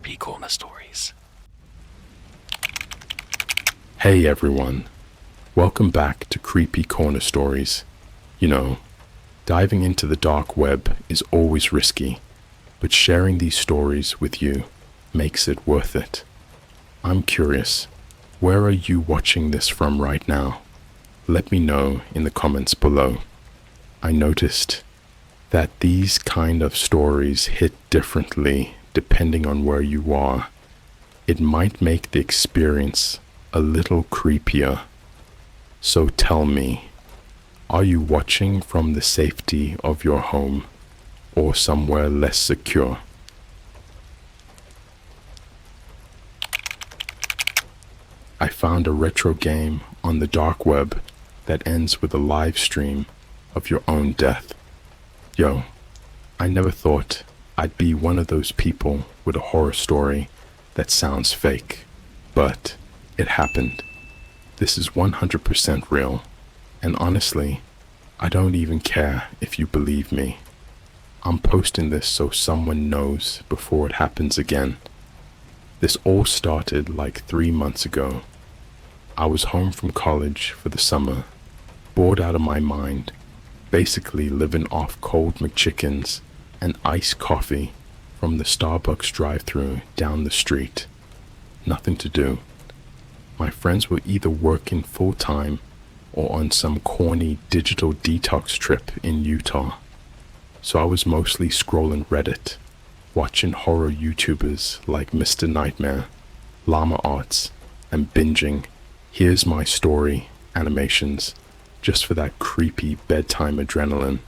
CreepyCorner stories. Hey everyone, welcome back to CreepyCorner stories. You know, diving into the dark web is always risky, but sharing these stories with you makes it worth it. I'm curious, where are you watching this from right now? Let me know in the comments below. I noticed that these kind of stories hit differently depending on where you are. It might make the experience a little creepier. So tell me, are you watching from the safety of your home or somewhere less secure? I found a retro game on the dark web that ends with a live stream of your own death. Yo, I never thought I'd be one of those people with a horror story that sounds fake, but it happened. This is 100% real, and honestly, I don't even care if you believe me. I'm posting this so someone knows before it happens again. This all started like 3 months ago. I was home from college for the summer, bored out of my mind, basically living off cold McChickens and iced coffee from the Starbucks drive-thru down the street. Nothing to do. My friends were either working full-time or on some corny digital detox trip in Utah. So I was mostly scrolling Reddit, watching horror YouTubers like Mr. Nightmare, Llama Arts, and binging Here's My Story animations just for that creepy bedtime adrenaline.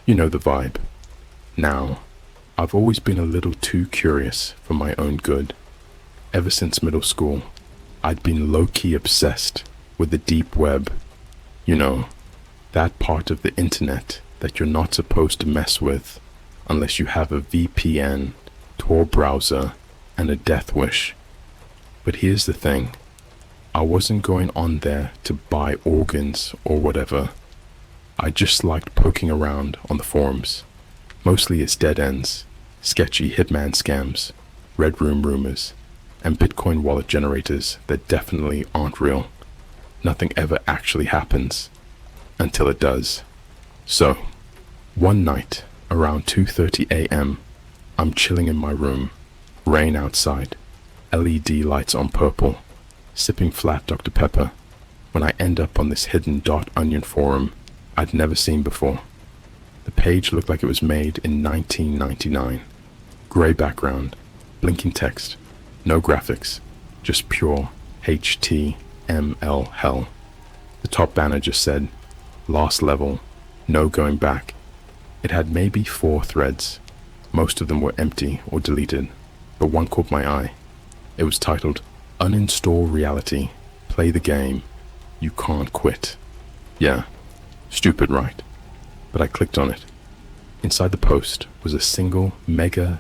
You know the vibe. Now, I've always been a little too curious for my own good. Ever since middle school, I'd been low-key obsessed with the deep web. You know, that part of the internet that you're not supposed to mess with unless you have a VPN, Tor browser, and a death wish. But here's the thing. I wasn't going on there to buy organs or whatever. I just liked poking around on the forums. Mostly it's dead ends, sketchy hitman scams, red room rumors, and Bitcoin wallet generators that definitely aren't real. Nothing ever actually happens until it does. So, one night around 2:30 a.m., I'm chilling in my room, rain outside, LED lights on purple, sipping flat Dr. Pepper, when I end up on this hidden .onion forum I'd never seen before. The page looked like it was made in 1999. Gray background, blinking text, no graphics, just pure HTML hell. The top banner just said, last level, no going back. It had maybe 4 threads. Most of them were empty or deleted, but one caught my eye. It was titled, Uninstall Reality, Play the Game, You Can't Quit. Yeah, stupid, right? But I clicked on it. Inside the post was a single mega.nz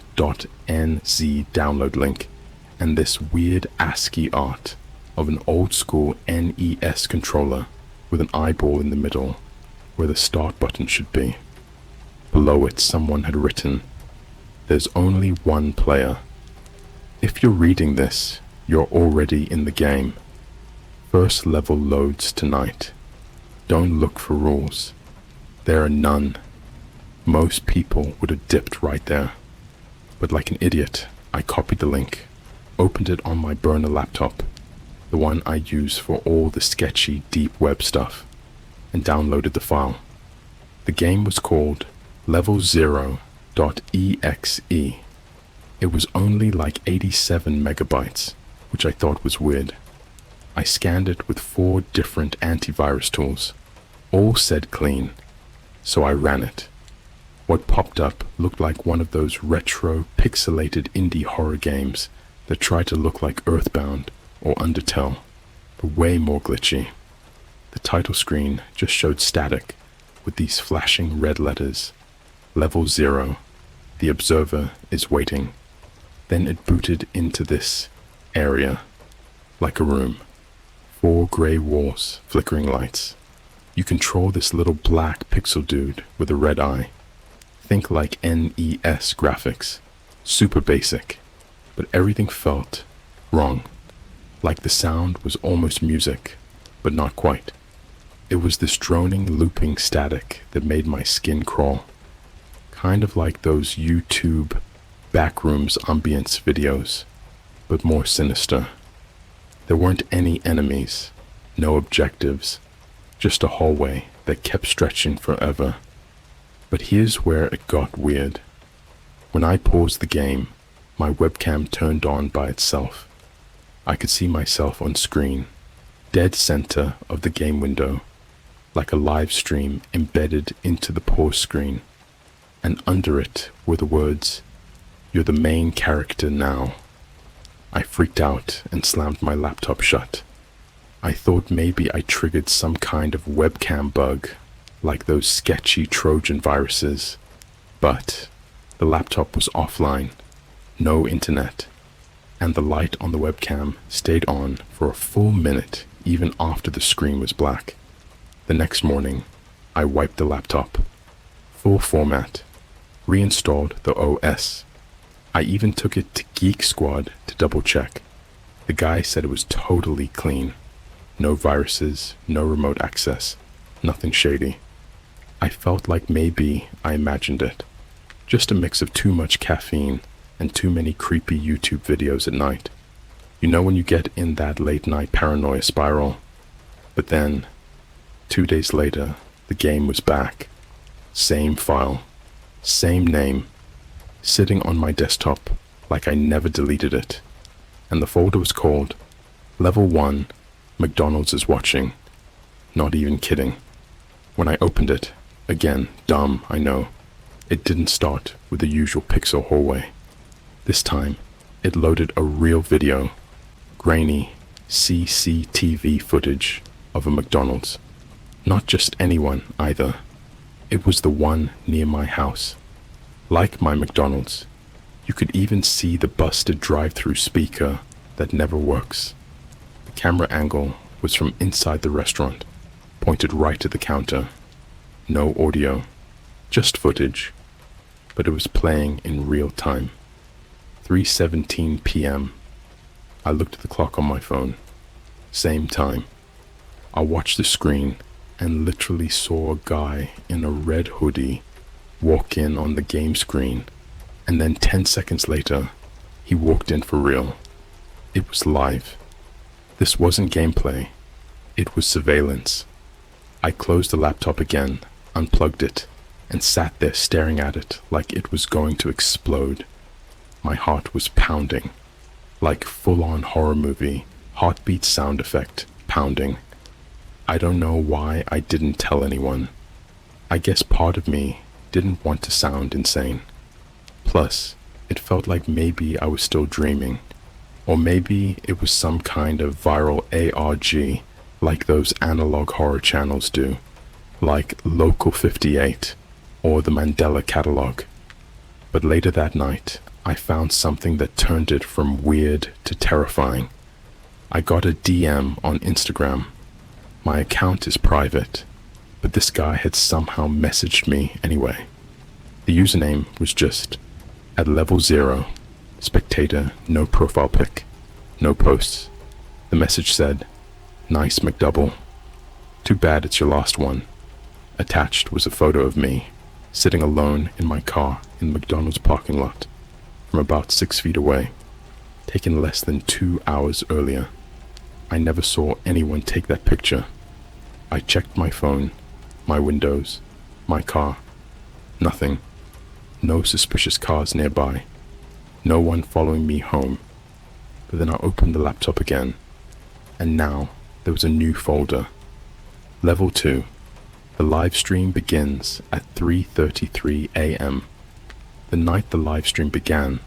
download link and this weird ASCII art of an old school NES controller with an eyeball in the middle where the start button should be. Below it someone had written, there's only one player. If you're reading this, you're already in the game. First level loads tonight. Don't look for rules. There are none. Most people would have dipped right there. But like an idiot, I copied the link, opened it on my burner laptop, the one I use for all the sketchy deep web stuff, and downloaded the file. The game was called Level 0.exe. It was only like 87 megabytes, which I thought was weird. I scanned it with 4 different antivirus tools. All said clean, so I ran it. What popped up looked like one of those retro pixelated indie horror games that try to look like Earthbound or Undertale, but way more glitchy. The title screen just showed static with these flashing red letters. Level 0. The observer is waiting. Then it booted into this area, like a room. 4 gray walls, flickering lights. You control this little black pixel dude with a red eye. Think like NES graphics. Super basic. but everything felt wrong, like the sound was almost music, but not quite. It was this droning, looping static that made my skin crawl, kind of like those YouTube backrooms ambience videos, but more sinister. There weren't any enemies, no objectives, just a hallway that kept stretching forever. But here's where it got weird. When I paused the game, my webcam turned on by itself. I could see myself on screen, dead center of the game window, like a live stream embedded into the pause screen, and under it were the words, "You're the main character now." I freaked out and slammed my laptop shut. I thought maybe I triggered some kind of webcam bug, like those sketchy Trojan viruses, but the laptop was offline, no internet, and the light on the webcam stayed on for a full minute even after the screen was black. The next morning, I wiped the laptop, full format, reinstalled the OS. I even took it to Geek Squad to double check. The guy said it was totally clean. No viruses, no remote access, nothing shady. I felt like maybe I imagined it. Just a mix of too much caffeine and too many creepy YouTube videos at night. You know when you get in that late night paranoia spiral? But then, 2 days later, the game was back. Same file, same name, sitting on my desktop like I never deleted it. And the folder was called Level 1, McDonald's is watching. Not even kidding. When I opened it, again, dumb, I know, it didn't start with the usual pixel hallway. This time, it loaded a real video, grainy CCTV footage of a McDonald's. Not just anyone either. It was the one near my house. Like my McDonald's, you could even see the busted drive-through speaker that never works. The camera angle was from inside the restaurant, pointed right at the counter. No audio, just footage, but it was playing in real time. 3:17 p.m. I looked at the clock on my phone. Same time. I watched the screen and literally saw a guy in a red hoodie walk in on the game screen, and then 10 seconds later, he walked in for real. It was live. This wasn't gameplay. It was surveillance. I closed the laptop again, unplugged it, and sat there staring at it like it was going to explode. My heart was pounding, like full-on horror movie, heartbeat sound effect, pounding. I don't know why I didn't tell anyone. I guess part of me didn't want to sound insane. Plus, it felt like maybe I was still dreaming, or maybe it was some kind of viral ARG, like those analog horror channels do, like Local 58 or the Mandela Catalog. But later that night, I found something that turned it from weird to terrifying. I got a DM on Instagram. My account is private, but this guy had somehow messaged me anyway. The username was just at level 0, spectator, no profile pic, no posts. The message said, "Nice McDouble. Too bad it's your last one." Attached was a photo of me, sitting alone in my car in the McDonald's parking lot, from about 6 feet away, taken less than 2 hours earlier. I never saw anyone take that picture. I checked my phone, my windows, my car. Nothing. No suspicious cars nearby. No one following me home. But then I opened the laptop again, and now there was a new folder. Level 2. The live stream begins at 3:33 a.m. The night the live stream began,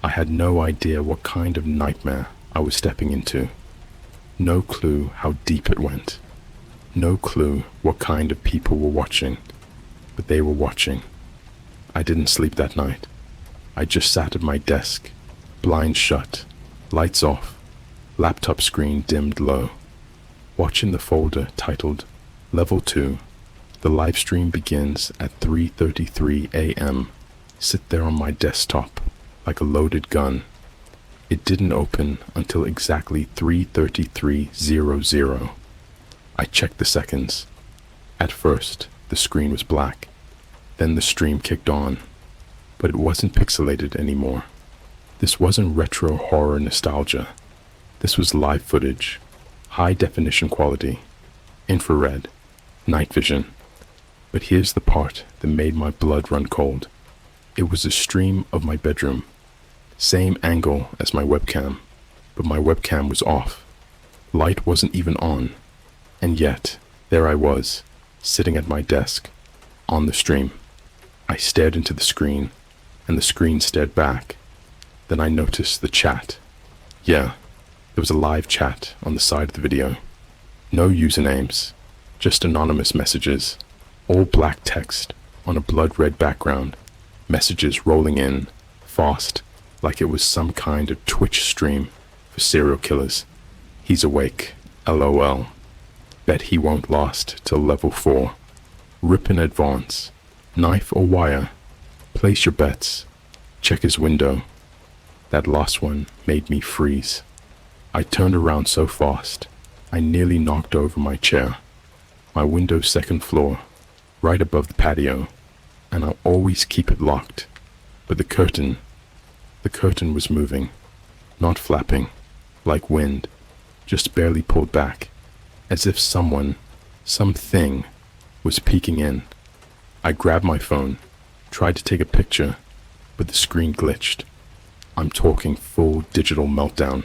I had no idea what kind of nightmare I was stepping into. No clue how deep it went. No clue what kind of people were watching, but they were watching. I didn't sleep that night. I just sat at my desk, blinds shut, lights off, laptop screen dimmed low, watching the folder titled Level 2. The live stream begins at 3:33 a.m. sit there on my desktop like a loaded gun. It didn't open until exactly 3:33:00. I checked the seconds. At first, the screen was black. Then the stream kicked on, but it wasn't pixelated anymore. This wasn't retro horror nostalgia. This was live footage, high definition quality, infrared, night vision. But here's the part that made my blood run cold. It was a stream of my bedroom. Same angle as my webcam, but my webcam was off. Light wasn't even on. And yet, there I was, sitting at my desk, on the stream. I stared into the screen, and the screen stared back. Then I noticed the chat. Yeah, there was a live chat on the side of the video. No usernames, just anonymous messages. All black text on a blood-red background. Messages rolling in, fast, like it was some kind of Twitch stream for serial killers. He's awake, LOL. Bet he won't last till level 4. Rip in advance. Knife or wire? Place your bets. Check his window. That last one made me freeze. I turned around so fast, I nearly knocked over my chair. My window's second floor, right above the patio, and I always keep it locked. But the curtain was moving, not flapping, like wind, just barely pulled back, as if something, was peeking in. I grabbed my phone, tried to take a picture, but the screen glitched. I'm talking full digital meltdown.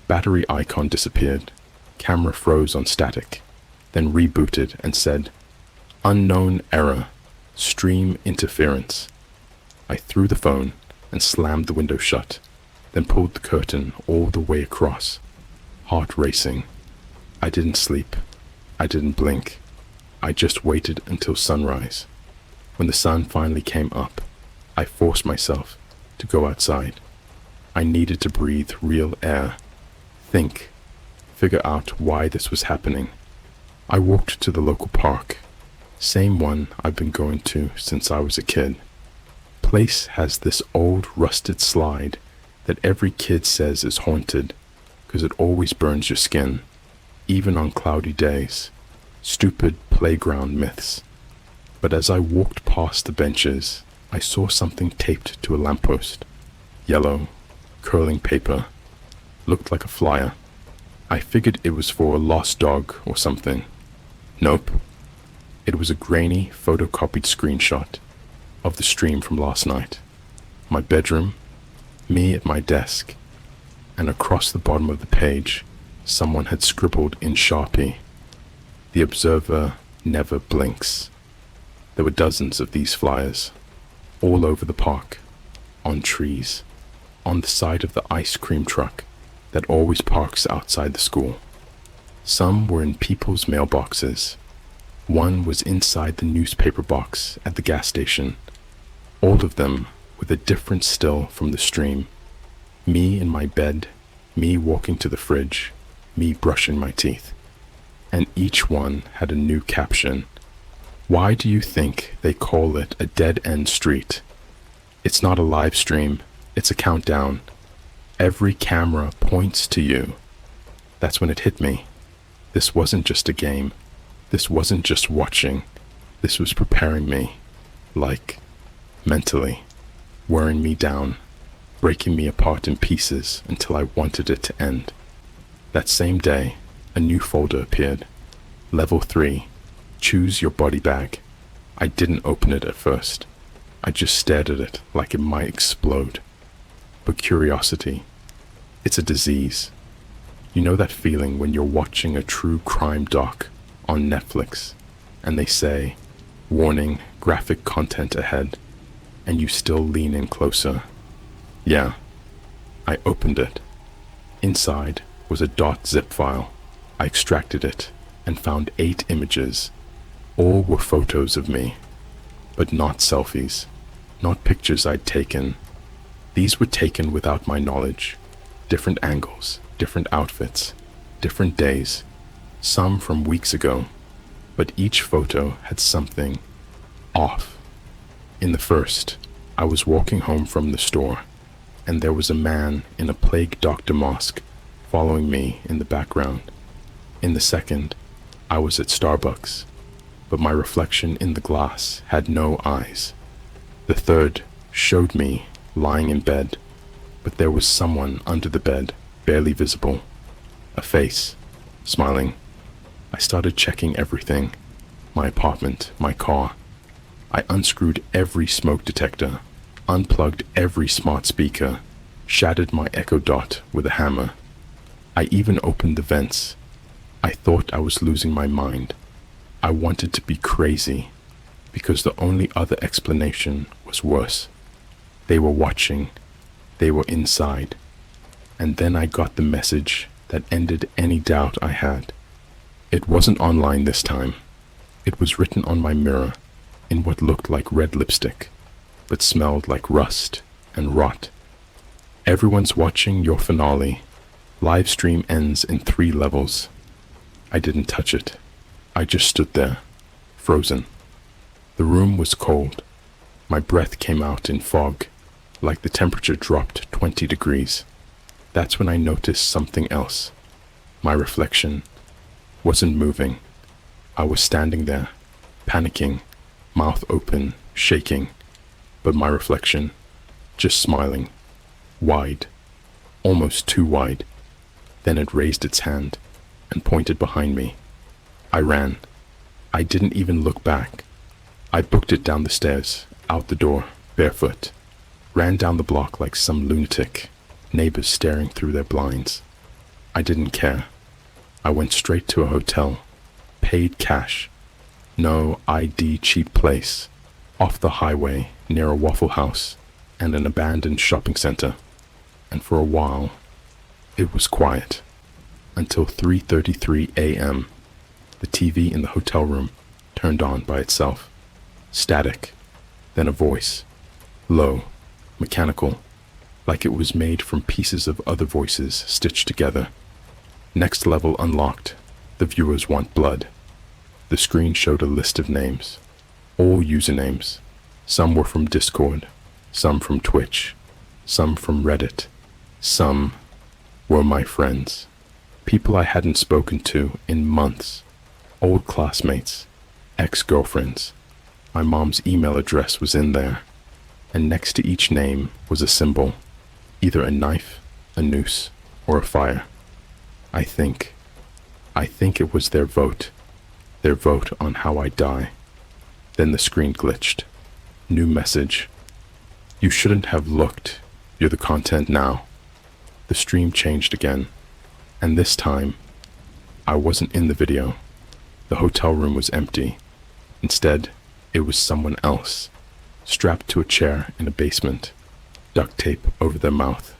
Battery icon disappeared, camera froze on static, then rebooted and said, "Unknown error, stream interference." I threw the phone and slammed the window shut, then pulled the curtain all the way across, heart racing. I didn't sleep. I didn't blink. I just waited until sunrise. When the sun finally came up, I forced myself to go outside. I needed to breathe real air, think, figure out why this was happening. I walked to the local park, same one I've been going to since I was a kid. Place has this old rusted slide that every kid says is haunted because it always burns your skin, even on cloudy days. Stupid playground myths. But as I walked past the benches, I saw something taped to a lamppost. Yellow, curling paper. Looked like a flyer. I figured it was for a lost dog or something. Nope. It was a grainy, photocopied screenshot of the stream from last night. My bedroom, me at my desk, and across the bottom of the page, someone had scribbled in Sharpie, "The observer never blinks." There were dozens of these flyers, all over the park, on trees, on the side of the ice cream truck that always parks outside the school. Some were in people's mailboxes. One was inside the newspaper box at the gas station. All of them with a different still from the stream. Me in my bed, me walking to the fridge, me brushing my teeth. And each one had a new caption. Why do you think they call it a dead-end street? It's not a live stream, it's a countdown. Every camera points to you. That's when it hit me. This wasn't just a game. This wasn't just watching. This was preparing me, like, mentally, wearing me down, breaking me apart in pieces until I wanted it to end. That same day, a new folder appeared. Level 3, choose your body bag. I didn't open it at first. I just stared at it like it might explode. But curiosity, it's a disease. You know that feeling when you're watching a true crime doc on Netflix and they say, "Warning, graphic content ahead," and you still lean in closer? Yeah, I opened it. Inside was a .zip file. I extracted it and found 8 images. All were photos of me, but not selfies, not pictures I'd taken. These were taken without my knowledge. Different angles, different outfits, different days, some from weeks ago, but each photo had something off. In the first, I was walking home from the store. and there was a man in a plague doctor mask following me in the background. In the second, I was at Starbucks, but my reflection in the glass had no eyes. The third showed me lying in bed, but there was someone under the bed, barely visible. A face, smiling. I started checking everything. My apartment, my car. I unscrewed every smoke detector, unplugged every smart speaker, shattered my Echo Dot with a hammer. I even opened the vents. I thought I was losing my mind. I wanted to be crazy, because the only other explanation was worse. They were watching. They were inside. And then I got the message that ended any doubt I had. It wasn't online this time. It was written on my mirror in what looked like red lipstick, but smelled like rust and rot. Everyone's watching your finale. Live stream ends in 3 levels. I didn't touch it. I just stood there, frozen. The room was cold. My breath came out in fog, like the temperature dropped 20 degrees. That's when I noticed something else. My reflection wasn't moving. I was standing there, panicking, mouth open, shaking, but my reflection, just smiling, wide, almost too wide. Then it raised its hand and pointed behind me. I ran. I didn't even look back. I booked it down the stairs, out the door, barefoot. Ran down the block like some lunatic, neighbors staring through their blinds. I didn't care. I went straight to a hotel, paid cash. No ID cheap place, off the highway near a Waffle House and an abandoned shopping center. And for a while, it was quiet. Until 3:33 a.m., the TV in the hotel room turned on by itself. Static, then a voice, low, mechanical, like it was made from pieces of other voices stitched together. Next level unlocked. The viewers want blood. The screen showed a list of names, all usernames. Some were from Discord, some from Twitch, some from Reddit. Some were my friends. People I hadn't spoken to in months. Old classmates, ex-girlfriends. My mom's email address was in there, and next to each name was a symbol, either a knife, a noose, or a fire. I think it was their vote on how I die. Then the screen glitched. New message. You shouldn't have looked. You're the content now. The stream changed again, and this time, I wasn't in the video. The hotel room was empty. Instead, it was someone else, strapped to a chair in a basement, duct tape over their mouth,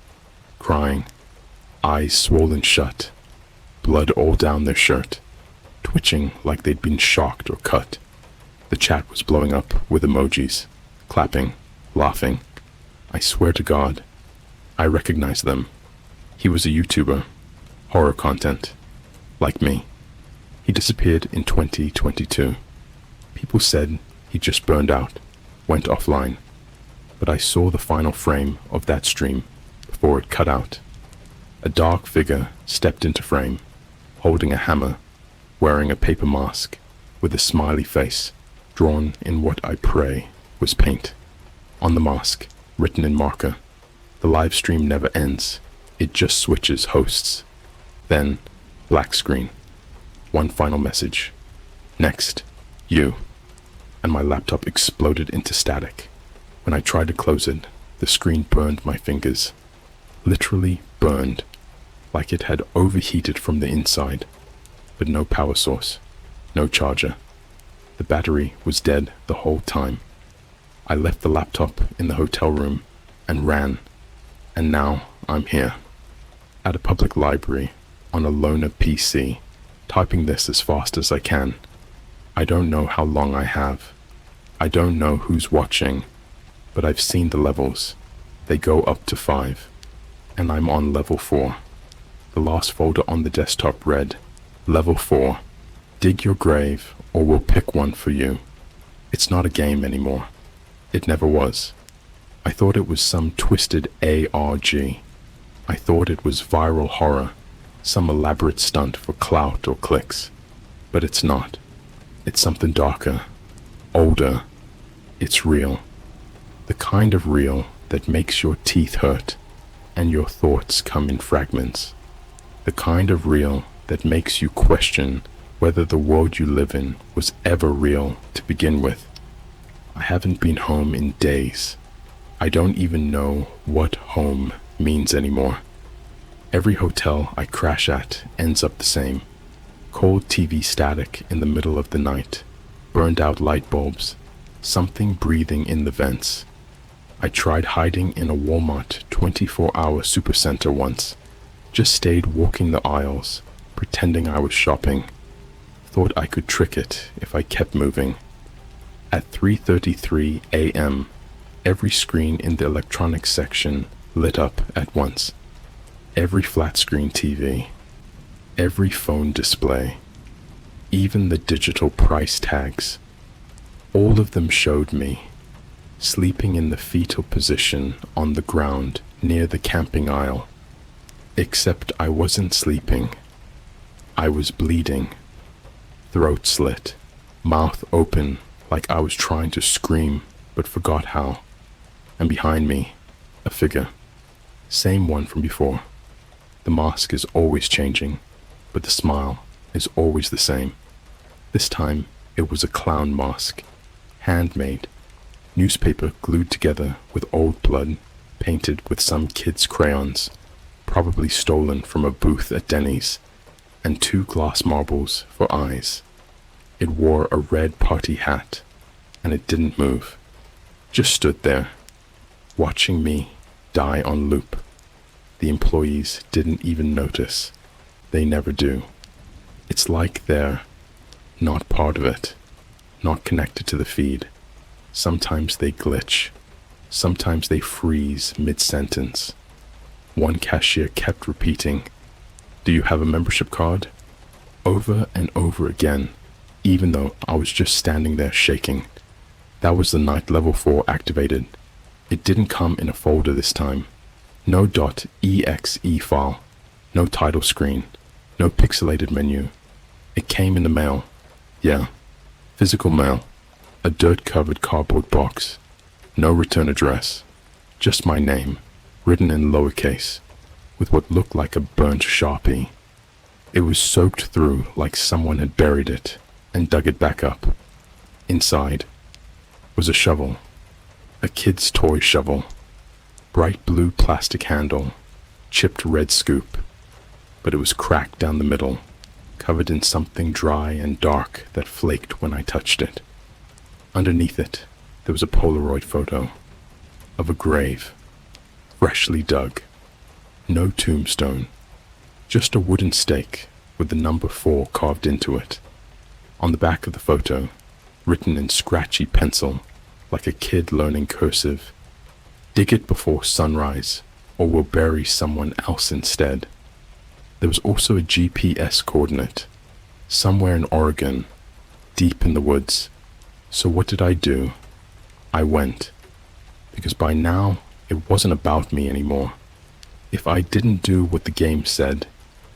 crying, eyes swollen shut, blood all down their shirt, twitching like they'd been shocked or cut. The chat was blowing up with emojis, clapping, laughing. I swear to God, I recognized them. He was a YouTuber, horror content, like me. He disappeared in 2022. People said he just burned out, went offline. But I saw the final frame of that stream before it cut out. A dark figure stepped into frame, holding a hammer, wearing a paper mask, with a smiley face, drawn in what I pray was paint. On the mask, written in marker, the live stream never ends, it just switches hosts. Then, black screen. One final message. Next, you. And my laptop exploded into static. When I tried to close it, the screen burned my fingers. Literally burned, like it had overheated from the inside. But no power source, no charger. The battery was dead the whole time. I left the laptop in the hotel room and ran. And now I'm here, at a public library, on a loaner PC, typing this as fast as I can. I don't know how long I have. I don't know who's watching, but I've seen the levels. They go up to 5, and I'm on level 4. The last folder on the desktop read, Level 4, dig your grave or we'll pick one for you. It's not a game anymore. It never was. I thought it was some twisted ARG. I thought it was viral horror, some elaborate stunt for clout or clicks. But it's not. It's something darker, older. It's real. The kind of real that makes your teeth hurt and your thoughts come in fragments. The kind of real that makes you question whether the world you live in was ever real to begin with. I haven't been home in days. I don't even know what home means anymore. Every hotel I crash at ends up the same. Cold TV static in the middle of the night, burned out light bulbs, something breathing in the vents. I tried hiding in a Walmart 24-hour supercenter once. Just stayed walking the aisles, pretending I was shopping. Thought I could trick it if I kept moving. At 3:33 a.m., every screen in the electronics section lit up at once. Every flat-screen TV, every phone display, even the digital price tags. All of them showed me, sleeping in the fetal position on the ground near the camping aisle. Except I wasn't sleeping. I was bleeding, throat slit, mouth open like I was trying to scream but forgot how. And behind me, a figure, same one from before. The mask is always changing, but the smile is always the same. This time, it was a clown mask, handmade, newspaper glued together with old blood, painted with some kid's crayons, probably stolen from a booth at Denny's, and 2 glass marbles for eyes. It wore a red party hat, and it didn't move, just stood there, watching me die on loop. The employees didn't even notice. They never do. It's like they're not part of it, not connected to the feed. Sometimes they glitch. Sometimes they freeze mid-sentence. One cashier kept repeating, "Do you have a membership card?" over and over again, even though I was just standing there shaking. That was the night level 4 activated. It didn't come in a folder this time. No .exe file, no title screen, no pixelated menu. It came in the mail. Yeah, physical mail. A dirt-covered cardboard box. No return address. Just my name, written in lowercase, with what looked like a burnt Sharpie. It was soaked through like someone had buried it and dug it back up. Inside was a shovel. A kid's toy shovel. Bright blue plastic handle, chipped red scoop, but it was cracked down the middle, covered in something dry and dark that flaked when I touched it. Underneath it, there was a Polaroid photo of a grave, freshly dug. No tombstone, just a wooden stake with the number 4 carved into it. On the back of the photo, written in scratchy pencil, like a kid learning cursive, "Dig it before sunrise, or we'll bury someone else instead." There was also a GPS coordinate, somewhere in Oregon, deep in the woods. So what did I do? I went, because by now it wasn't about me anymore. If I didn't do what the game said,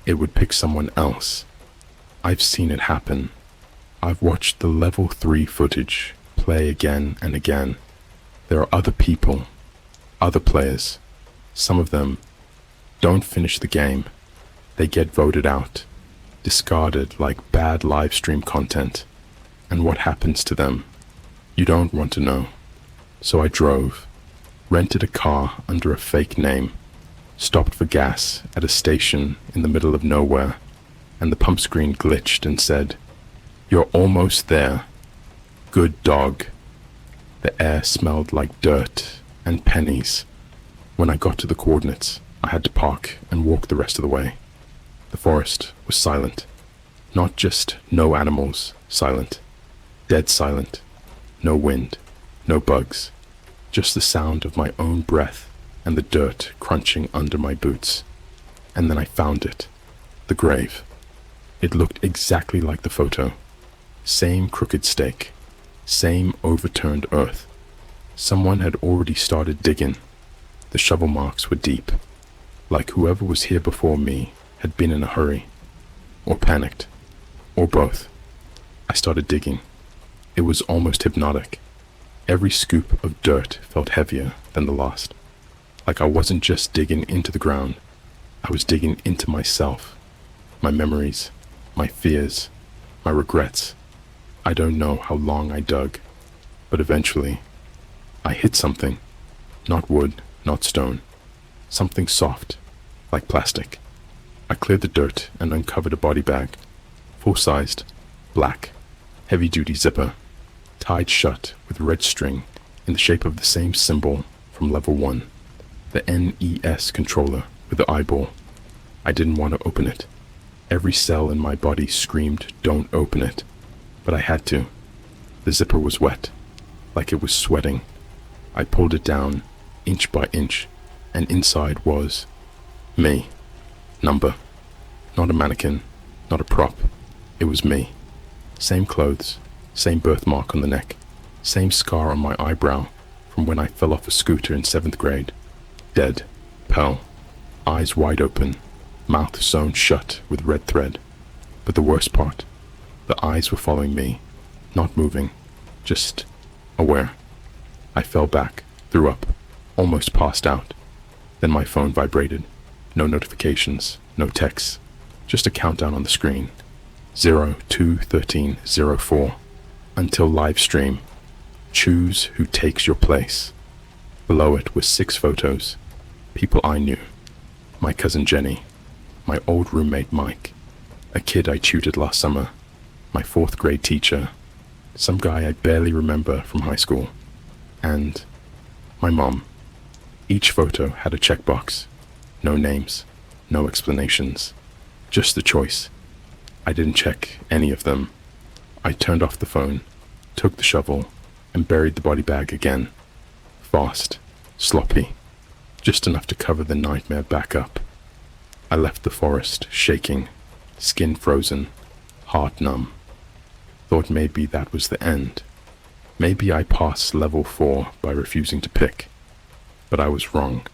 it would pick someone else. I've seen it happen. I've watched the level 3 footage play again and again. There are other people, other players. Some of them don't finish the game. They get voted out, discarded like bad live stream content. And what happens to them? You don't want to know. So I drove, rented a car under a fake name, stopped for gas at a station in the middle of nowhere, and the pump screen glitched and said, "You're almost there. Good dog." The air smelled like dirt and pennies. When I got to the coordinates, I had to park and walk the rest of the way. The forest was silent. Not just no animals, silent. Dead silent. No wind, no bugs. Just the sound of my own breath and the dirt crunching under my boots. And then I found it. The grave. It looked exactly like the photo. Same crooked stake. Same overturned earth. Someone had already started digging. The shovel marks were deep, like whoever was here before me had been in a hurry, or panicked, or both. I started digging. It was almost hypnotic. Every scoop of dirt felt heavier than the last, like I wasn't just digging into the ground, I was digging into myself, my memories, my fears, my regrets. I don't know how long I dug, but eventually, I hit something. Not wood, not stone. Something soft, like plastic. I cleared the dirt and uncovered a body bag. Full-sized, black, heavy-duty zipper, tied shut with red string in the shape of the same symbol from level 1, the NES controller with the eyeball. I didn't want to open it. Every cell in my body screamed, "Don't open it." But I had to. The zipper was wet, like it was sweating. I pulled it down, inch by inch, and inside was me. Number. Not a mannequin, not a prop. It was me. Same clothes, same birthmark on the neck, same scar on my eyebrow from when I fell off a scooter in 7th grade. Dead, pale, eyes wide open, mouth sewn shut with red thread. But the worst part, the eyes were following me, not moving, just aware. I fell back, threw up, almost passed out. Then my phone vibrated. No notifications, no texts, just a countdown on the screen. 021304 until live stream. Choose who takes your place. Below it were 6 photos. People I knew. My cousin Jenny, my old roommate Mike, a kid I tutored last summer, my 4th grade teacher, some guy I barely remember from high school, and my mom. Each photo had a checkbox. No names, no explanations, just the choice. I didn't check any of them. I turned off the phone, took the shovel, and buried the body bag again. Fast, sloppy, just enough to cover the nightmare back up. I left the forest, shaking, skin frozen, heart numb. Thought maybe that was the end. Maybe I passed level 4 by refusing to pick. But I was wrong.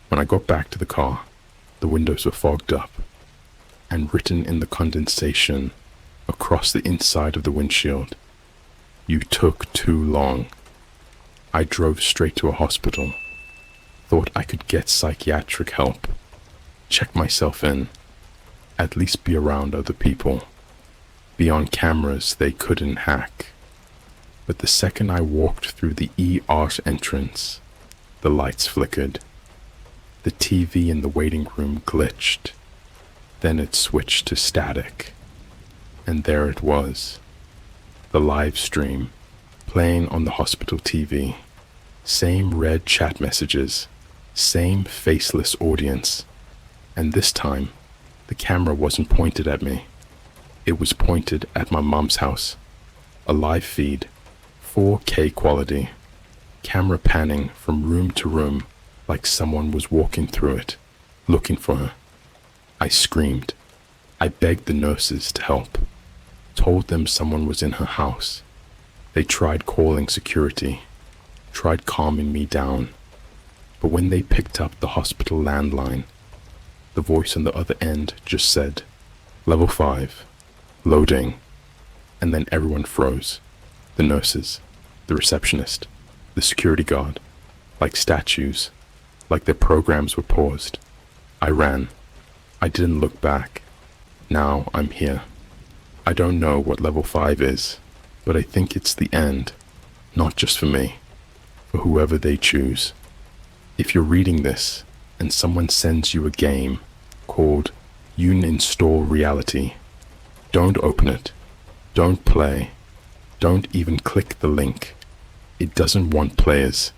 When I got back to the car, the windows were fogged up, and written in the condensation across the inside of the windshield, "You took too long." I drove straight to a hospital. Thought I could get psychiatric help. Check myself in. At least be around other people. Be on cameras they couldn't hack. But the second I walked through the E-Art entrance, the lights flickered. The TV in the waiting room glitched. Then it switched to static. And there it was. The live stream, playing on the hospital TV. Same red chat messages. Same faceless audience. And this time, the camera wasn't pointed at me. It was pointed at my mom's house. A live feed, 4K quality. Camera panning from room to room like someone was walking through it, looking for her. I screamed. I begged the nurses to help. Told them someone was in her house. They tried calling security, tried calming me down. But when they picked up the hospital landline, the voice on the other end just said, "Level 5, loading." And then everyone froze. The nurses, the receptionist, the security guard, like statues, like their programs were paused. I ran. I didn't look back. Now I'm here. I don't know what level 5 is, but I think it's the end, not just for me, for whoever they choose. If you're reading this and someone sends you a game called Uninstall Reality, don't open it. Don't play. Don't even click the link. It doesn't want players.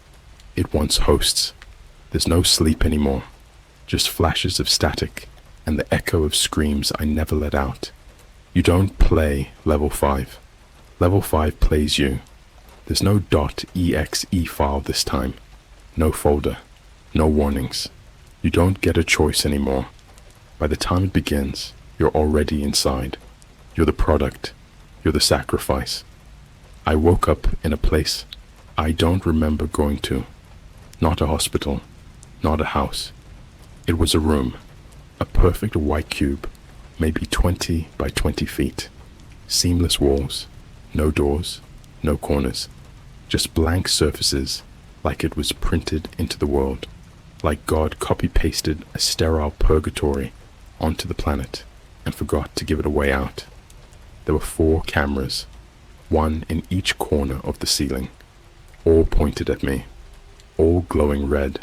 It wants hosts. There's no sleep anymore. Just flashes of static and the echo of screams I never let out. You don't play level 5. Level 5 plays you. There's no .exe file this time. No folder. No warnings. You don't get a choice anymore. By the time it begins, you're already inside. You're the product. You're the sacrifice. I woke up in a place I don't remember going to. Not a hospital, not a house. It was a room, a perfect white cube, maybe 20 by 20 feet. Seamless walls, no doors, no corners, just blank surfaces like it was printed into the world, like God copy-pasted a sterile purgatory onto the planet and forgot to give it a way out. There were 4 cameras, one in each corner of the ceiling, all pointed at me, all glowing red,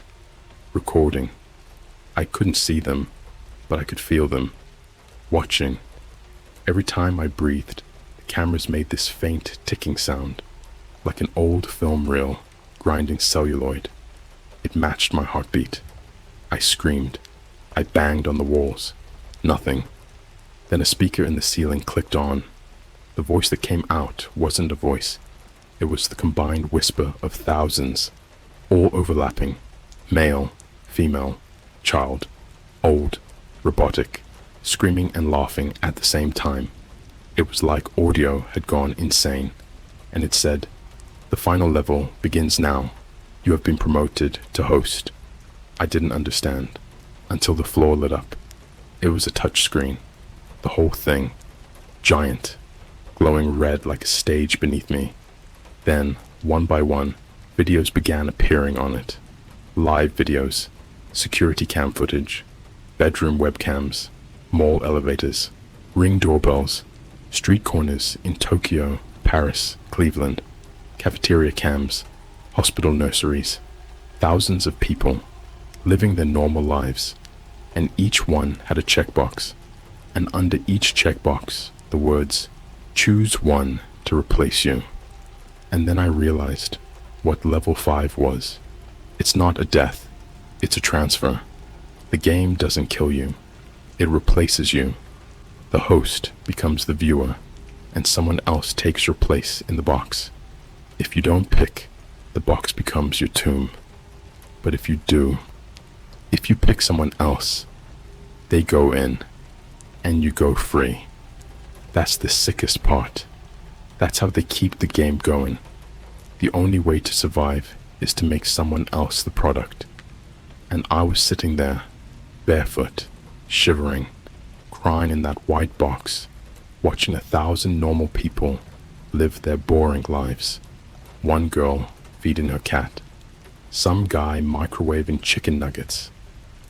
recording. I couldn't see them, but I could feel them, watching. Every time I breathed, the cameras made this faint ticking sound, like an old film reel grinding celluloid. It matched my heartbeat. I screamed. I banged on the walls. Nothing. Then a speaker in the ceiling clicked on. The voice that came out wasn't a voice. It was the combined whisper of thousands, all overlapping. Male, female, child, old, robotic, screaming and laughing at the same time. It was like audio had gone insane, and it said, "The final level begins now. You have been promoted to host." I didn't understand until the floor lit up. It was a touch screen, the whole thing, giant, glowing red like a stage beneath me. Then, one by one, videos began appearing on it. Live videos, security cam footage, bedroom webcams, mall elevators, ring doorbells, street corners in Tokyo, Paris, Cleveland, cafeteria cams, hospital nurseries, thousands of people living their normal lives, and each one had a checkbox, and under each checkbox the words, "Choose one to replace you." And then I realized what level 5 was. It's not a death, it's a transfer. The game doesn't kill you, it replaces you. The host becomes the viewer, and someone else takes your place in the box. If you don't pick, the box becomes your tomb. But if you do, if you pick someone else, they go in, and you go free. That's the sickest part. That's how they keep the game going. The only way to survive is to make someone else the product. And I was sitting there, barefoot, shivering, crying in that white box, watching 1,000 normal people live their boring lives. One girl feeding her cat, some guy microwaving chicken nuggets,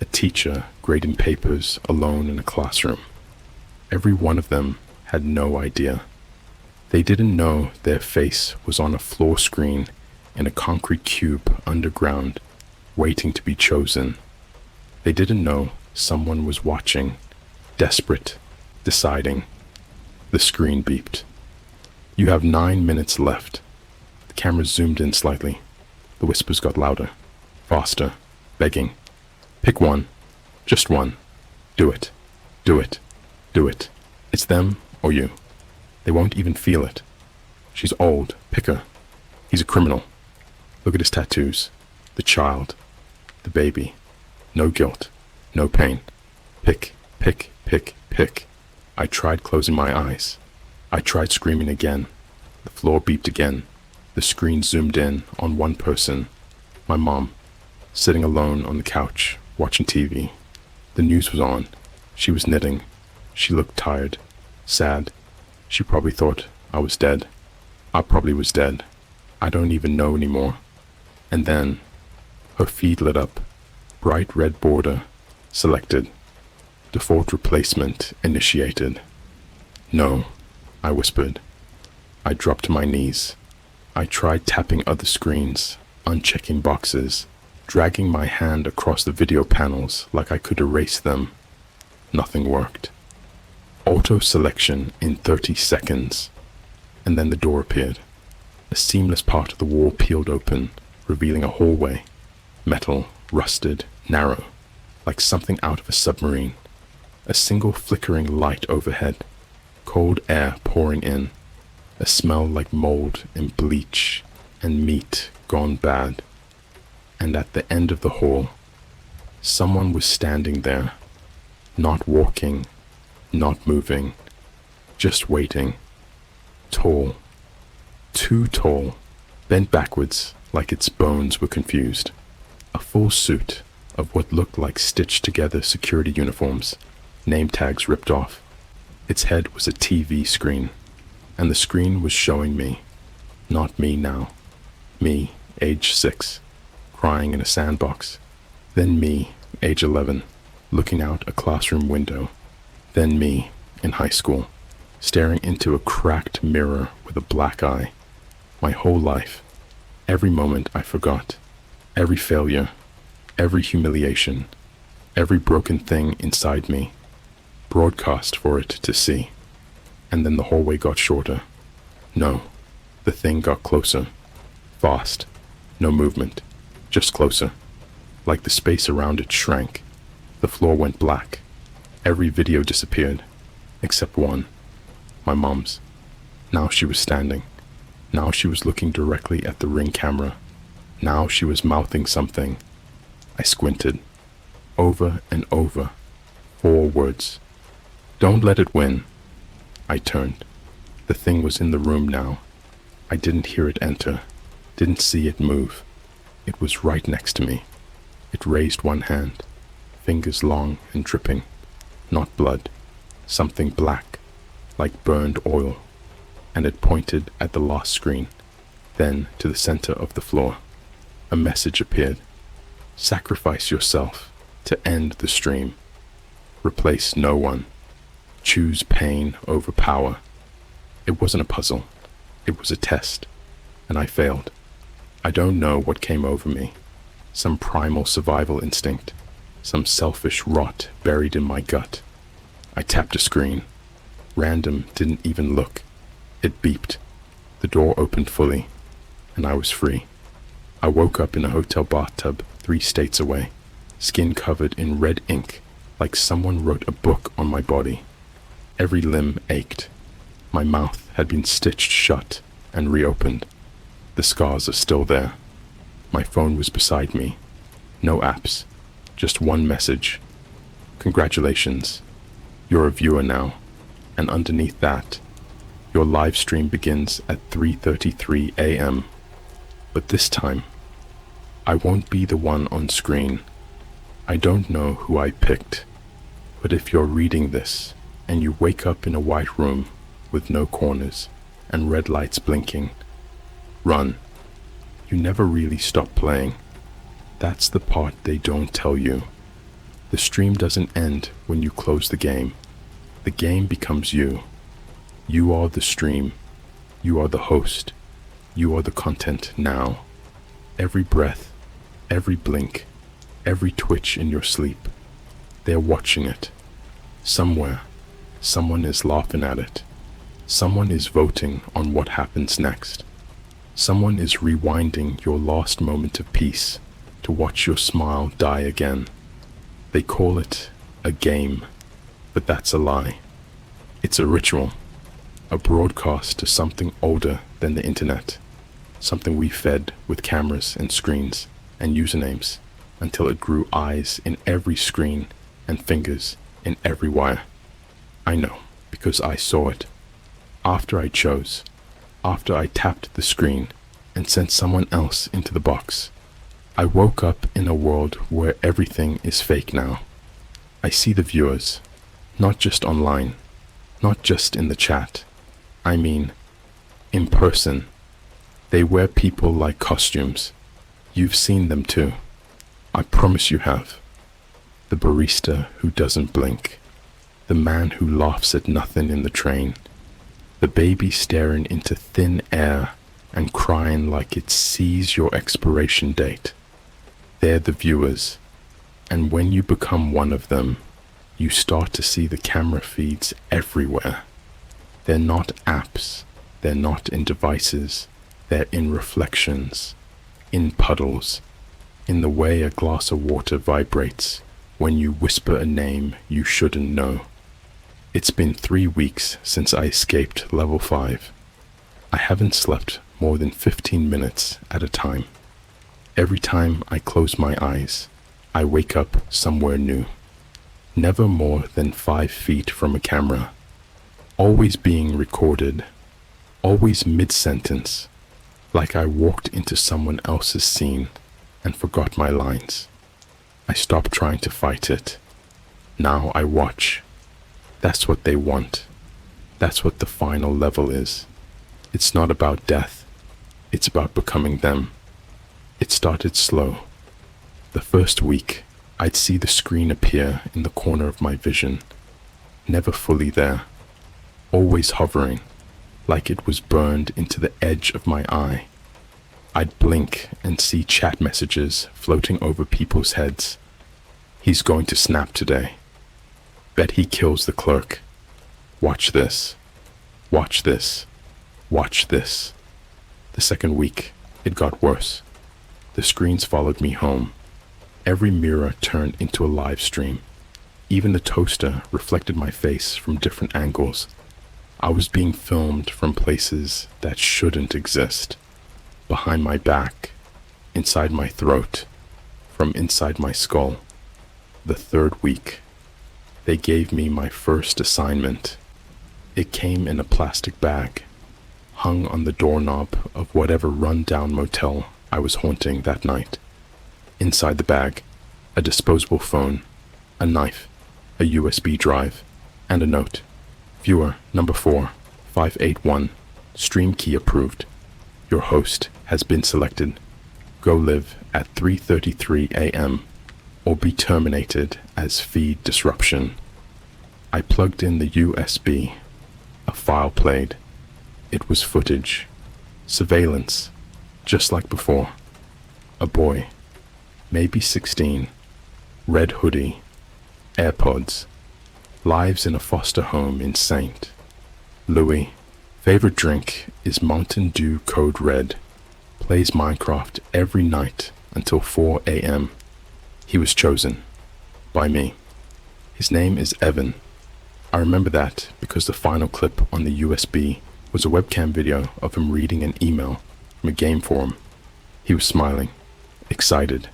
a teacher grading papers alone in a classroom. Every one of them had no idea. They didn't know their face was on a floor screen in a concrete cube underground, waiting to be chosen. They didn't know someone was watching, desperate, deciding. The screen beeped. "You have 9 minutes left." The camera zoomed in slightly. The whispers got louder, faster, begging. "Pick one. Just one. Do it. Do it. Do it. It's them or you. They won't even feel it. She's old. Pick her. He's a criminal. Look at his tattoos. The child. The baby. No guilt. No pain. Pick, pick, pick, pick." I tried closing my eyes. I tried screaming again. The floor beeped again. The screen zoomed in on one person. My mom, sitting alone on the couch, watching TV. The news was on. She was knitting. She looked tired, sad. She probably thought I was dead. I probably was dead. I don't even know anymore. And then, her feed lit up. Bright red border, selected. Default replacement initiated. "No," I whispered. I dropped to my knees. I tried tapping other screens, unchecking boxes, dragging my hand across the video panels like I could erase them. Nothing worked. Auto selection in 30 seconds. And then the door appeared. A seamless part of the wall peeled open, revealing a hallway. Metal, rusted, narrow, like something out of a submarine. A single flickering light overhead. Cold air pouring in. A smell like mold and bleach and meat gone bad. And at the end of the hall, someone was standing there, not walking, not moving, just waiting. Tall, too tall, bent backwards like its bones were confused. A full suit of what looked like stitched together security uniforms, name tags ripped off. Its head was a TV screen, and the screen was showing me, not me now. Me, age 6, crying in a sandbox. Then me, age 11, looking out a classroom window. Then me, in high school, staring into a cracked mirror with a black eye. My whole life, every moment I forgot, every failure, every humiliation, every broken thing inside me, broadcast for it to see. And then the hallway got shorter. No, the thing got closer. Fast. No movement. Just closer. Like the space around it shrank. The floor went black. Every video disappeared. Except one. My mom's. Now she was standing. Now she was looking directly at the Ring camera. Now she was mouthing something. I squinted. Over and over. 4 words. Don't let it win. I turned. The thing was in the room now. I didn't hear it enter. Didn't see it move. It was right next to me. It raised one hand. Fingers long and dripping. Not blood. Something black. Like burned oil. And it pointed at the last screen. Then to the center of the floor. A message appeared. Sacrifice yourself to end the stream. Replace no one. Choose pain over power. It wasn't a puzzle. It was a test. And I failed. I don't know what came over me. Some primal survival instinct. Some selfish rot buried in my gut. I tapped a screen. Random didn't even look. It beeped. The door opened fully. And I was free. I woke up in a hotel bathtub 3 states away. Skin covered in red ink. Like someone wrote a book on my body. Every limb ached. My mouth had been stitched shut and reopened. The scars are still there. My phone was beside me. No apps. Just one message. Congratulations. You're a viewer now. And underneath that, your live stream begins at 3:33 a.m. But this time, I won't be the one on screen. I don't know who I picked. But if you're reading this, and you wake up in a white room with no corners and red lights blinking, run. You never really stop playing. That's the part they don't tell you. The stream doesn't end when you close the game. The game becomes you. You are the stream. You are the host. You are the content now. Every breath, every blink, every twitch in your sleep. They're watching it. Somewhere, someone is laughing at it. Someone is voting on what happens next. Someone is rewinding your last moment of peace to watch your smile die again. They call it a game, but that's a lie. It's a ritual, a broadcast to something older than the internet, something we fed with cameras and screens and usernames until it grew eyes in every screen and fingers in every wire. I know, because I saw it. After I chose, after I tapped the screen and sent someone else into the box, I woke up in a world where everything is fake now. I see the viewers, not just online, not just in the chat. I mean, in person. They wear people like costumes. You've seen them too. I promise you have. The barista who doesn't blink. The man who laughs at nothing in the train. The baby staring into thin air and crying like it sees your expiration date. They're the viewers. And when you become one of them, you start to see the camera feeds everywhere. They're not apps. They're not in devices. They're in reflections, in puddles, in the way a glass of water vibrates when you whisper a name you shouldn't know. It's been 3 weeks since I escaped level 5. I haven't slept more than 15 minutes at a time. Every time I close my eyes, I wake up somewhere new. Never more than 5 feet from a camera. Always being recorded. Always mid-sentence. like I walked into someone else's scene and forgot my lines. I stopped trying to fight it. Now I watch. That's what they want. That's what the final level is. It's not about death. It's about becoming them. It started slow. The first week, I'd see the screen appear in the corner of my vision, never fully there, always hovering, like it was burned into the edge of my eye. I'd blink and see chat messages floating over people's heads. He's going to snap today. Bet he kills the clerk. Watch this. Watch this. Watch this. The second week, it got worse. The screens followed me home. Every mirror turned into a live stream. Even the toaster reflected my face from different angles. I was being filmed from places that shouldn't exist. Behind my back, inside my throat, from inside my skull. The third week, they gave me my first assignment. It came in a plastic bag, hung on the doorknob of whatever run-down motel I was haunting that night. Inside the bag, a disposable phone, a knife, a USB drive, and a note. Viewer number 4581, stream key approved. Your host has been selected. Go live at 3:33 a.m. or be terminated as feed disruption. I plugged in the USB. A file played. It was footage. Surveillance. Just like before. A boy. Maybe 16. Red hoodie. AirPods. Lives in a foster home in St. Louis. Favorite drink is Mountain Dew Code Red. Plays Minecraft every night until 4 a.m. He was chosen. By me. His name is Evan. I remember that because the final clip on the USB was a webcam video of him reading an email from a game forum. He was smiling, excited.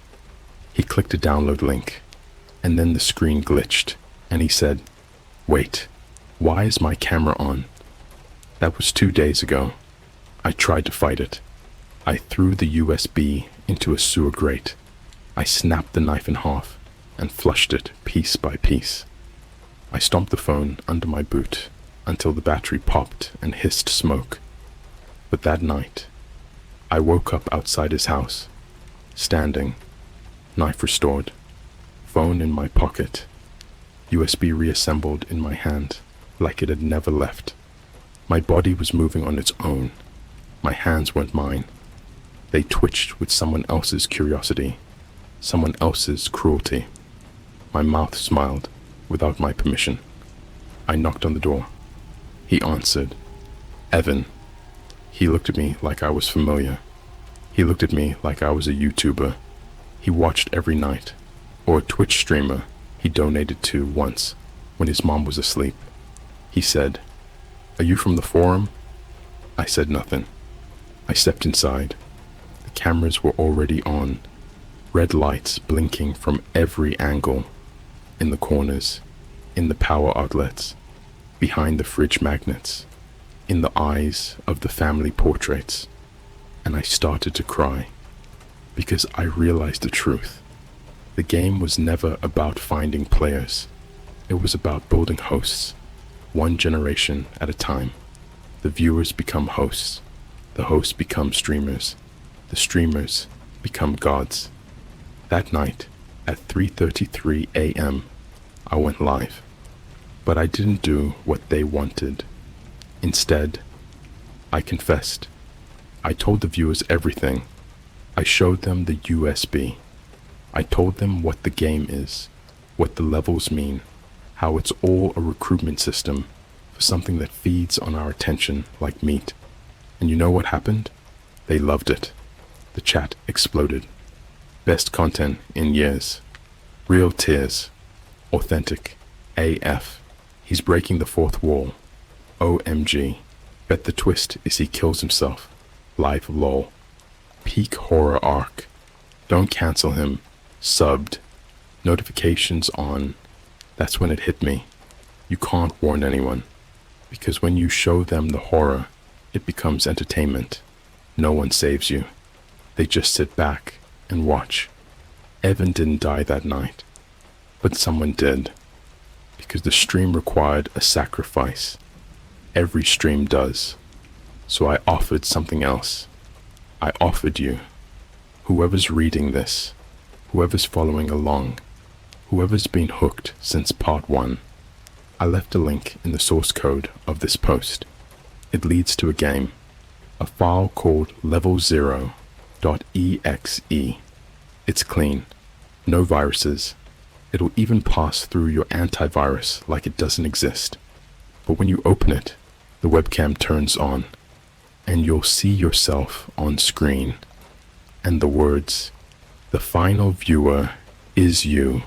He clicked a download link, and then the screen glitched, and he said, "Wait, why is my camera on?" That was 2 days ago. I tried to fight it. I threw the USB into a sewer grate. I snapped the knife in half and flushed it piece by piece. I stomped the phone under my boot until the battery popped and hissed smoke. But that night, I woke up outside his house, standing, knife restored, phone in my pocket, USB reassembled in my hand like it had never left. My body was moving on its own. My hands weren't mine. They twitched with someone else's curiosity, someone else's cruelty. My mouth smiled without my permission. I knocked on the door. He answered. Evan. He looked at me like I was familiar. He looked at me like I was a YouTuber he watched every night, or a Twitch streamer he donated to once when his mom was asleep. He said, "Are you from the forum?" I said nothing. I stepped inside. The cameras were already on, red lights blinking from every angle, in the corners, in the power outlets, behind the fridge magnets, in the eyes of the family portraits. And I started to cry, because I realized the truth. The game was never about finding players. It was about building hosts, one generation at a time. The viewers become hosts. The hosts become streamers. The streamers become gods. That night, at 3:33 a.m., I went live. But I didn't do what they wanted. Instead, I confessed. I told the viewers everything. I showed them the USB. I told them what the game is, what the levels mean, how it's all a recruitment system for something that feeds on our attention like meat. And you know what happened? They loved it. The chat exploded. Best content in years. Real tears. Authentic. AF. He's breaking the fourth wall. OMG. Bet the twist is he kills himself. Live lol. Peak horror arc. Don't cancel him. Subbed. Notifications on. That's when it hit me. You can't warn anyone. Because when you show them the horror, it becomes entertainment. No one saves you. They just sit back and watch. Evan didn't die that night, but someone did, because the stream required a sacrifice. Every stream does. So I offered something else. I offered you. Whoever's reading this, whoever's following along, whoever's been hooked since part 1, I left a link in the source code of this post. It leads to a game, a file called level0.exe. It's clean, no viruses. It'll even pass through your antivirus like it doesn't exist. But when you open it, the webcam turns on, and you'll see yourself on screen, and the words, "The final viewer is you,"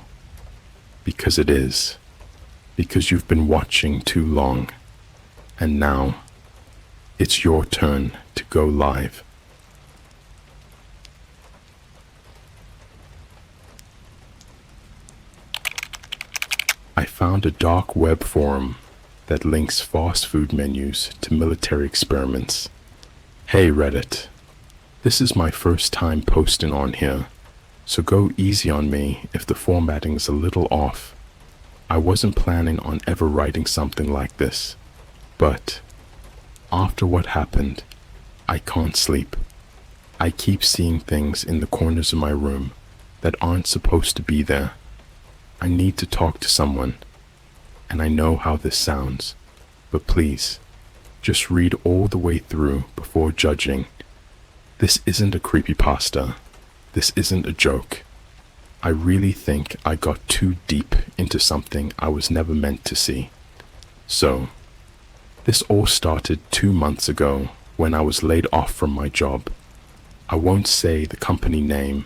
because it is, because you've been watching too long, and now it's your turn to go live. I found a dark web forum that links fast food menus to military experiments. Hey Reddit, this is my first time posting on here, so go easy on me if the formatting's a little off. I wasn't planning on ever writing something like this, but after what happened, I can't sleep. I keep seeing things in the corners of my room that aren't supposed to be there. I need to talk to someone, and I know how this sounds, but please, just read all the way through before judging. This isn't a creepypasta. This isn't a joke. I really think I got too deep into something I was never meant to see. So, this all started 2 months ago when I was laid off from my job. I won't say the company name,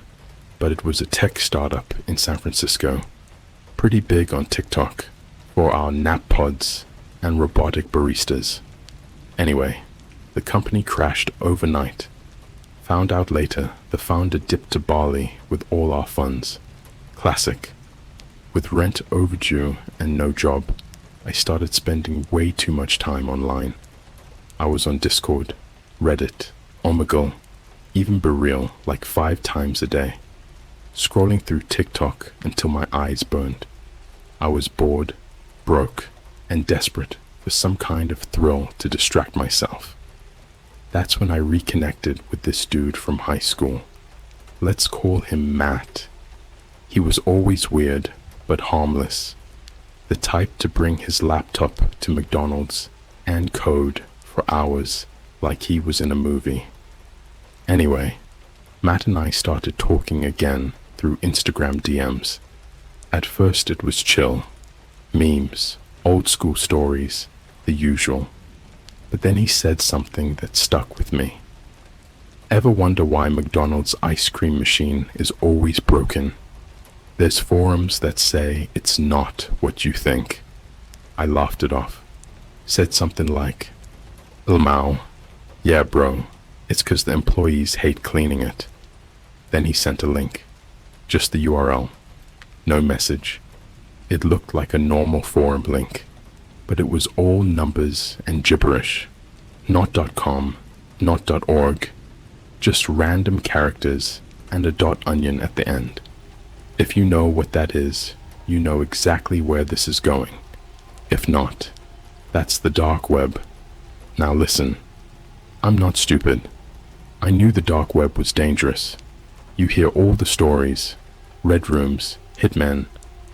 but it was a tech startup in San Francisco, pretty big on TikTok for our nap pods and robotic baristas. Anyway, the company crashed overnight. Found out later the founder dipped to Bali with all our funds. Classic. With rent overdue and no job, I started spending way too much time online. I was on Discord, Reddit, Omegle, even BeReal like 5 times a day, scrolling through TikTok until my eyes burned. I was bored, broke, and desperate for some kind of thrill to distract myself. That's when I reconnected with this dude from high school. Let's call him Matt. He was always weird, but harmless. The type to bring his laptop to McDonald's and code for hours like he was in a movie. Anyway, Matt and I started talking again through Instagram DMs. At first it was chill. Memes, old school stories, the usual. But then he said something that stuck with me. Ever wonder why McDonald's ice cream machine is always broken? There's forums that say it's not what you think. I laughed it off. Said something like, "Lmao, yeah bro, it's 'cause the employees hate cleaning it." Then he sent a link. Just the URL. No message. It looked like a normal forum link, but it was all numbers and gibberish. Not .com, not .org, just random characters and a .onion at the end. If you know what that is, you know exactly where this is going. If not, that's the dark web. Now listen, I'm not stupid. I knew the dark web was dangerous. You hear all the stories, red rooms, hitmen,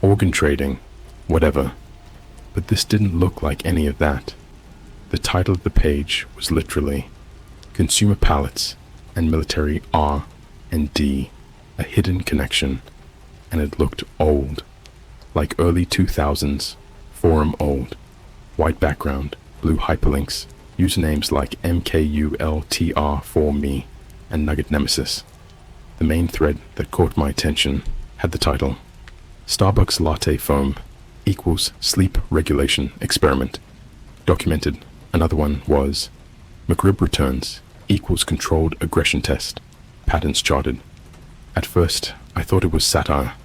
organ trading, whatever. But this didn't look like any of that. The title of the page was literally Consumer Palettes and Military R&D, a hidden connection, and it looked old, like early 2000s, forum old. White background, blue hyperlinks, usernames like MKULTR4me and Nugget Nemesis. The main thread that caught my attention had the title, Starbucks latte foam equals sleep regulation experiment. Documented. Another one was McRib returns equals controlled aggression test. Patterns charted. At first, I thought it was satire,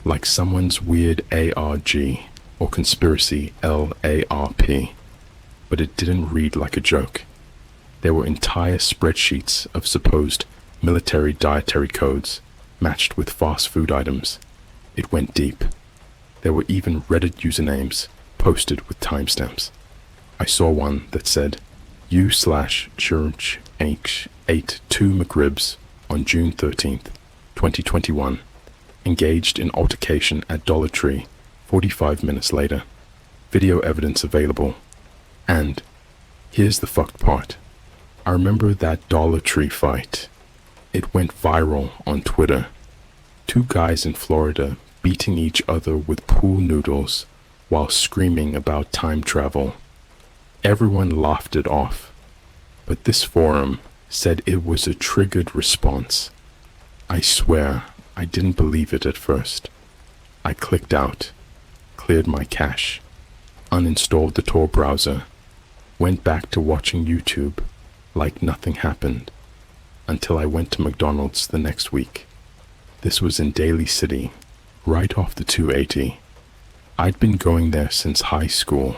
like someone's weird ARG or conspiracy LARP, but it didn't read like a joke. There were entire spreadsheets of supposed military dietary codes matched with fast food items. It went deep. There were even Reddit usernames posted with timestamps. I saw one that said, U/Church H ate 2 McRibs on June 13th, 2021. Engaged in altercation at Dollar Tree 45 minutes later. Video evidence available. And here's the fucked part. I remember that Dollar Tree fight. It went viral on Twitter. 2 guys in Florida beating each other with pool noodles while screaming about time travel. Everyone laughed it off, but this forum said it was a triggered response. I swear I didn't believe it at first. I clicked out, cleared my cache, uninstalled the Tor browser, went back to watching YouTube like nothing happened, until I went to McDonald's the next week. This was in Daly City, right off the 280. I'd been going there since high school.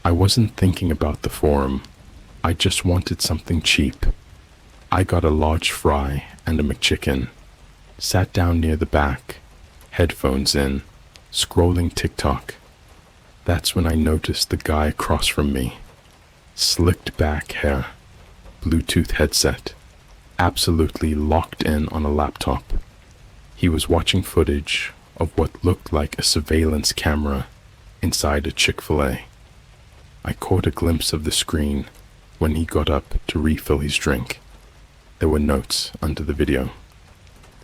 I wasn't thinking about the forum. I just wanted something cheap. I got a large fry and a McChicken, sat down near the back, headphones in, scrolling TikTok. That's when I noticed the guy across from me. Slicked back hair, Bluetooth headset, absolutely locked in on a laptop. He was watching footage of what looked like a surveillance camera inside a Chick-fil-A. I caught a glimpse of the screen when he got up to refill his drink. There were notes under the video.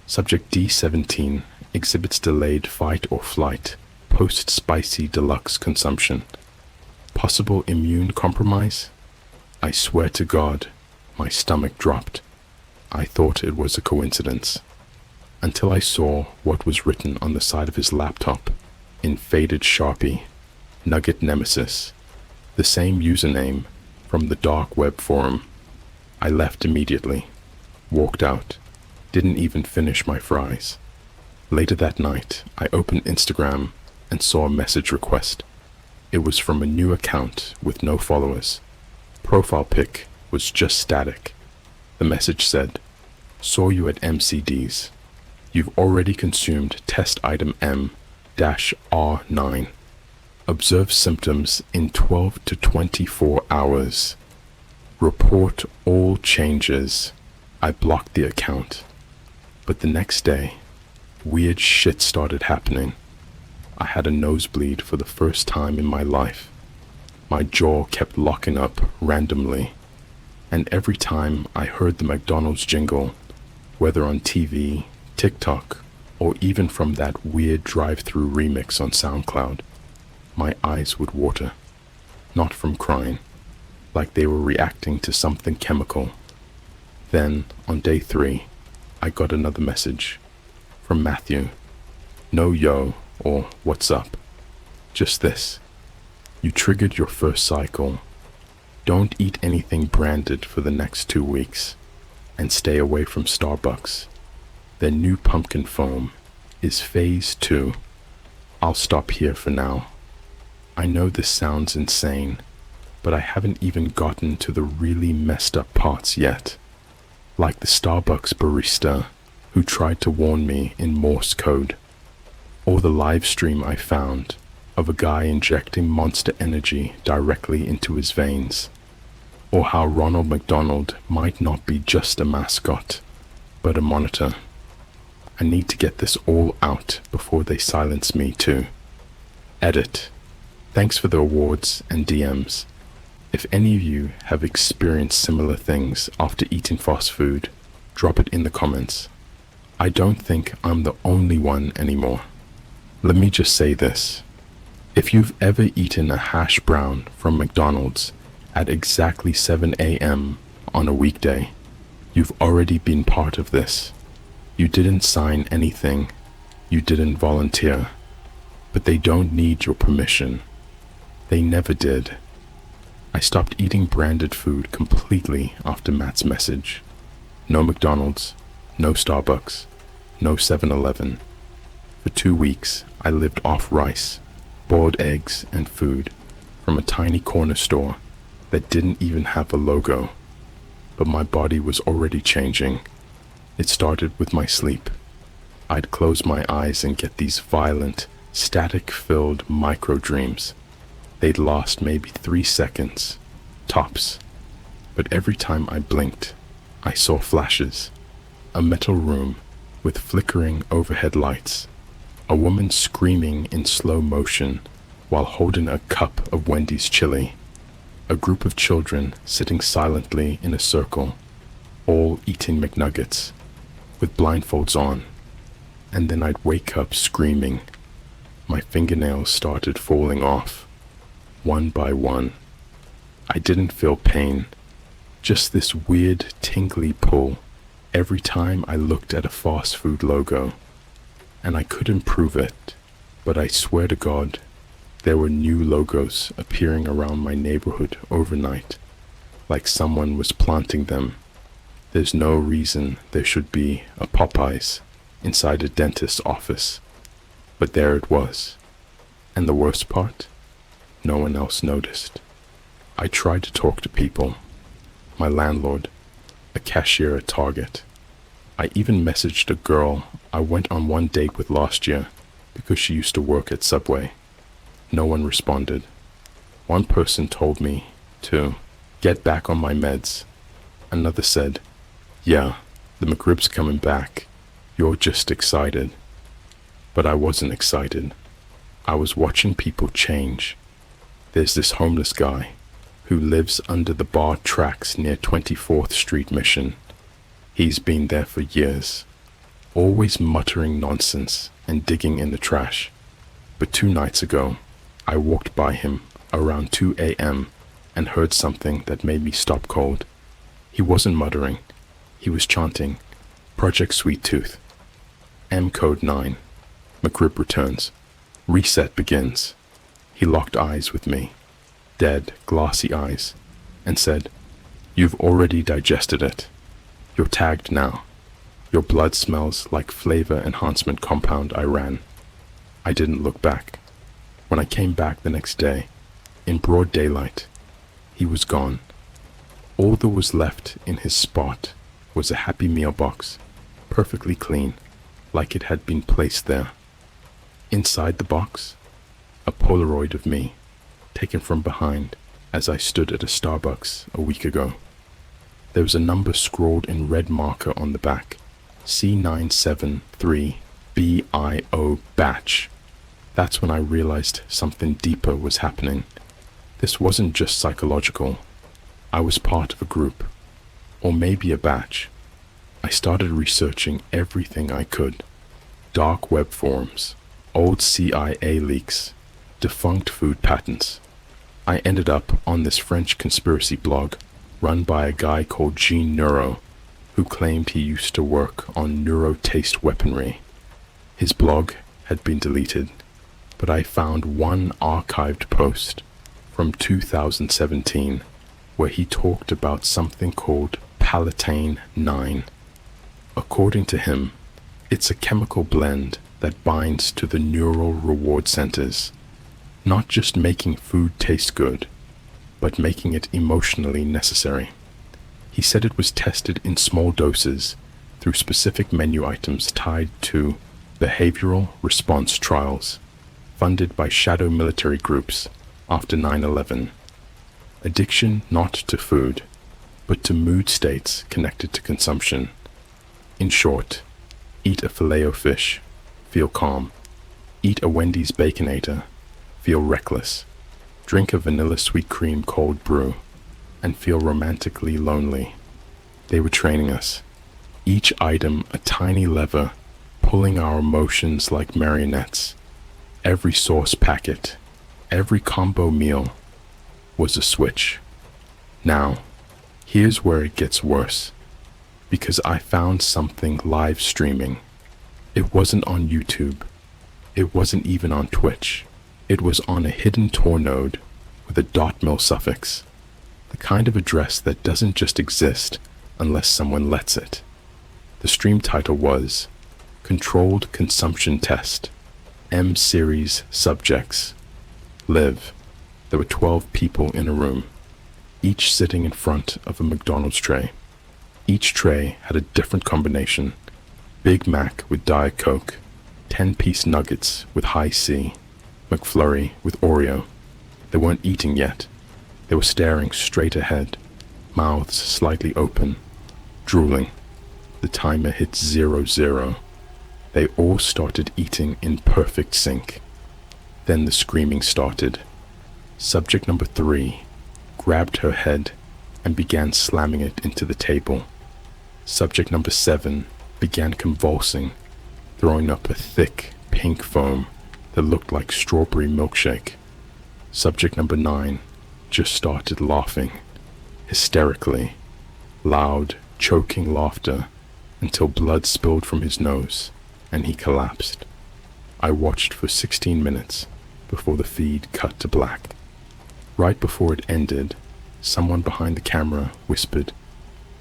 Subject D17 exhibits delayed fight or flight, post-spicy deluxe consumption. Possible immune compromise? I swear to God, my stomach dropped. I thought it was a coincidence, until I saw what was written on the side of his laptop in faded Sharpie. Nugget Nemesis, the same username from the dark web forum. I left immediately, walked out, didn't even finish my fries. Later that night, I opened Instagram and saw a message request. It was from a new account with no followers. Profile pic was just static. The message said, "Saw you at MCD's. You've already consumed test item M-R9. Observe symptoms in 12 to 24 hours. Report all changes." I blocked the account. But the next day, weird shit started happening. I had a nosebleed for the first time in my life. My jaw kept locking up randomly, and every time I heard the McDonald's jingle, whether on TV, TikTok, or even from that weird drive-through remix on SoundCloud, my eyes would water, not from crying, like they were reacting to something chemical. Then, on day 3, I got another message from Matthew. No yo, or what's up. Just this. You triggered your first cycle. Don't eat anything branded for the next 2 weeks, and stay away from Starbucks. Their new pumpkin foam is phase 2. I'll stop here for now. I know this sounds insane, but I haven't even gotten to the really messed up parts yet. Like the Starbucks barista who tried to warn me in Morse code, or the live stream I found of a guy injecting Monster Energy directly into his veins, or how Ronald McDonald might not be just a mascot, but a monitor. I need to get this all out before they silence me too. Edit. Thanks for the awards and DMs. If any of you have experienced similar things after eating fast food, drop it in the comments. I don't think I'm the only one anymore. Let me just say this. If you've ever eaten a hash brown from McDonald's at exactly 7 a.m. on a weekday, you've already been part of this. You didn't sign anything. You didn't volunteer. But they don't need your permission. They never did. I stopped eating branded food completely after Matt's message. No McDonald's, no Starbucks, no 7-Eleven. For 2 weeks, I lived off rice, boiled eggs, and food from a tiny corner store that didn't even have a logo. but my body was already changing. It started with my sleep. I'd close my eyes and get these violent, static-filled micro-dreams. They'd last maybe 3 seconds, tops. But every time I blinked, I saw flashes. A metal room with flickering overhead lights. A woman screaming in slow motion while holding a cup of Wendy's chili. A group of children sitting silently in a circle, all eating McNuggets, with blindfolds on. And then I'd wake up screaming. My fingernails started falling off, one by one. I didn't feel pain, just this weird tingly pull every time I looked at a fast food logo. And I couldn't prove it, but I swear to God, there were new logos appearing around my neighborhood overnight, like someone was planting them. There's no reason there should be a Popeyes inside a dentist's office, but there it was. And the worst part? No one else noticed. I tried to talk to people. My landlord, a cashier at Target. I even messaged a girl I went on one date with last year because she used to work at Subway. No one responded. One person told me to get back on my meds. Another said, "Yeah, the McRib's coming back. You're just excited." But I wasn't excited. I was watching people change. There's this homeless guy who lives under the bar tracks near 24th Street Mission. He's been there for years, always muttering nonsense and digging in the trash. But 2 nights ago, I walked by him around 2 a.m. and heard something that made me stop cold. He wasn't muttering. He was chanting, "Project Sweet Tooth. M Code 9. McRib returns. Reset begins." He locked eyes with me, dead, glassy eyes, and said, "You've already digested it. You're tagged now. Your blood smells like flavor enhancement compound I ran." I didn't look back. When I came back the next day, in broad daylight, he was gone. All that was left in his spot was a Happy Meal box, perfectly clean, like it had been placed there. Inside the box, a Polaroid of me, taken from behind as I stood at a Starbucks a week ago. There was a number scrawled in red marker on the back, C973BIO batch. That's when I realized something deeper was happening. This wasn't just psychological. I was part of a group, or maybe a batch. I started researching everything I could. Dark web forums, old CIA leaks, defunct food patents. I ended up on this French conspiracy blog run by a guy called Gene Neuro, who claimed he used to work on neuro-taste weaponry. His blog had been deleted, but I found one archived post from 2017 where he talked about something called Palatine 9. According to him, it's a chemical blend that binds to the neural reward centers, not just making food taste good, but making it emotionally necessary. He said it was tested in small doses through specific menu items tied to behavioral response trials funded by shadow military groups after 9/11. Addiction not to food, but to mood states connected to consumption. In short, eat a Filet-O-Fish, feel calm. Eat a Wendy's Baconator, feel reckless. Drink a vanilla sweet cream cold brew, and feel romantically lonely. They were training us. Each item a tiny lever, pulling our emotions like marionettes. Every sauce packet, every combo meal was a switch. Now, here's where it gets worse, because I found something live streaming. It wasn't on YouTube. It wasn't even on Twitch. It was on a hidden Tor node with a .mil suffix, the kind of address that doesn't just exist unless someone lets it. The stream title was Controlled Consumption Test, M-Series Subjects, Live. There were 12 people in a room, each sitting in front of a McDonald's tray. Each tray had a different combination: Big Mac with Diet Coke, 10-piece nuggets with high C, McFlurry with Oreo. They weren't eating yet. They were staring straight ahead, mouths slightly open, drooling. The timer hit 00. They all started eating in perfect sync. Then the screaming started. Subject number 3 grabbed her head and began slamming it into the table. Subject number 7 began convulsing, throwing up a thick pink foam that looked like strawberry milkshake. Subject number 9 just started laughing, hysterically, loud, choking laughter until blood spilled from his nose and he collapsed. I watched for 16 minutes before the feed cut to black. Right before it ended, someone behind the camera whispered,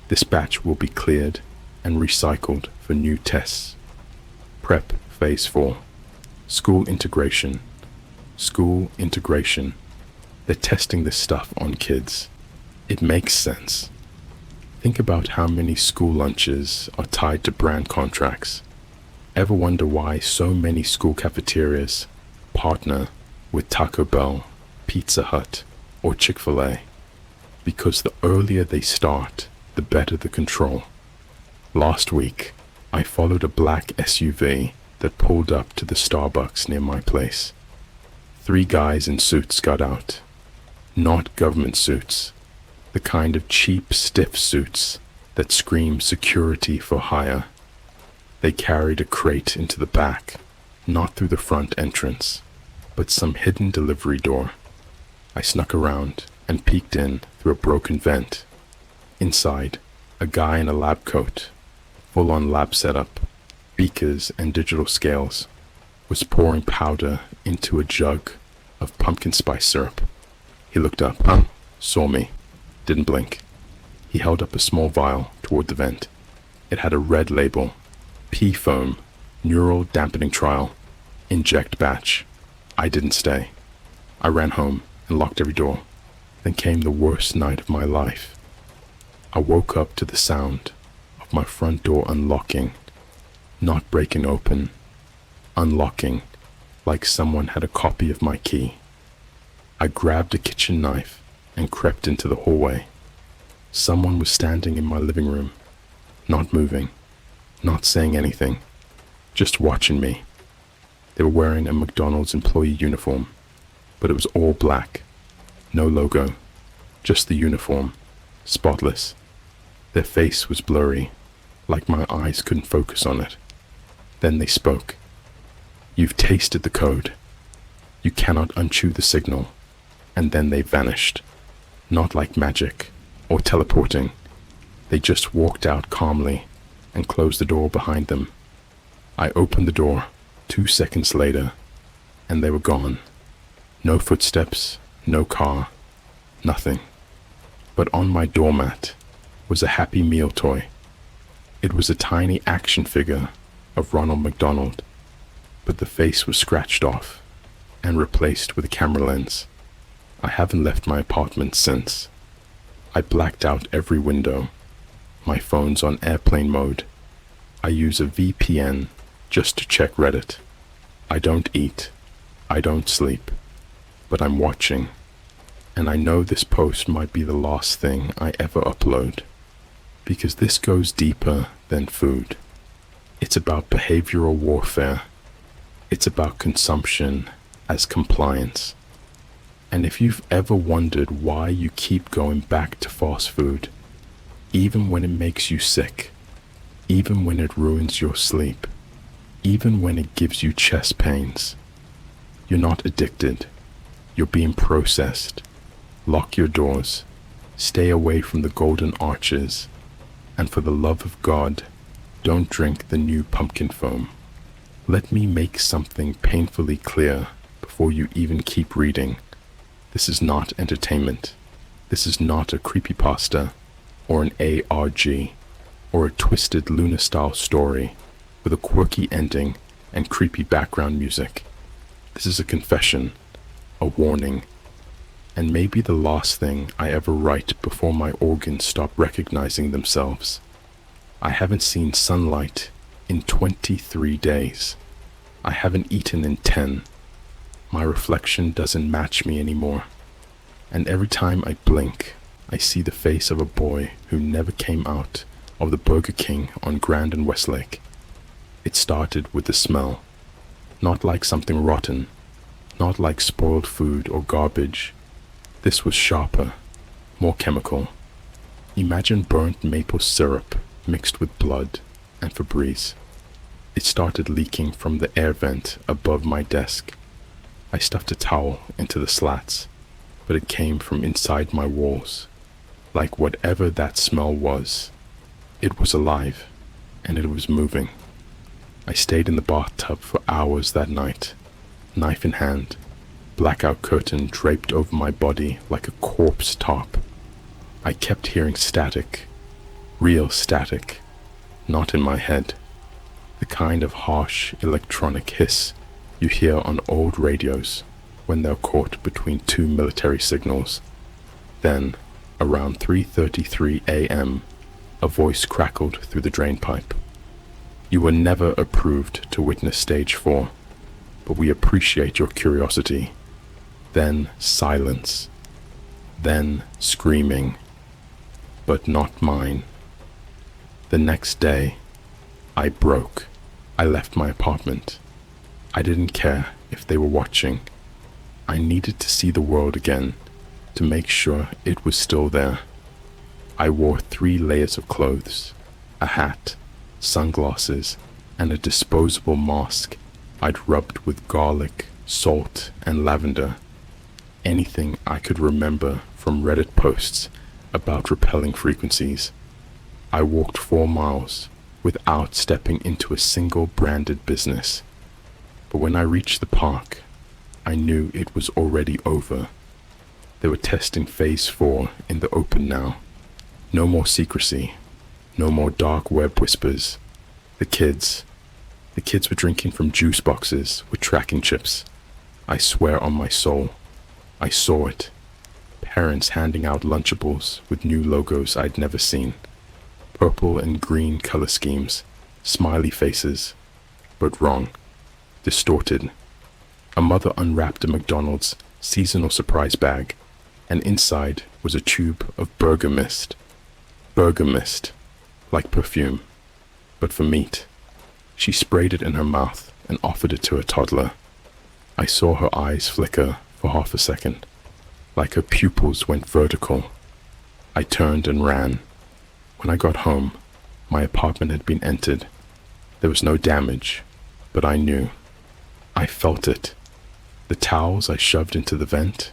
"This batch will be cleared and recycled for new tests." Prep Phase 4. School integration. School integration. They're testing this stuff on kids. It makes sense. Think about how many school lunches are tied to brand contracts. Ever wonder why so many school cafeterias partner with Taco Bell, Pizza Hut, or Chick-fil-A? Because the earlier they start, the better the control. Last week, I followed a black SUV that pulled up to the Starbucks near my place. 3 guys in suits got out. Not government suits. The kind of cheap, stiff suits that scream security for hire. They carried a crate into the back, not through the front entrance, but some hidden delivery door. I snuck around and peeked in through a broken vent. Inside, a guy in a lab coat, full-on lab setup, beakers and digital scales, was pouring powder into a jug of pumpkin spice syrup. He looked up, saw me, didn't blink. He held up a small vial toward the vent. It had a red label: P-foam, neural dampening trial, inject batch. I didn't stay. I ran home and locked every door. Then came the worst night of my life. I woke up to the sound of my front door unlocking, not breaking open, unlocking like someone had a copy of my key. I grabbed a kitchen knife and crept into the hallway. Someone was standing in my living room, not moving, not saying anything, just watching me. They were wearing a McDonald's employee uniform, but it was all black. No logo, just the uniform, spotless. Their face was blurry, like my eyes couldn't focus on it. Then they spoke. "You've tasted the code. You cannot unchew the signal." And then they vanished. Not like magic or teleporting. They just walked out calmly and closed the door behind them. I opened the door 2 seconds later, and they were gone. No footsteps, no car, nothing. But on my doormat was a Happy Meal toy. It was a tiny action figure of Ronald McDonald, but the face was scratched off and replaced with a camera lens. I haven't left my apartment since. I blacked out every window. My phone's on airplane mode. I use a VPN just to check Reddit. I don't eat. I don't sleep. But I'm watching. And I know this post might be the last thing I ever upload, because this goes deeper than food. It's about behavioral warfare. It's about consumption as compliance. And if you've ever wondered why you keep going back to fast food, even when it makes you sick, even when it ruins your sleep, even when it gives you chest pains, you're not addicted. You're being processed. Lock your doors. Stay away from the golden arches. And for the love of God, don't drink the new pumpkin foam. Let me make something painfully clear before you even keep reading. This is not entertainment. This is not a creepypasta or an ARG or a twisted Luna-style story with a quirky ending and creepy background music. This is a confession, a warning, and maybe the last thing I ever write before my organs stop recognizing themselves. I haven't seen sunlight in 23 days. I haven't eaten in 10. My reflection doesn't match me anymore. And every time I blink, I see the face of a boy who never came out of the Burger King on Grand and Westlake. It started with the smell. Not like something rotten, not like spoiled food or garbage. This was sharper, more chemical. Imagine burnt maple syrup mixed with blood and Febreze. It started leaking from the air vent above my desk. I stuffed a towel into the slats, but it came from inside my walls. Like whatever that smell was, it was alive, and it was moving. I stayed in the bathtub for hours that night, knife in hand, blackout curtain draped over my body like a corpse top. I kept hearing static, real static, not in my head, the kind of harsh electronic hiss you hear on old radios when they're caught between two military signals. Then, around 3:33 a.m., a voice crackled through the drainpipe. You were never approved to witness stage 4, but we appreciate your curiosity. Then silence. Then screaming. But not mine. The next day, I broke. I left my apartment. I didn't care if they were watching. I needed to see the world again, to make sure it was still there. I wore 3 layers of clothes, a hat, sunglasses, and a disposable mask I'd rubbed with garlic, salt, and lavender. Anything I could remember from Reddit posts about repelling frequencies. I walked 4 miles without stepping into a single branded business. But when I reached the park, I knew it was already over. They were testing phase 4 in the open now. No more secrecy. No more dark web whispers. The kids were drinking from juice boxes with tracking chips. I swear on my soul, I saw it. Parents handing out Lunchables with new logos I'd never seen. Purple and green color schemes, smiley faces, but wrong, distorted. A mother unwrapped a McDonald's seasonal surprise bag, and inside was a tube of burger mist. Burger mist, like perfume, but for meat. She sprayed it in her mouth and offered it to a toddler. I saw her eyes flicker for half a second, like her pupils went vertical. I turned and ran. When I got home, my apartment had been entered. There was no damage, but I knew. I felt it. The towels I shoved into the vent,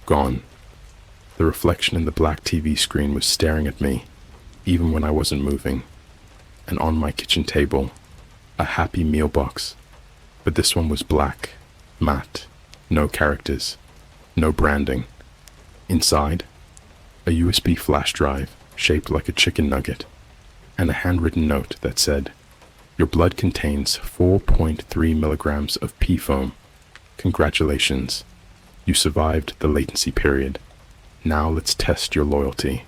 gone. The reflection in the black TV screen was staring at me, even when I wasn't moving. And on my kitchen table, a Happy Meal box, but this one was black, matte, no characters, no branding. Inside, a USB flash drive shaped like a chicken nugget, and a handwritten note that said, "Your blood contains 4.3 milligrams of pea foam. Congratulations, you survived the latency period. Now let's test your loyalty."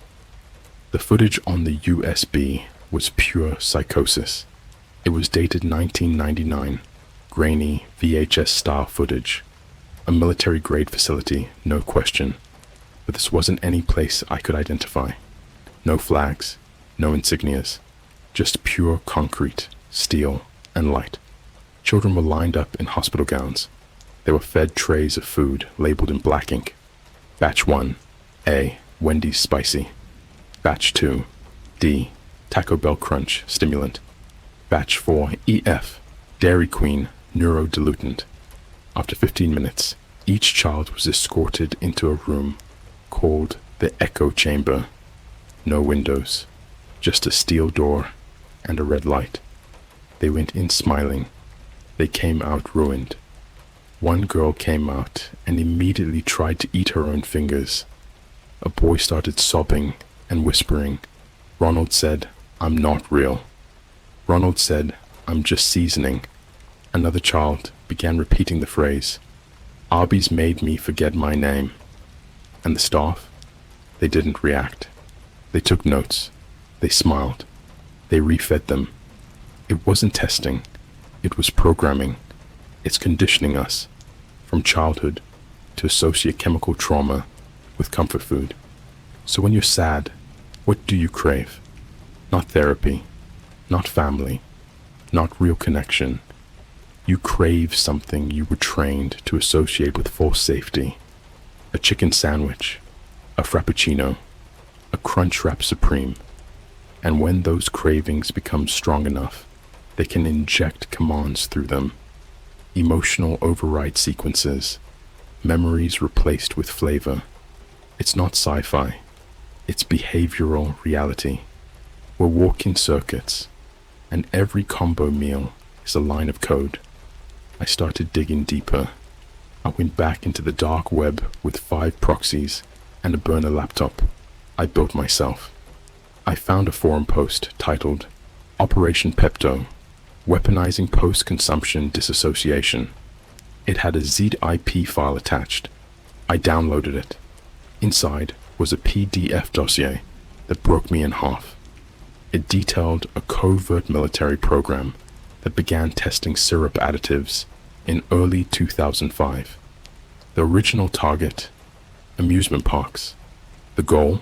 The footage on the USB was pure psychosis. It was dated 1999, grainy VHS-style footage. A military-grade facility, no question. But this wasn't any place I could identify. No flags, no insignias, just pure concrete, steel, and light. Children were lined up in hospital gowns. They were fed trays of food labeled in black ink. Batch 1, A, Wendy's Spicy. Batch 2, D, Taco Bell Crunch Stimulant. Batch 4, EF, Dairy Queen Neurodilutant. After 15 minutes, each child was escorted into a room called the Echo Chamber. No windows, just a steel door and a red light. They went in smiling. They came out ruined. One girl came out and immediately tried to eat her own fingers. A boy started sobbing and whispering. Ronald said, "I'm not real." Ronald said, "I'm just seasoning." Another child began repeating the phrase, "Arby's made me forget my name." And the staff? They didn't react. They took notes. They smiled. They refed them. It wasn't testing. It was programming. It's conditioning us from childhood to associate chemical trauma with comfort food. So when you're sad, what do you crave? Not therapy, not family, not real connection. You crave something you were trained to associate with false safety. A chicken sandwich, a frappuccino, a Crunchwrap Supreme. And when those cravings become strong enough, they can inject commands through them. Emotional override sequences, memories replaced with flavor. It's not sci-fi. It's behavioral reality. We're walking circuits, and every combo meal is a line of code. I started digging deeper. I went back into the dark web with 5 proxies and a burner laptop I built myself. I found a forum post titled Operation Pepto, Weaponizing Post-Consumption Disassociation. It had a ZIP file attached. I downloaded it. Inside was a PDF dossier that broke me in half. It detailed a covert military program that began testing syrup additives in early 2005. The original target, amusement parks. The goal,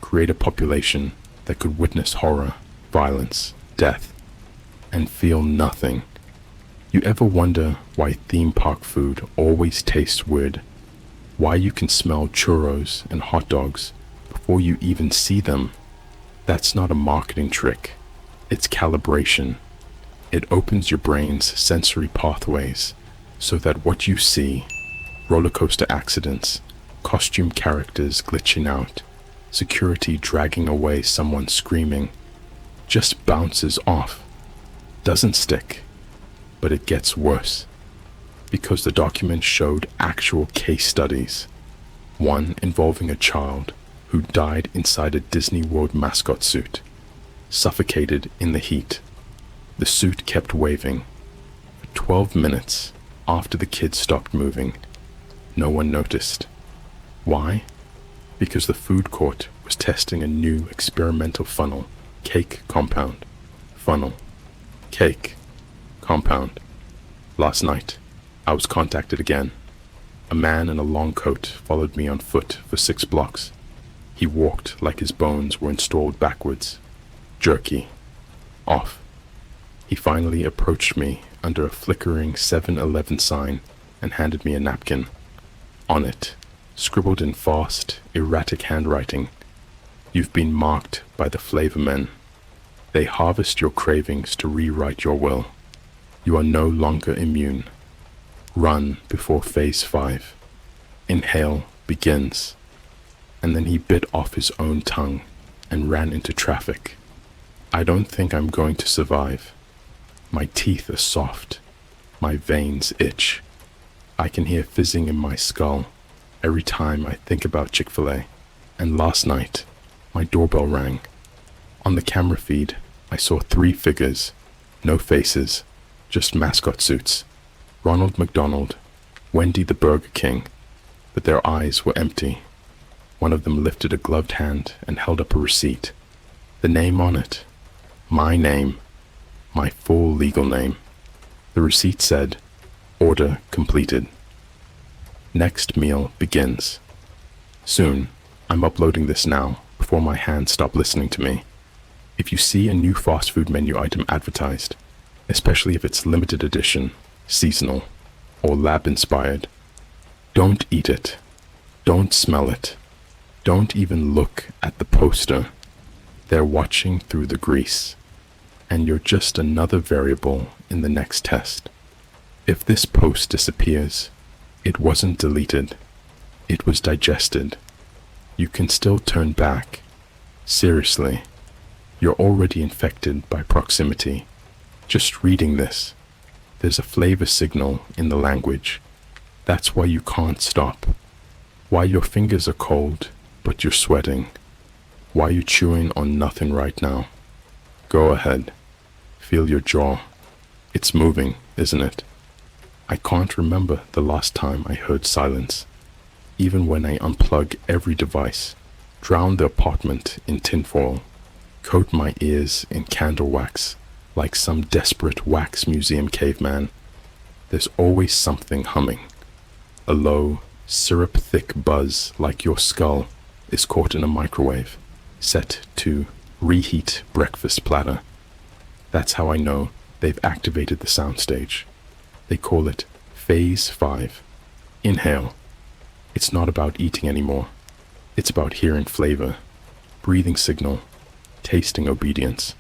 create a population that could witness horror, violence, death, and feel nothing. You ever wonder why theme park food always tastes weird? Why you can smell churros and hot dogs before you even see them? That's not a marketing trick. It's calibration. It opens your brain's sensory pathways so that what you see, roller coaster accidents, costume characters glitching out, security dragging away someone screaming, just bounces off. Doesn't stick, but it gets worse. Because the document showed actual case studies. One involving a child who died inside a Disney World mascot suit, suffocated in the heat. The suit kept waving. For 12 minutes after the kid stopped moving, no one noticed. Why? Because the food court was testing a new experimental funnel, cake compound. Funnel, cake, compound. Last night, I was contacted again. A man in a long coat followed me on foot for 6 blocks. He walked like his bones were installed backwards. Jerky. Off. He finally approached me under a flickering 7-Eleven sign and handed me a napkin. On it, scribbled in fast, erratic handwriting, "You've been marked by the flavor men. They harvest your cravings to rewrite your will. You are no longer immune. Run before phase 5. Inhale begins." And then he bit off his own tongue and ran into traffic. I don't think I'm going to survive. My teeth are soft. My veins itch. I can hear fizzing in my skull every time I think about Chick-fil-A. And last night, my doorbell rang. On the camera feed, I saw 3 figures, no faces, just mascot suits. Ronald McDonald, Wendy the Burger King, but their eyes were empty. One of them lifted a gloved hand and held up a receipt. The name on it. My name. My full legal name. The receipt said, "Order completed. Next meal begins." Soon, I'm uploading this now before my hands stop listening to me. If you see a new fast food menu item advertised, especially if it's limited edition, seasonal, or lab-inspired, don't eat it. Don't smell it. Don't even look at the poster. They're watching through the grease, and you're just another variable in the next test. If this post disappears, it wasn't deleted. It was digested. You can still turn back. Seriously, you're already infected by proximity. Just reading this, there's a flavor signal in the language. That's why you can't stop. Why your fingers are cold, but you're sweating. Why you're chewing on nothing right now. Go ahead. Feel your jaw. It's moving, isn't it? I can't remember the last time I heard silence. Even when I unplug every device, drown the apartment in tinfoil. coat my ears in candle wax like some desperate wax museum caveman. There's always something humming. A low, syrup-thick buzz like your skull is caught in a microwave, set to reheat breakfast platter. That's how I know they've activated the soundstage. They call it Phase 5. Inhale. It's not about eating anymore. It's about hearing flavor, breathing signal, tasting obedience.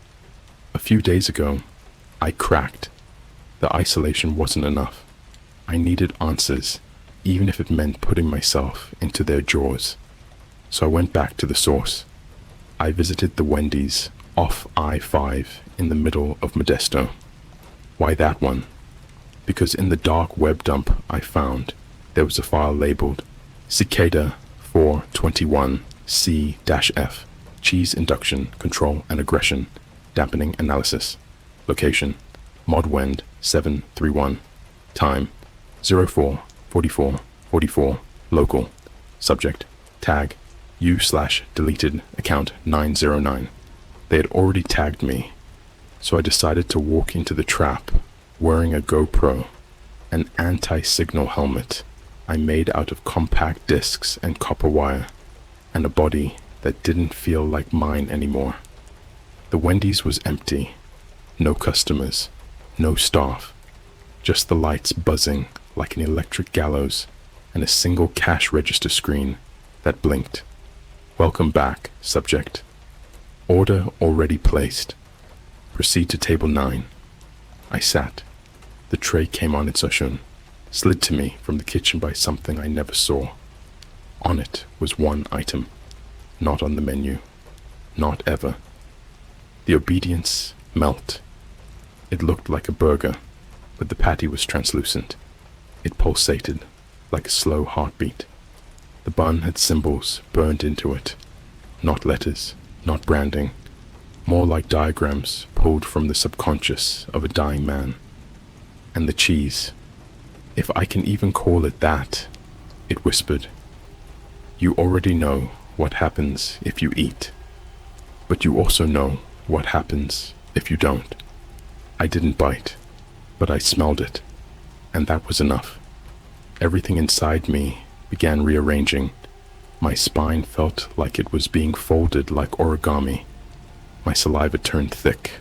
A few days ago, I cracked. The isolation wasn't enough. I needed answers, even if it meant putting myself into their jaws. So I went back to the source. I visited the Wendy's off I-5 in the middle of Modesto. Why that one? Because in the dark web dump I found, there was a file labeled Cicada 421C-F, Cheese Induction, Control and Aggression, Dampening Analysis. Location, Modwend 731. Time, 04:44:44. Local. Subject, tag, u/deleted account 909. They had already tagged me, so I decided to walk into the trap wearing a GoPro, an anti-signal helmet I made out of compact discs and copper wire, and a body that didn't feel like mine anymore. The Wendy's was empty. No customers, no staff, just the lights buzzing like an electric gallows and a single cash register screen that blinked. Welcome back, subject. Order already placed. Proceed to table 9. I sat. The tray came on its own, slid to me from the kitchen by something I never saw. On it was one item, not on the menu, not ever. The obedience melt. It looked like a burger, but the patty was translucent. It pulsated like a slow heartbeat. The bun had symbols burned into it, not letters, not branding, more like diagrams pulled from the subconscious of a dying man. And the cheese, if I can even call it that, it whispered. You already know what happens if you eat, but you also know what happens if you don't. I didn't bite, but I smelled it, and that was enough. Everything inside me began rearranging. My spine felt like it was being folded like origami. My saliva turned thick,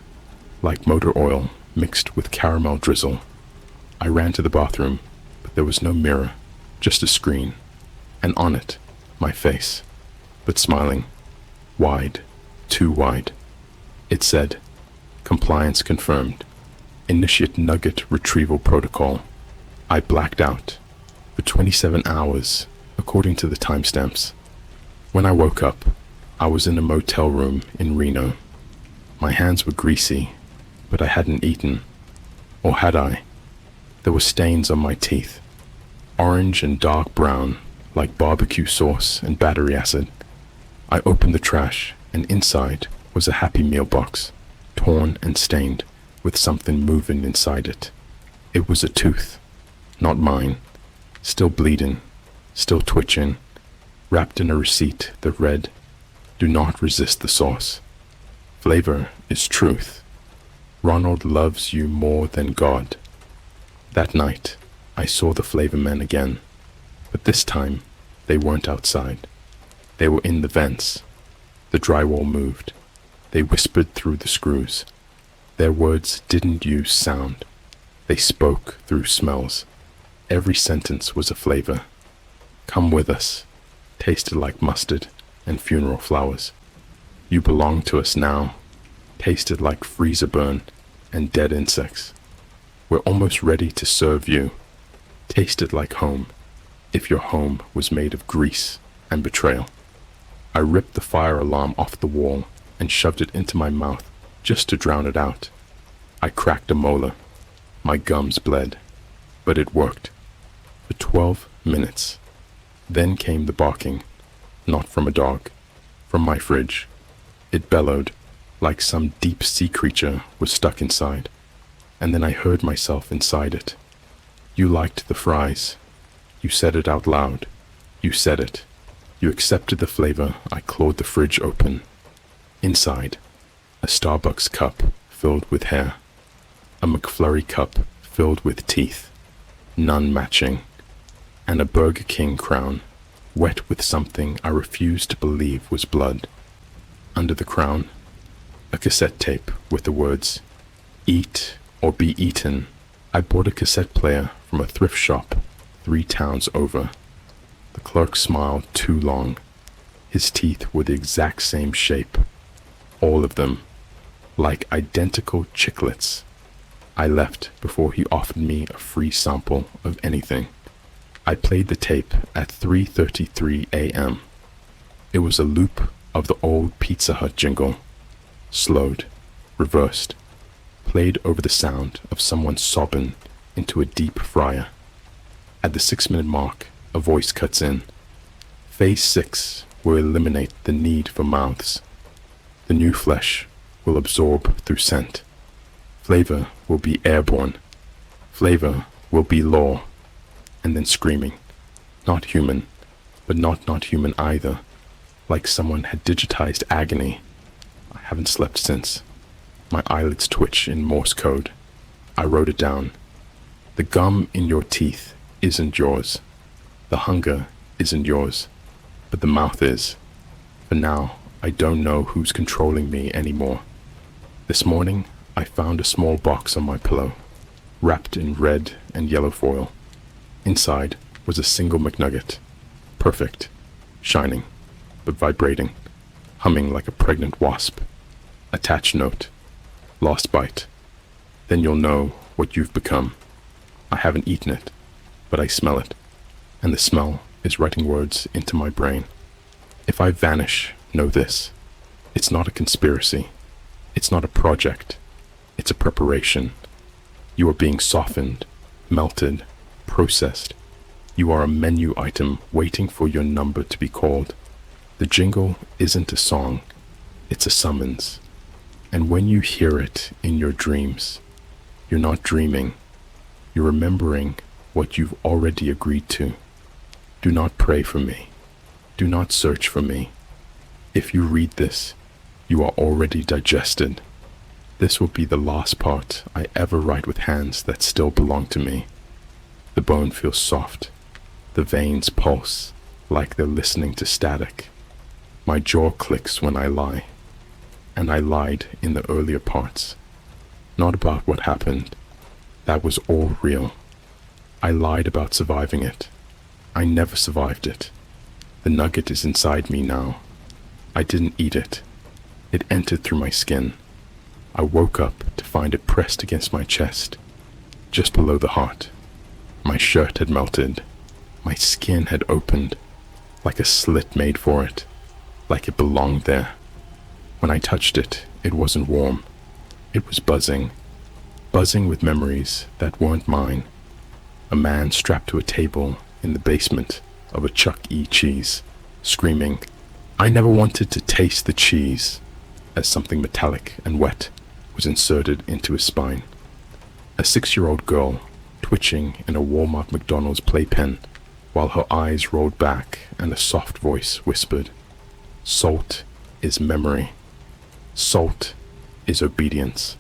like motor oil mixed with caramel drizzle. I ran to the bathroom, but there was no mirror, just a screen, and on it, my face, but smiling, wide, too wide. It said, compliance confirmed, initiate nugget retrieval protocol. I blacked out for 27 hours, according to the timestamps. When I woke up, I was in a motel room in Reno. My hands were greasy, but I hadn't eaten. Or had I? There were stains on my teeth, orange and dark brown, like barbecue sauce and battery acid. I opened the trash, and inside was a Happy Meal box, torn and stained, with something moving inside it. It was a tooth, not mine, still bleeding, still twitching, wrapped in a receipt that read, "Do not resist the sauce. Flavor is truth. Ronald loves you more than God." That night, I saw the flavor men again, but this time, they weren't outside. They were in the vents. The drywall moved. They whispered through the screws. Their words didn't use sound. They spoke through smells. Every sentence was a flavor. Come with us. Tasted like mustard and funeral flowers. You belong to us now. Tasted like freezer burn and dead insects. We're almost ready to serve you. Tasted like home, if your home was made of grease and betrayal. I ripped the fire alarm off the wall and shoved it into my mouth just to drown it out. I cracked a molar. My gums bled, but it worked. For 12 minutes. Then came the barking, not from a dog, from my fridge. It bellowed, like some deep sea creature was stuck inside. And then I heard myself inside it. You liked the fries. You said it out loud. You said it. You accepted the flavor. I clawed the fridge open. Inside, a Starbucks cup filled with hair, a McFlurry cup filled with teeth, none matching, and a Burger King crown wet with something I refused to believe was blood. Under the crown, a cassette tape with the words, "Eat or be eaten." I bought a cassette player from a thrift shop 3 towns over. The clerk smiled too long. His teeth were the exact same shape, all of them, like identical chiclets. I left before he offered me a free sample of anything. I played the tape at 3:33 a.m. It was a loop of the old Pizza Hut jingle, slowed, reversed, played over the sound of someone sobbing into a deep fryer. At the 6-minute mark, a voice cuts in. Phase 6 will eliminate the need for mouths. The new flesh will absorb through scent. Flavor will be airborne. Flavor will be law. And then screaming. Not human, but not human either. Like someone had digitized agony. I haven't slept since. My eyelids twitch in Morse code. I wrote it down. The gum in your teeth isn't yours. The hunger isn't yours. But the mouth is. For now, I don't know who's controlling me anymore. This morning, I found a small box on my pillow, wrapped in red and yellow foil. Inside was a single McNugget. Perfect. Shining, but vibrating. Humming like a pregnant wasp. Attached note. Lost bite. Then you'll know what you've become. I haven't eaten it, but I smell it. And the smell is writing words into my brain. If I vanish, know this. It's not a conspiracy. It's not a project. It's a preparation. You are being softened, melted, processed. You are a menu item waiting for your number to be called. The jingle isn't a song. It's a summons. And when you hear it in your dreams, you're not dreaming. You're remembering what you've already agreed to. Do not pray for me. Do not search for me. If you read this, you are already digested. This will be the last part I ever write with hands that still belong to me. The bone feels soft. The veins pulse like they're listening to static. My jaw clicks when I lie. And I lied in the earlier parts. Not about what happened. That was all real. I lied about surviving it. I never survived it. The nugget is inside me now. I didn't eat it. It entered through my skin. I woke up to find it pressed against my chest, just below the heart. My shirt had melted. My skin had opened, like a slit made for it, like it belonged there. When I touched it, it wasn't warm. It was buzzing, buzzing with memories that weren't mine. A man strapped to a table in the basement of a Chuck E. Cheese, screaming, "I never wanted to taste the cheese," as something metallic and wet was inserted into his spine. A 6-year-old girl, twitching in a Walmart McDonald's playpen, while her eyes rolled back and a soft voice whispered, "Salt is memory. Salt is obedience."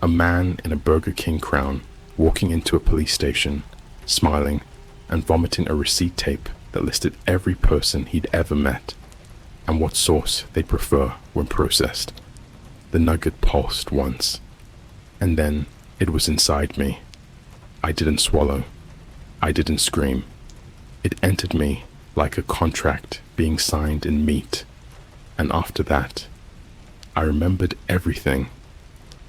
A man in a Burger King crown walking into a police station, smiling and vomiting a receipt tape that listed every person he'd ever met and what sauce they'd prefer when processed. The nugget pulsed once, and then it was inside me. I didn't swallow. I didn't scream. It entered me like a contract being signed in meat, and after that, I remembered everything.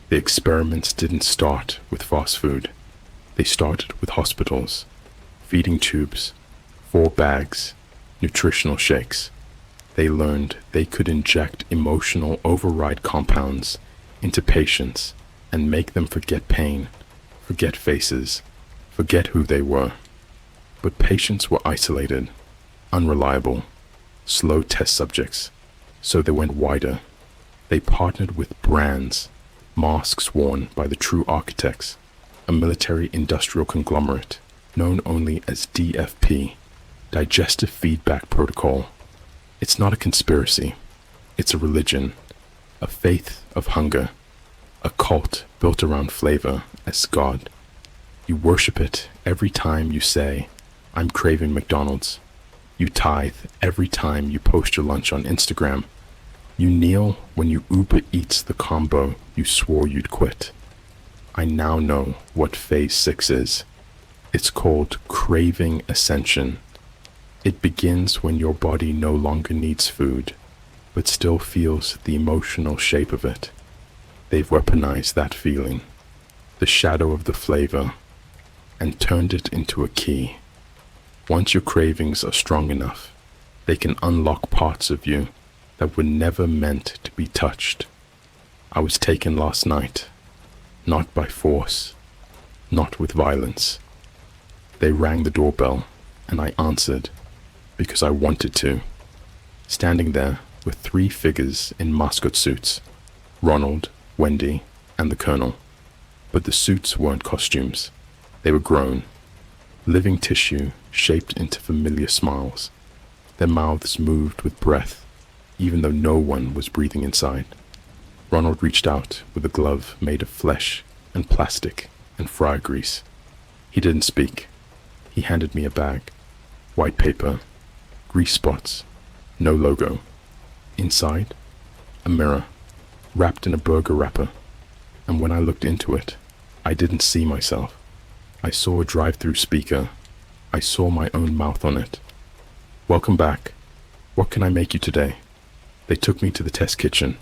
The experiments didn't start with fast food. They started with hospitals, feeding tubes, 4 bags, nutritional shakes. They learned they could inject emotional override compounds into patients and make them forget pain, forget faces, forget who they were. But patients were isolated, unreliable, slow test subjects, so they went wider. They partnered with brands, masks worn by the true architects, a military-industrial conglomerate known only as DFP, Digestive Feedback Protocol. It's not a conspiracy. It's a religion, a faith of hunger, a cult built around flavor as God. You worship it every time you say, I'm craving McDonald's. You tithe every time you post your lunch on Instagram. You kneel when you Uber Eats the combo you swore you'd quit. I now know what Phase 6 is. It's called craving ascension. It begins when your body no longer needs food, but still feels the emotional shape of it. They've weaponized that feeling, the shadow of the flavor, and turned it into a key. Once your cravings are strong enough, they can unlock parts of you that were never meant to be touched. I was taken last night, not by force, not with violence. They rang the doorbell, and I answered because I wanted to. Standing there were 3 figures in mascot suits, Ronald, Wendy, and the Colonel. But the suits weren't costumes. They were grown, living tissue shaped into familiar smiles. Their mouths moved with breath, even though no one was breathing inside. Ronald reached out with a glove made of flesh and plastic and fryer grease. He didn't speak. He handed me a bag, white paper, grease spots, no logo. Inside, a mirror, wrapped in a burger wrapper. And when I looked into it, I didn't see myself. I saw a drive-through speaker. I saw my own mouth on it. Welcome back. What can I make you today? They took me to the test kitchen.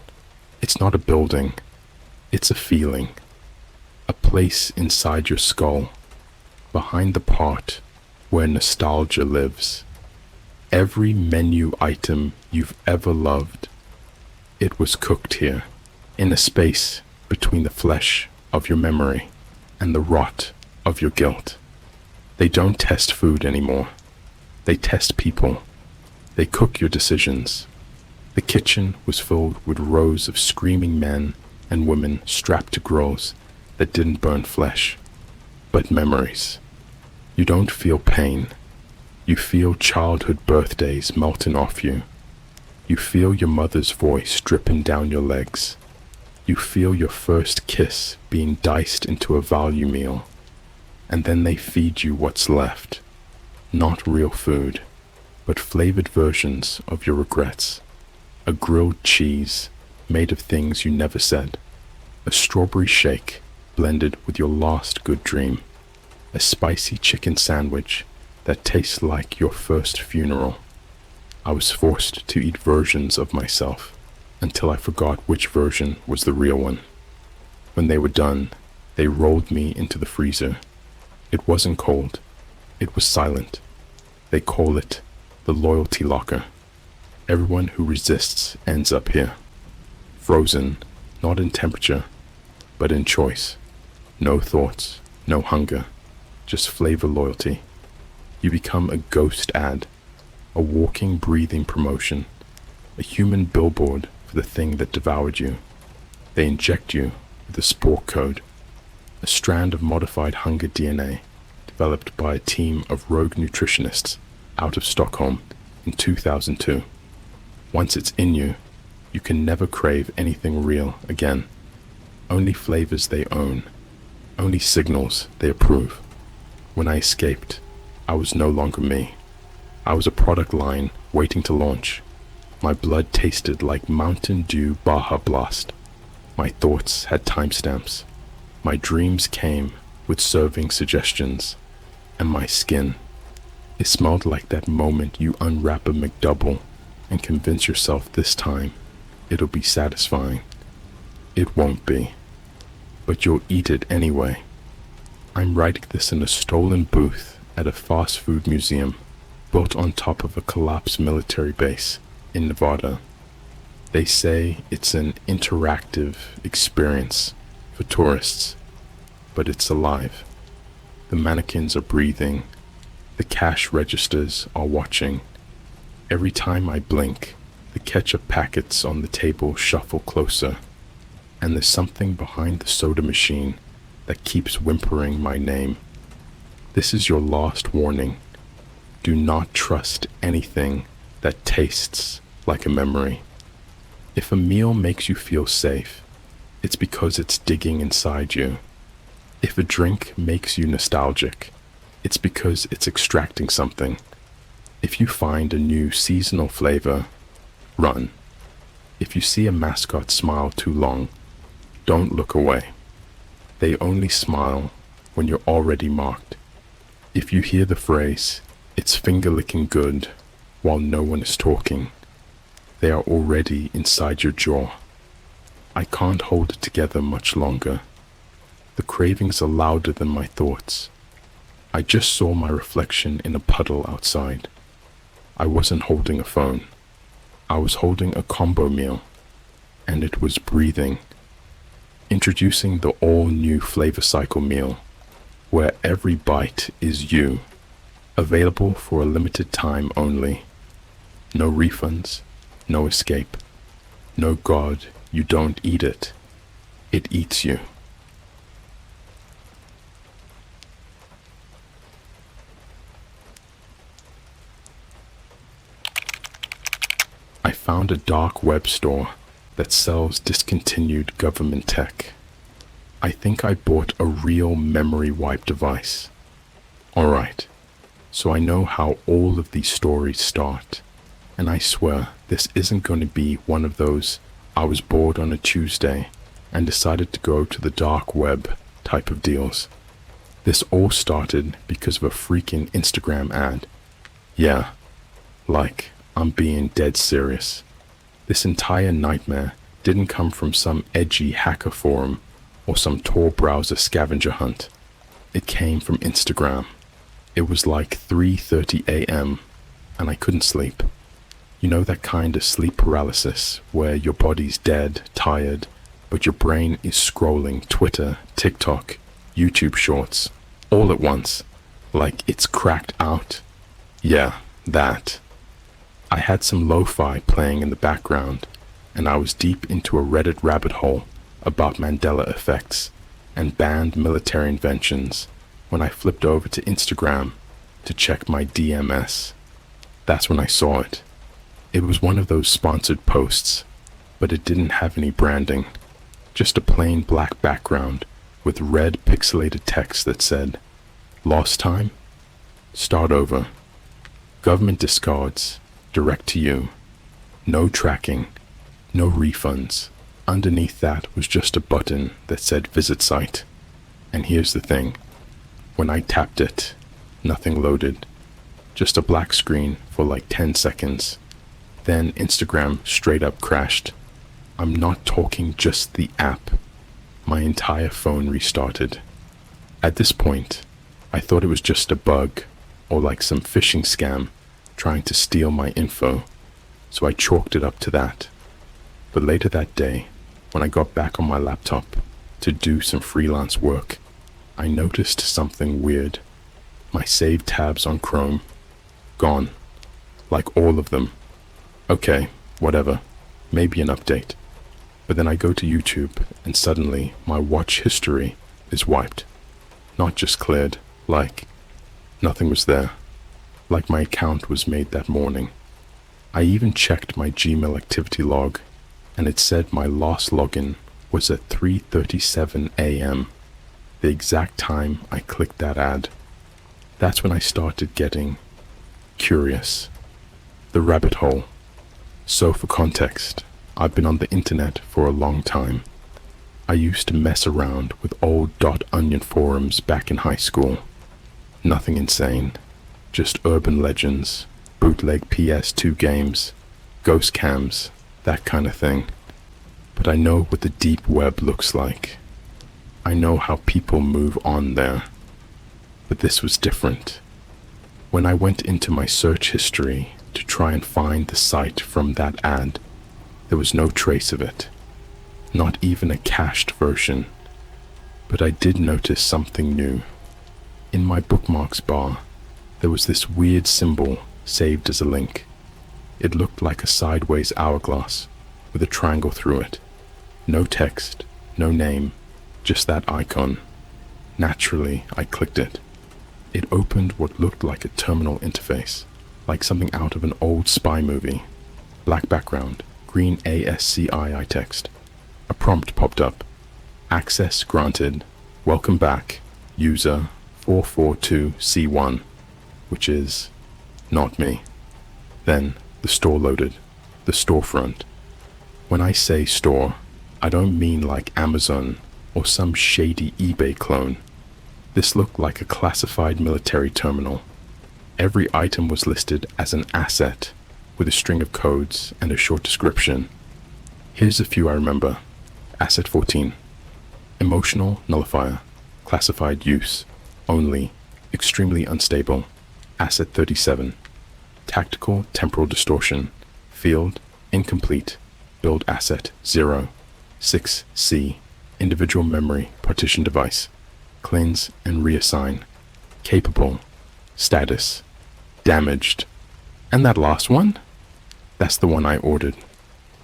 It's not a building. It's a feeling. A place inside your skull, behind the part where nostalgia lives. Every menu item you've ever loved, it was cooked here, in a space between the flesh of your memory and the rot of your guilt. They don't test food anymore. They test people. They cook your decisions. The kitchen was filled with rows of screaming men and women strapped to grills that didn't burn flesh, but memories. You don't feel pain. You feel childhood birthdays melting off you. You feel your mother's voice dripping down your legs. You feel your first kiss being diced into a value meal. And then they feed you what's left. Not real food, but flavored versions of your regrets. A grilled cheese made of things you never said. A strawberry shake blended with your last good dream. A spicy chicken sandwich that tastes like your first funeral. I was forced to eat versions of myself until I forgot which version was the real one. When they were done, they rolled me into the freezer. It wasn't cold. It was silent. They call it the loyalty locker. Everyone who resists ends up here. Frozen, not in temperature, but in choice. No thoughts, no hunger, just flavor loyalty. You become a ghost ad, a walking, breathing promotion, a human billboard for the thing that devoured you. They inject you with a spore code, a strand of modified hunger DNA developed by a team of rogue nutritionists out of Stockholm in 2002. Once it's in you, you can never crave anything real again. Only flavors they own, only signals they approve. When I escaped, I was no longer me. I was a product line waiting to launch. My blood tasted like Mountain Dew Baja Blast. My thoughts had timestamps. My dreams came with serving suggestions. And my skin, it smelled like that moment you unwrap a McDouble and convince yourself this time it'll be satisfying. It won't be, but you'll eat it anyway. I'm writing this in a stolen booth at a fast food museum built on top of a collapsed military base in Nevada. They say it's an interactive experience for tourists, but it's alive. The mannequins are breathing. The cash registers are watching. Every time I blink, the ketchup packets on the table shuffle closer, and there's something behind the soda machine that keeps whimpering my name. This is your last warning. Do not trust anything that tastes like a memory. If a meal makes you feel safe, it's because it's digging inside you. If a drink makes you nostalgic, it's because it's extracting something. If you find a new seasonal flavor, run. If you see a mascot smile too long, don't look away. They only smile when you're already marked. If you hear the phrase, "It's finger-licking good," while no one is talking, they are already inside your jaw. I can't hold it together much longer. The cravings are louder than my thoughts. I just saw my reflection in a puddle outside. I wasn't holding a phone. I was holding a combo meal, and it was breathing. Introducing the all-new Flavor Cycle meal, where every bite is you. Available for a limited time only. No refunds, no escape. No God, you don't eat it. It eats you. I found a dark web store that sells discontinued government tech. I think I bought a real memory wipe device. Alright, so I know how all of these stories start, and I swear this isn't going to be one of those "I was bored on a Tuesday and decided to go to the dark web" type of deals. This all started because of a freaking Instagram ad. Yeah, like, I'm being dead serious. This entire nightmare didn't come from some edgy hacker forum or some Tor browser scavenger hunt. It came from Instagram. It was like 3:30 a.m. and I couldn't sleep. You know that kind of sleep paralysis where your body's dead, tired, but your brain is scrolling Twitter, TikTok, YouTube shorts, all at once, like it's cracked out. Yeah, that. I had some lo-fi playing in the background, and I was deep into a Reddit rabbit hole about Mandela effects and banned military inventions when I flipped over to Instagram to check my DMS. That's when I saw it. It was one of those sponsored posts, but it didn't have any branding, just a plain black background with red pixelated text that said, "Lost time? Start over. Government discards. Direct to you. No tracking. No refunds." Underneath that was just a button that said "Visit site." And here's the thing. When I tapped it, nothing loaded. Just a black screen for like 10 seconds. Then Instagram straight up crashed. I'm not talking just the app. My entire phone restarted. At this point, I thought it was just a bug or like some phishing scam trying to steal my info, so I chalked it up to that. But later that day, when I got back on my laptop to do some freelance work, I noticed something weird. My saved tabs on Chrome, gone. Like all of them. Okay, whatever, maybe an update. But then I go to YouTube and suddenly my watch history is wiped. Not just cleared, like nothing was there. Like my account was made that morning. I even checked my Gmail activity log, and it said my last login was at 3:37 a.m., the exact time I clicked that ad. That's when I started getting curious. The rabbit hole. So for context, I've been on the internet for a long time. I used to mess around with old .onion forums back in high school. Nothing insane. Just urban legends, bootleg PS2 games, ghost cams, that kind of thing. But I know what the deep web looks like. I know how people move on there. But this was different. When I went into my search history to try and find the site from that ad, there was no trace of it. Not even a cached version. But I did notice something new. In my bookmarks bar, there was this weird symbol saved as a link. It looked like a sideways hourglass with a triangle through it. No text, no name, just that icon. Naturally, I clicked it. It opened what looked like a terminal interface, like something out of an old spy movie. Black background, green ASCII I text. A prompt popped up. Access granted. Welcome back, user 442C1, which is not me. Then the store loaded, the storefront. When I say store, I don't mean like Amazon or some shady eBay clone. This looked like a classified military terminal. Every item was listed as an asset, with a string of codes and a short description. Here's a few I remember. Asset 14. Emotional nullifier. Classified use. Only. Extremely unstable. Asset 37. Tactical temporal distortion. Field. Incomplete. Build asset 0. 6C. Individual memory partition device. Cleanse and reassign. Capable. Status. Damaged. And that last one? That's the one I ordered.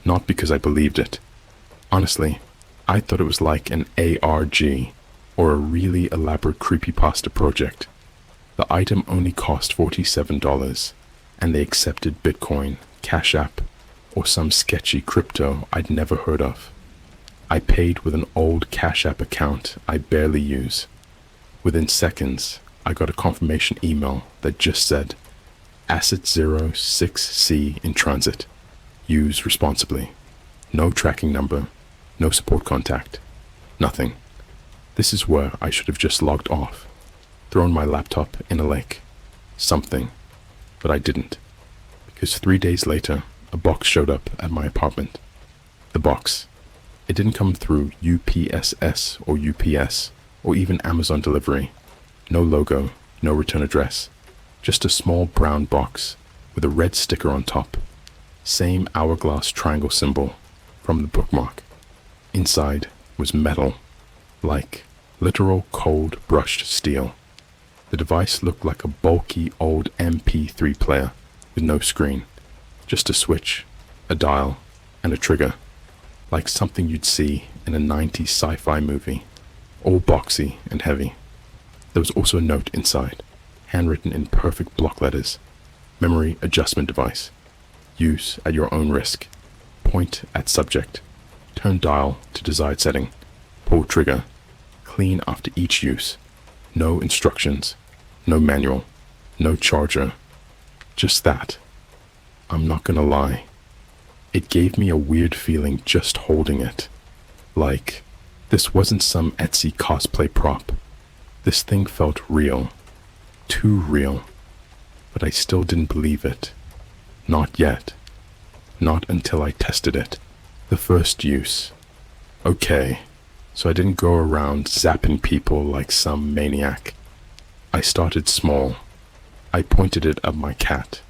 Not because I believed it. Honestly, I thought it was like an ARG or a really elaborate creepypasta project. The item only cost $47, and they accepted Bitcoin, Cash App, or some sketchy crypto I'd never heard of. I paid with an old Cash App account I barely use. Within seconds, I got a confirmation email that just said, Asset 06C in transit. Use responsibly. No tracking number, no support contact, nothing. This is where I should have just logged off, thrown my laptop in a lake, something, but I didn't, because 3 days later, a box showed up at my apartment. The box. It didn't come through UPSS or UPS or even Amazon delivery. No logo, no return address, just a small brown box with a red sticker on top. Same hourglass triangle symbol from the bookmark. Inside was metal, like literal cold brushed steel. The device looked like a bulky old MP3 player with no screen, just a switch, a dial, and a trigger, like something you'd see in a 90s sci-fi movie, all boxy and heavy. There was also a note inside, handwritten in perfect block letters. Memory adjustment device. Use at your own risk. Point at subject. Turn dial to desired setting. Pull trigger. Clean after each use. No instructions. No manual. No charger. Just that. I'm not gonna lie. It gave me a weird feeling just holding it. Like, this wasn't some Etsy cosplay prop. This thing felt real. Too real. But I still didn't believe it. Not yet. Not until I tested it. The first use. Okay, so I didn't go around zapping people like some maniac. I started small. I pointed it at my cat.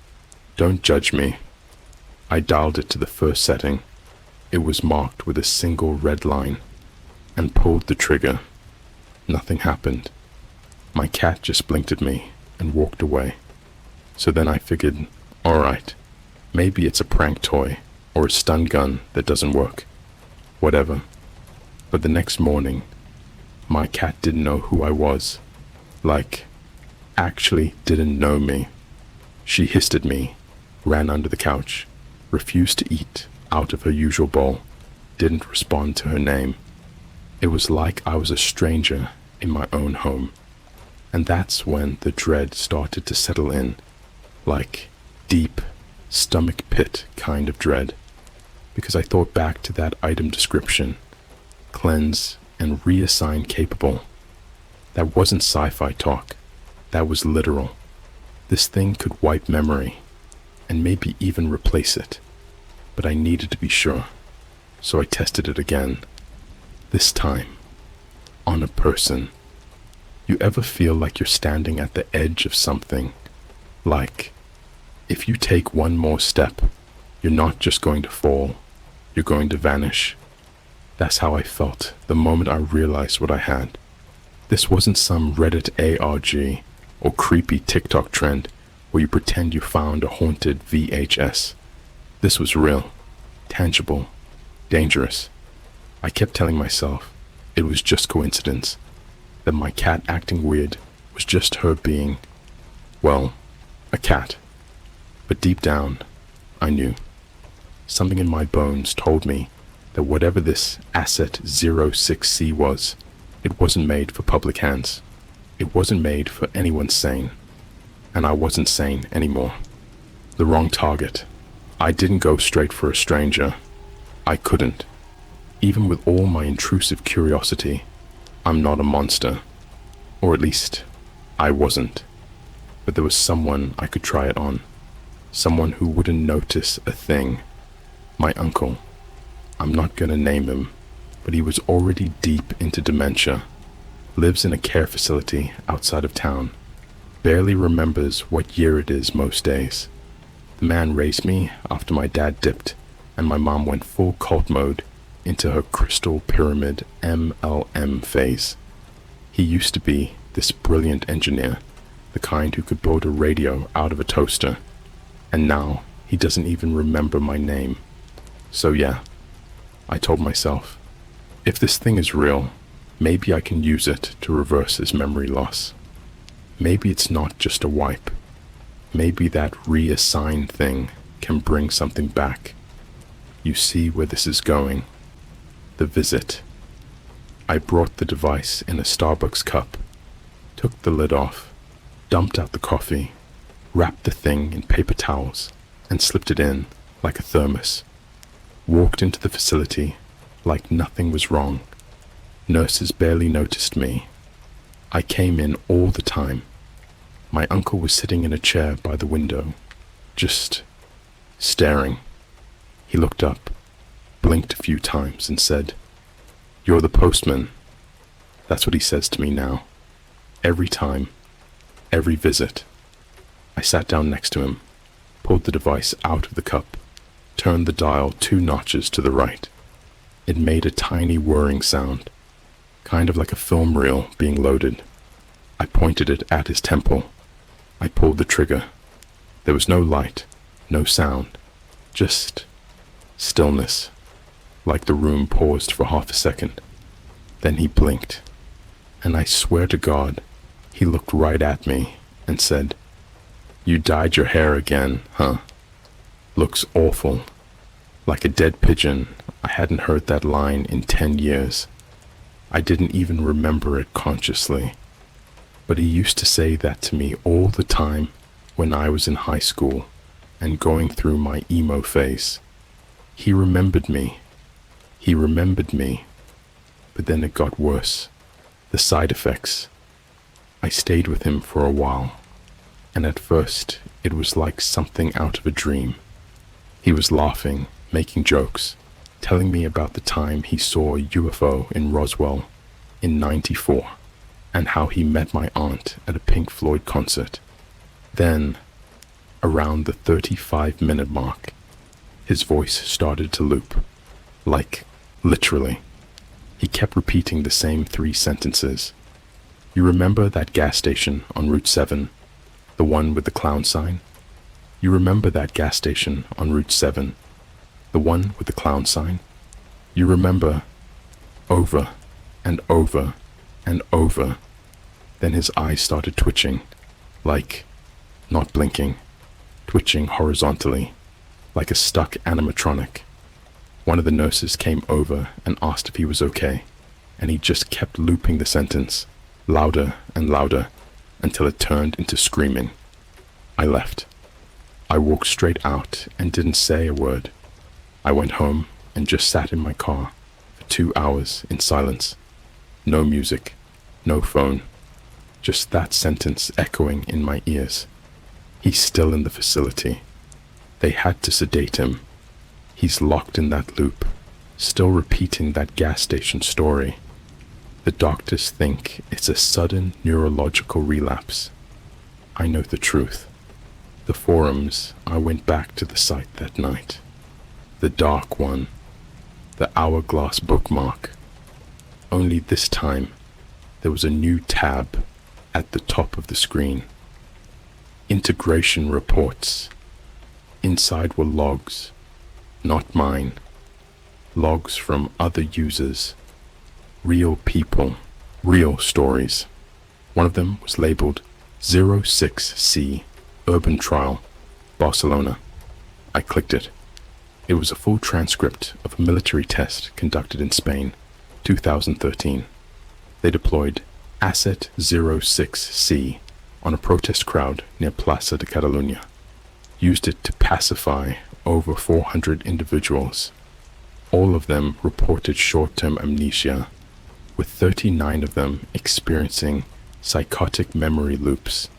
Don't judge me. I dialed it to the first setting. It was marked with a single red line, and pulled the trigger. Nothing happened. My cat just blinked at me and walked away. So then I figured, alright, maybe it's a prank toy or a stun gun that doesn't work. Whatever. But the next morning, my cat didn't know who I was. Like, actually didn't know me. She hissed at me, ran under the couch, refused to eat out of her usual bowl, didn't respond to her name. It was like I was a stranger in my own home. And that's when the dread started to settle in, like deep, stomach pit kind of dread, because I thought back to that item description, cleanse and reassign capable. That wasn't sci-fi talk, that was literal. This thing could wipe memory, and maybe even replace it, but I needed to be sure, so I tested it again, this time, on a person. You ever feel like you're standing at the edge of something? Like, if you take one more step, you're not just going to fall, you're going to vanish. That's how I felt the moment I realized what I had. This wasn't some Reddit ARG or creepy TikTok trend where you pretend you found a haunted VHS. This was real, tangible, dangerous. I kept telling myself it was just coincidence, that my cat acting weird was just her being, well, a cat. But deep down, I knew. Something in my bones told me that whatever this Asset 06C was, it wasn't made for public hands. It wasn't made for anyone sane. And I wasn't sane anymore. The wrong target. I didn't go straight for a stranger. I couldn't. Even with all my intrusive curiosity, I'm not a monster. Or at least, I wasn't. But there was someone I could try it on. Someone who wouldn't notice a thing. My uncle. I'm not gonna name him, but he was already deep into dementia. Lives in a care facility outside of town. Barely remembers what year it is most days. The man raised me after my dad dipped, and my mom went full cult mode into her crystal pyramid MLM phase. He used to be this brilliant engineer, the kind who could build a radio out of a toaster, and now he doesn't even remember my name. So yeah, I told myself, if this thing is real, maybe I can use it to reverse his memory loss. Maybe it's not just a wipe. Maybe that reassign thing can bring something back. You see where this is going. The visit. I brought the device in a Starbucks cup, took the lid off, dumped out the coffee, wrapped the thing in paper towels, and slipped it in like a thermos. Walked into the facility like nothing was wrong. Nurses barely noticed me. I came in all the time. My uncle was sitting in a chair by the window, just staring. He looked up, blinked a few times, and said, "You're the postman." That's what he says to me now. Every time, every visit. I sat down next to him, pulled the device out of the cup, turned the dial 2 notches to the right. It made a tiny whirring sound, kind of like a film reel being loaded. I pointed it at his temple. I pulled the trigger. There was no light, no sound, just stillness, like the room paused for half a second. Then he blinked, and I swear to God, he looked right at me and said, "You dyed your hair again, huh? Looks awful." Like a dead pigeon, I hadn't heard that line in 10 years. I didn't even remember it consciously. But he used to say that to me all the time when I was in high school and going through my emo phase. He remembered me. He remembered me. But then it got worse. The side effects. I stayed with him for a while, and at first it was like something out of a dream. He was laughing, making jokes, telling me about the time he saw a UFO in Roswell in '94, and how he met my aunt at a Pink Floyd concert. Then, around the 35-minute mark, his voice started to loop, like, literally. He kept repeating the same 3 sentences. "You remember that gas station on Route 7, the one with the clown sign? You remember that gas station on Route 7, the one with the clown sign? You remember," over and over and over. Then his eyes started twitching, like, not blinking, twitching horizontally, like a stuck animatronic. One of the nurses came over and asked if he was okay, and he just kept looping the sentence, louder and louder, until it turned into screaming. I left. I walked straight out and didn't say a word. I went home and just sat in my car for 2 hours in silence. No music, no phone, just that sentence echoing in my ears. He's still in the facility. They had to sedate him. He's locked in that loop, still repeating that gas station story. The doctors think it's a sudden neurological relapse. I know the truth. The forums, I went back to the site that night. The dark one, the hourglass bookmark. Only this time, there was a new tab at the top of the screen. Integration reports. Inside were logs, not mine. Logs from other users. Real people, real stories. One of them was labeled 06C, Urban Trial, Barcelona. I clicked it. It was a full transcript of a military test conducted in Spain, 2013. They deployed Asset 06C on a protest crowd near Plaza de Catalunya, used it to pacify over 400 individuals. All of them reported short-term amnesia, with 39 of them experiencing psychotic memory loops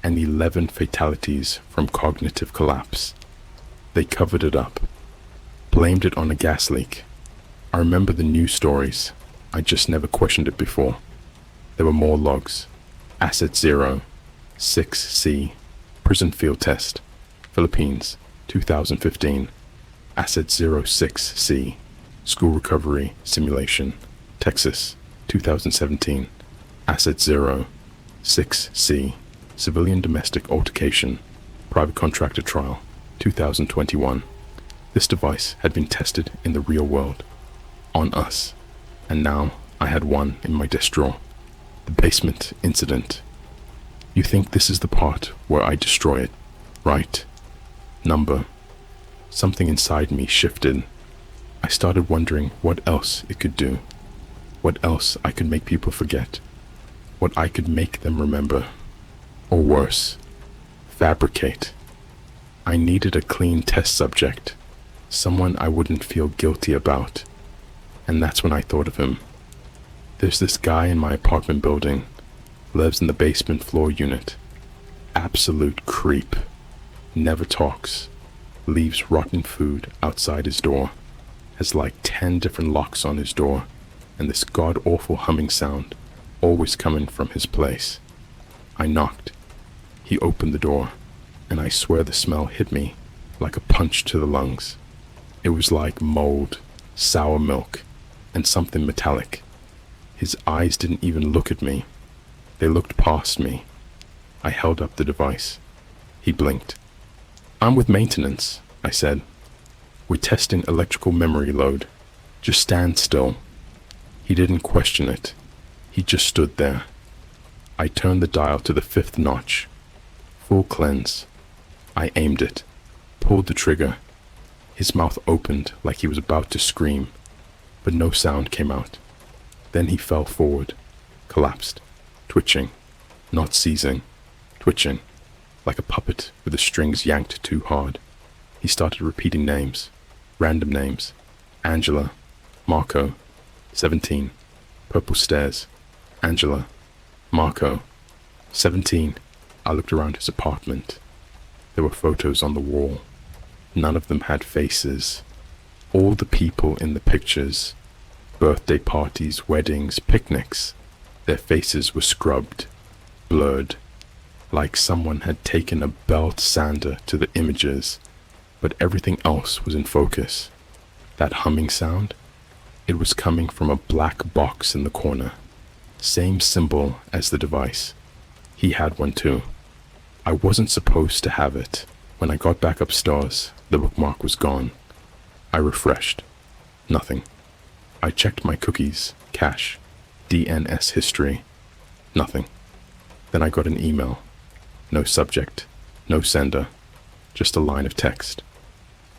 and 11 fatalities from cognitive collapse. They covered it up, blamed it on a gas leak. I remember the news stories. I just never questioned it before. There were more logs. Asset 0, 6C, prison field test, Philippines, 2015. Asset 06C, school recovery simulation, Texas, 2017. Asset 0, 6C, civilian domestic altercation, private contractor trial, 2021. This device had been tested in the real world, on us, and now I had one in my desk drawer. The basement incident. You think this is the part where I destroy it, right? Number. Something inside me shifted. I started wondering what else it could do. What else I could make people forget. What I could make them remember. Or worse, fabricate. I needed a clean test subject. Someone I wouldn't feel guilty about. And that's when I thought of him. There's this guy in my apartment building, lives in the basement floor unit. Absolute creep. Never talks. Leaves rotten food outside his door. Has like 10 different locks on his door, and this god-awful humming sound always coming from his place. I knocked. He opened the door, and I swear the smell hit me like a punch to the lungs. It was like mold, sour milk, and something metallic. His eyes didn't even look at me. They looked past me. I held up the device. He blinked. I'm with maintenance, I said. We're testing electrical memory load. Just stand still. He didn't question it. He just stood there. I turned the dial to the 5th notch. Full cleanse. I aimed it. Pulled the trigger. His mouth opened like he was about to scream, but no sound came out. Then he fell forward, collapsed, twitching, not seizing, twitching, like a puppet with the strings yanked too hard. He started repeating names, random names. Angela, Marco, 17, purple stairs. Angela, Marco, 17. I looked around his apartment. There were photos on the wall. None of them had faces. All the people in the pictures, birthday parties, weddings, picnics, their faces were scrubbed, blurred, like someone had taken a belt sander to the images, but everything else was in focus. That humming sound, it was coming from a black box in the corner. Same symbol as the device. He had one too. I wasn't supposed to have it. When I got back upstairs, the bookmark was gone. I refreshed. Nothing. I checked my cookies, cache, DNS history. Nothing. Then I got an email. No subject, no sender, just a line of text.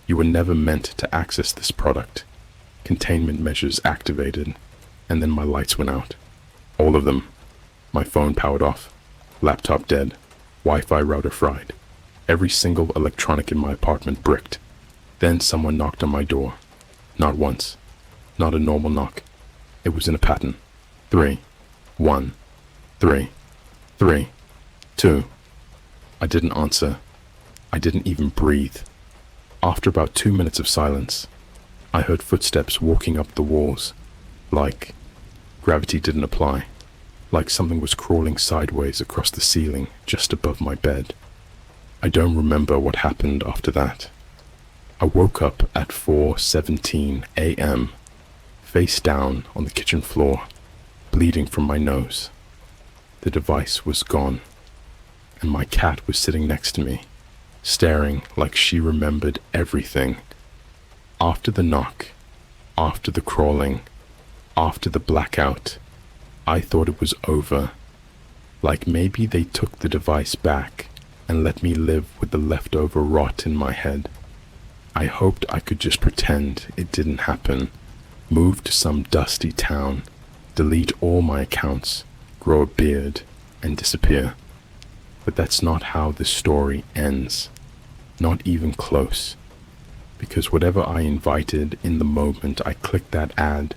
You were never meant to access this product. Containment measures activated, and then my lights went out. All of them. My phone powered off. Laptop dead. Wi-Fi router fried. Every single electronic in my apartment bricked. Then someone knocked on my door. Not once. Not a normal knock. It was in a pattern. 3, 1, 3, 3, 2. I didn't answer. I didn't even breathe. After about 2 minutes of silence, I heard footsteps walking up the walls. Like gravity didn't apply. Like something was crawling sideways across the ceiling just above my bed. I don't remember what happened after that. I woke up at 4:17 a.m., face down on the kitchen floor, bleeding from my nose. The device was gone, and my cat was sitting next to me, staring like she remembered everything. After the knock, after the crawling, after the blackout, I thought it was over. Like maybe they took the device back and let me live with the leftover rot in my head. I hoped I could just pretend it didn't happen, move to some dusty town, delete all my accounts, grow a beard, and disappear. But that's not how this story ends. Not even close. Because whatever I invited in the moment I clicked that ad,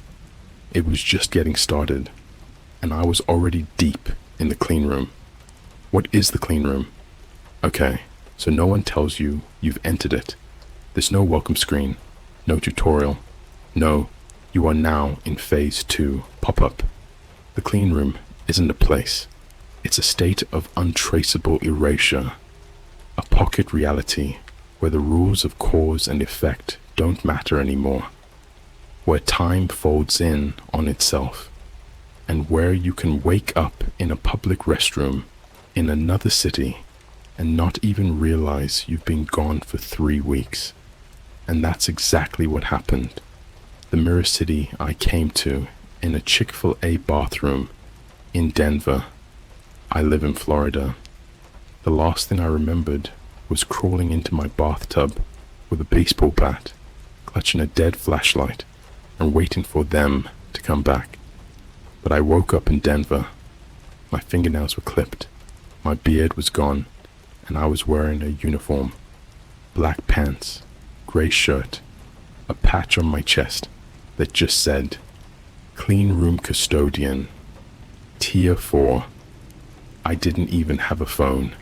it was just getting started, and I was already deep in the clean room. What is the clean room? Okay, so no one tells you you've entered it. There's no welcome screen, no tutorial. No, you are now in phase 2 pop-up. The clean room isn't a place. It's a state of untraceable erasure, a pocket reality where the rules of cause and effect don't matter anymore, where time folds in on itself, and where you can wake up in a public restroom in another city and not even realize you've been gone for 3 weeks. And that's exactly what happened. The mirror city I came to in a Chick-fil-A bathroom in Denver. I live in Florida. The last thing I remembered was crawling into my bathtub with a baseball bat, clutching a dead flashlight, and waiting for them to come back. But I woke up in Denver. My fingernails were clipped, my beard was gone, and I was wearing a uniform. Black pants, gray shirt, a patch on my chest that just said, Clean Room Custodian, Tier 4. I didn't even have a phone,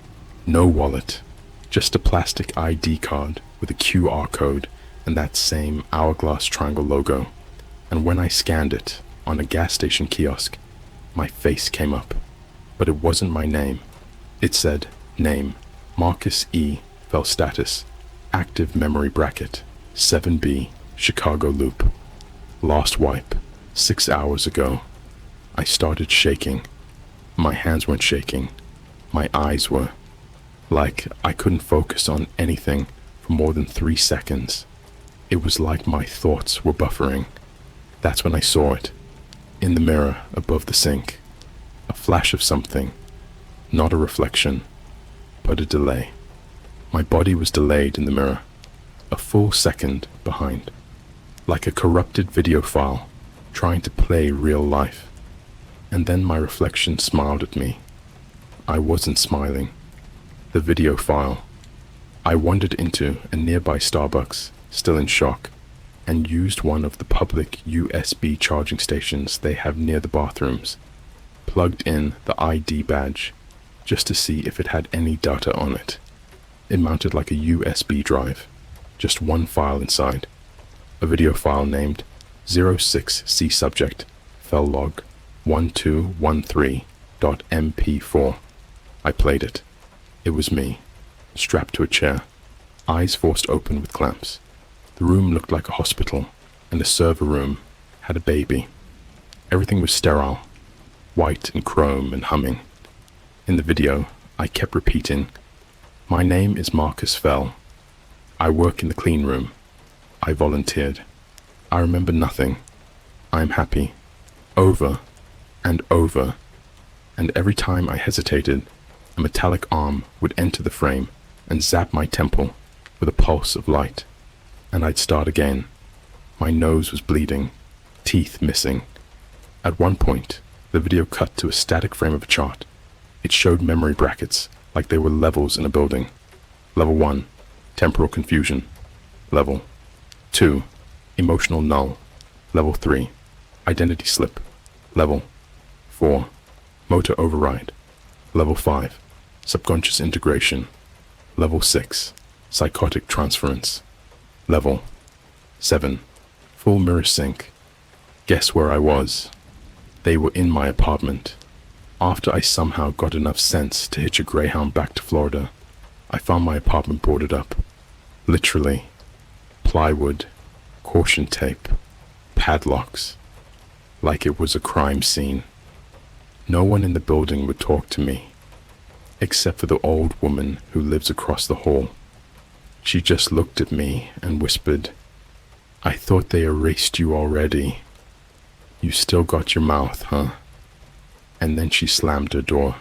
no wallet, just a plastic ID card with a QR code and that same hourglass triangle logo. And when I scanned it on a gas station kiosk, my face came up. But it wasn't my name. It said, name, Marcus E. Fell status, active memory bracket, 7B, Chicago loop. Last wipe, 6 hours ago. I started shaking. My hands weren't shaking. My eyes were. Like I couldn't focus on anything for more than 3 seconds. It was like my thoughts were buffering. That's when I saw it. In the mirror above the sink. A flash of something. Not a reflection, but a delay. My body was delayed in the mirror. A full second behind. Like a corrupted video file trying to play real life. And then my reflection smiled at me. I wasn't smiling. The video file. I wandered into a nearby Starbucks, still in shock, and used one of the public USB charging stations they have near the bathrooms. Plugged in the ID badge just to see if it had any data on it. It mounted like a USB drive, just one file inside. A video file named 06C subject fell log 1213.mp4. I played it. It was me, strapped to a chair, eyes forced open with clamps. The room looked like a hospital, and the server room had a baby. Everything was sterile, white and chrome and humming. In the video, I kept repeating, my name is Marcus Fell. I work in the clean room. I volunteered. I remember nothing. I am happy. Over and over. And every time I hesitated, a metallic arm would enter the frame and zap my temple with a pulse of light. And I'd start again. My nose was bleeding, teeth missing. At one point, the video cut to a static frame of a chart. It showed memory brackets like they were levels in a building. Level 1, temporal confusion. Level 2, emotional null. Level 3, identity slip. Level 4, motor override. Level 5, subconscious integration. Level 6, psychotic transference. Level 7, full mirror sync. Guess where I was? They were in my apartment. After I somehow got enough sense to hitch a Greyhound back to Florida, I found my apartment boarded up. Literally. Plywood, caution tape, padlocks. Like it was a crime scene. No one in the building would talk to me, except for the old woman who lives across the hall. She just looked at me and whispered, I thought they erased you already. You still got your mouth, huh? And then she slammed her door.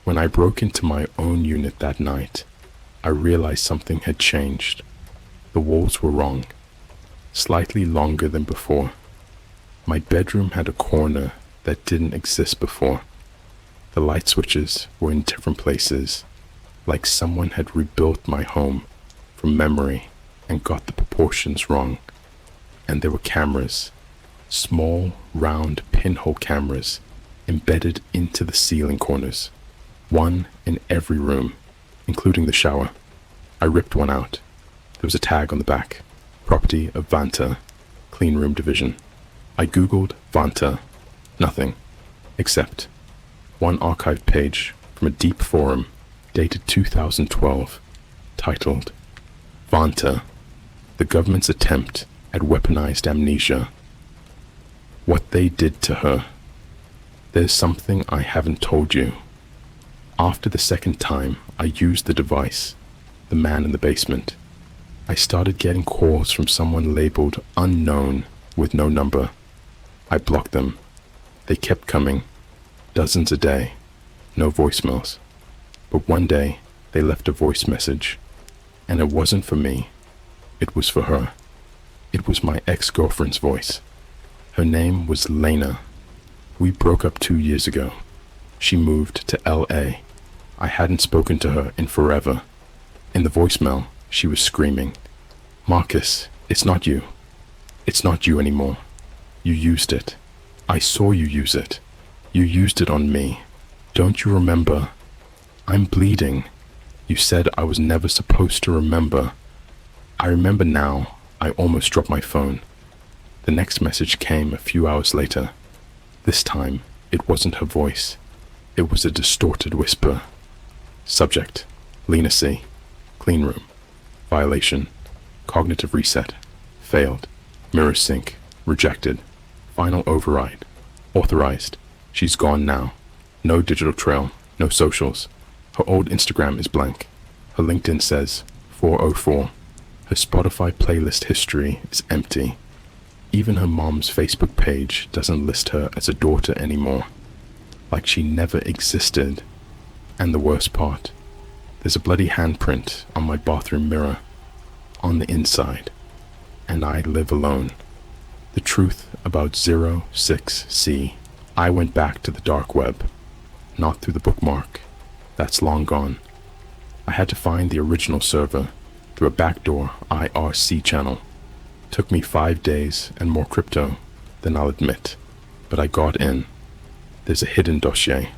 When I broke into my own unit that night, I realized something had changed. The walls were wrong, slightly longer than before. My bedroom had a corner that didn't exist before. The light switches were in different places, like someone had rebuilt my home from memory and got the proportions wrong. And there were cameras, small, round pinhole cameras embedded into the ceiling corners, one in every room, including the shower. I ripped one out. There was a tag on the back, property of Vanta, clean room division. I googled Vanta, nothing, except one archived page from a deep forum dated 2012, titled Vanta, the government's attempt at weaponized amnesia. What they did to her. There's something I haven't told you. After the second time I used the device, the man in the basement, I started getting calls from someone labeled unknown with no number. I blocked them. They kept coming, dozens a day, no voicemails. But one day they left a voice message, and it wasn't for me. It was for her. It was my ex-girlfriend's voice. Her name was Lena. We broke up 2 years ago. She moved to LA. I hadn't spoken to her in forever. In the voicemail, she was screaming, "Marcus, it's not you. It's not you anymore. You used it. I saw you use it. You used it on me. Don't you remember? I'm bleeding. You said I was never supposed to remember. I remember now. I almost dropped my phone." The next message came a few hours later. This time, it wasn't her voice. It was a distorted whisper. Subject, Lena C. Clean room. Violation. Cognitive reset. Failed. Mirror sync. Rejected. Final override. Authorized. She's gone now. No digital trail. No socials. Her old Instagram is blank. Her LinkedIn says 404. Her Spotify playlist history is empty. Even her mom's Facebook page doesn't list her as a daughter anymore, like she never existed. And the worst part, there's a bloody handprint on my bathroom mirror, on the inside, and I live alone. The truth about 06C, I went back to the dark web, not through the bookmark. That's long gone. I had to find the original server through a backdoor IRC channel. Took me 5 days and more crypto than I'll admit, but I got in. There's a hidden dossier,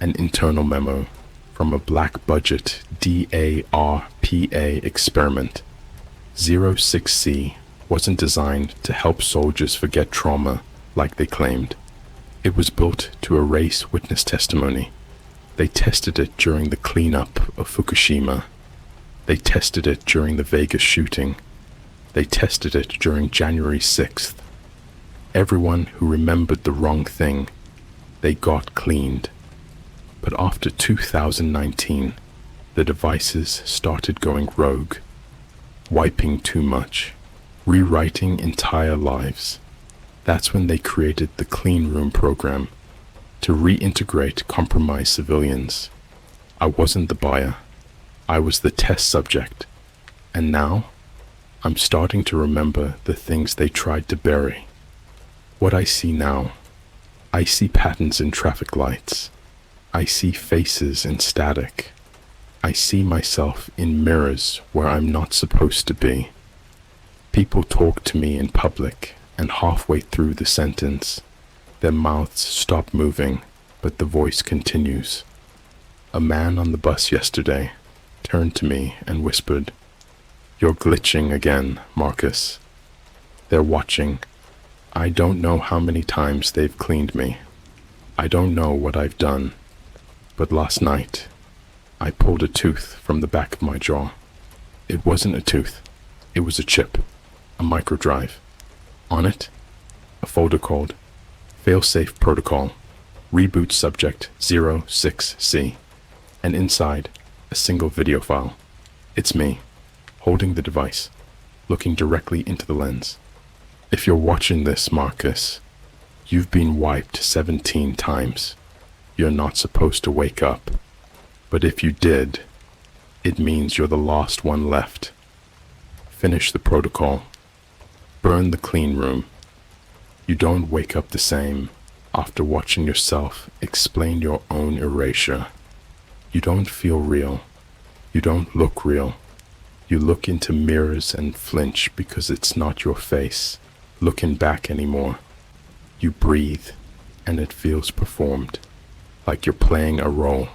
an internal memo from a black budget DARPA experiment. 06C wasn't designed to help soldiers forget trauma like they claimed. It was built to erase witness testimony. They tested it during the cleanup of Fukushima. They tested it during the Vegas shooting. They tested it during January 6th. Everyone who remembered the wrong thing, they got cleaned. But after 2019, the devices started going rogue, wiping too much, rewriting entire lives. That's when they created the Clean Room program to reintegrate compromised civilians. I wasn't the buyer. I was the test subject. And now, I'm starting to remember the things they tried to bury. What I see now, I see patterns in traffic lights. I see faces in static. I see myself in mirrors where I'm not supposed to be. People talk to me in public, and halfway through the sentence, their mouths stop moving, but the voice continues. A man on the bus yesterday turned to me and whispered, "You're glitching again, Marcus." They're watching. I don't know how many times they've cleaned me. I don't know what I've done. But last night, I pulled a tooth from the back of my jaw. It wasn't a tooth. It was a chip, a microdrive. On it, a folder called Failsafe Protocol, Reboot Subject 06C, and inside, a single video file. It's me, holding the device, looking directly into the lens. If you're watching this, Marcus, you've been wiped 17 times. You're not supposed to wake up. But if you did, it means you're the last one left. Finish the protocol. Burn the clean room. You don't wake up the same after watching yourself explain your own erasure. You don't feel real. You don't look real. You look into mirrors and flinch because it's not your face looking back anymore. You breathe and it feels performed, like you're playing a role,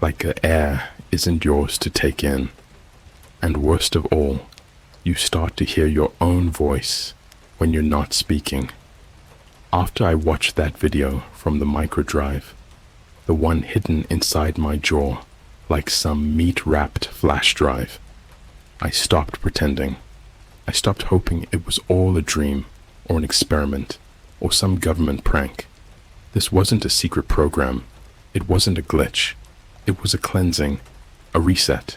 like the air isn't yours to take in. And worst of all, you start to hear your own voice when you're not speaking. After I watched that video from the microdrive, the one hidden inside my jaw like some meat-wrapped flash drive, I stopped pretending. I stopped hoping it was all a dream or an experiment or some government prank. This wasn't a secret program. It wasn't a glitch. It was a cleansing, a reset,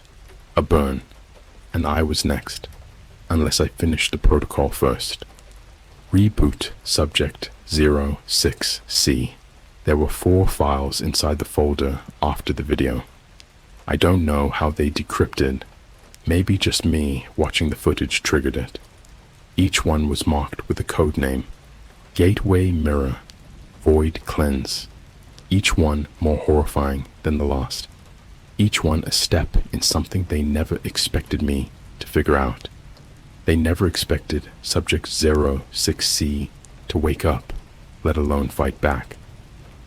a burn, and I was next, unless I finished the protocol first. Reboot subject 06C. There were 4 files inside the folder after the video. I don't know how they decrypted. Maybe just me watching the footage triggered it. Each one was marked with a code name: Gateway Mirror, Void Cleanse. Each one more horrifying than the last. Each one a step in something they never expected me to figure out. They never expected subject 06C to wake up, let alone fight back.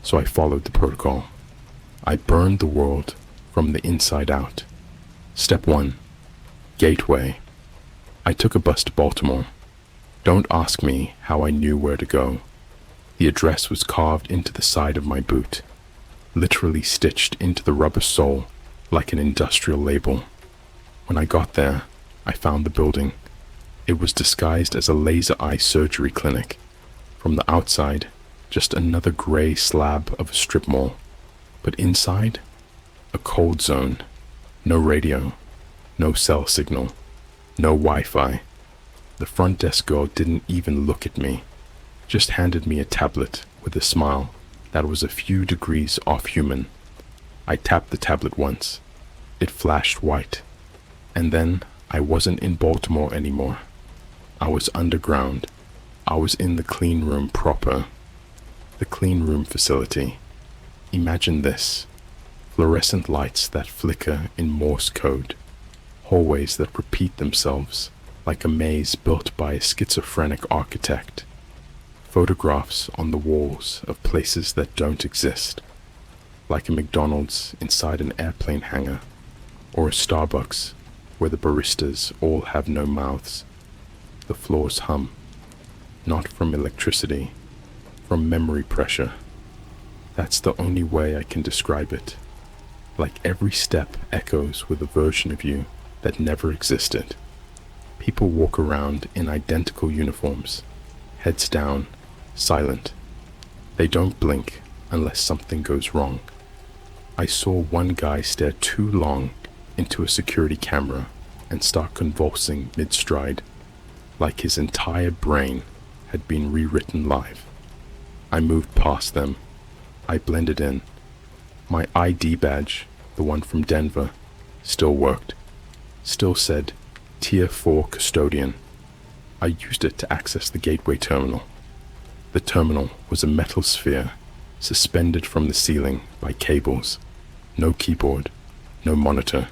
So I followed the protocol. I burned the world from the inside out. Step 1. Gateway. I took a bus to Baltimore. Don't ask me how I knew where to go. The address was carved into the side of my boot, literally stitched into the rubber sole like an industrial label. When I got there, I found the building. It was disguised as a laser eye surgery clinic. From the outside, just another gray slab of a strip mall. But inside, a cold zone. No radio, no cell signal, no Wi-Fi. The front desk girl didn't even look at me, just handed me a tablet with a smile that was a few degrees off human. I tapped the tablet once. It flashed white. And then I wasn't in Baltimore anymore. I was underground. I was in the clean room proper. The clean room facility. Imagine this. Fluorescent lights that flicker in Morse code. Hallways that repeat themselves like a maze built by a schizophrenic architect. Photographs on the walls of places that don't exist. Like a McDonald's inside an airplane hangar. Or a Starbucks where the baristas all have no mouths. The floors hum. Not from electricity, from memory pressure. That's the only way I can describe it. Like every step echoes with a version of you that never existed. People walk around in identical uniforms, heads down, silent. They don't blink unless something goes wrong. I saw one guy stare too long into a security camera and start convulsing mid-stride, like his entire brain had been rewritten live. I moved past them. I blended in. My ID badge, the one from Denver, still worked. Still said, Tier 4 Custodian. I used it to access the gateway terminal. The terminal was a metal sphere, suspended from the ceiling by cables. No keyboard, no monitor.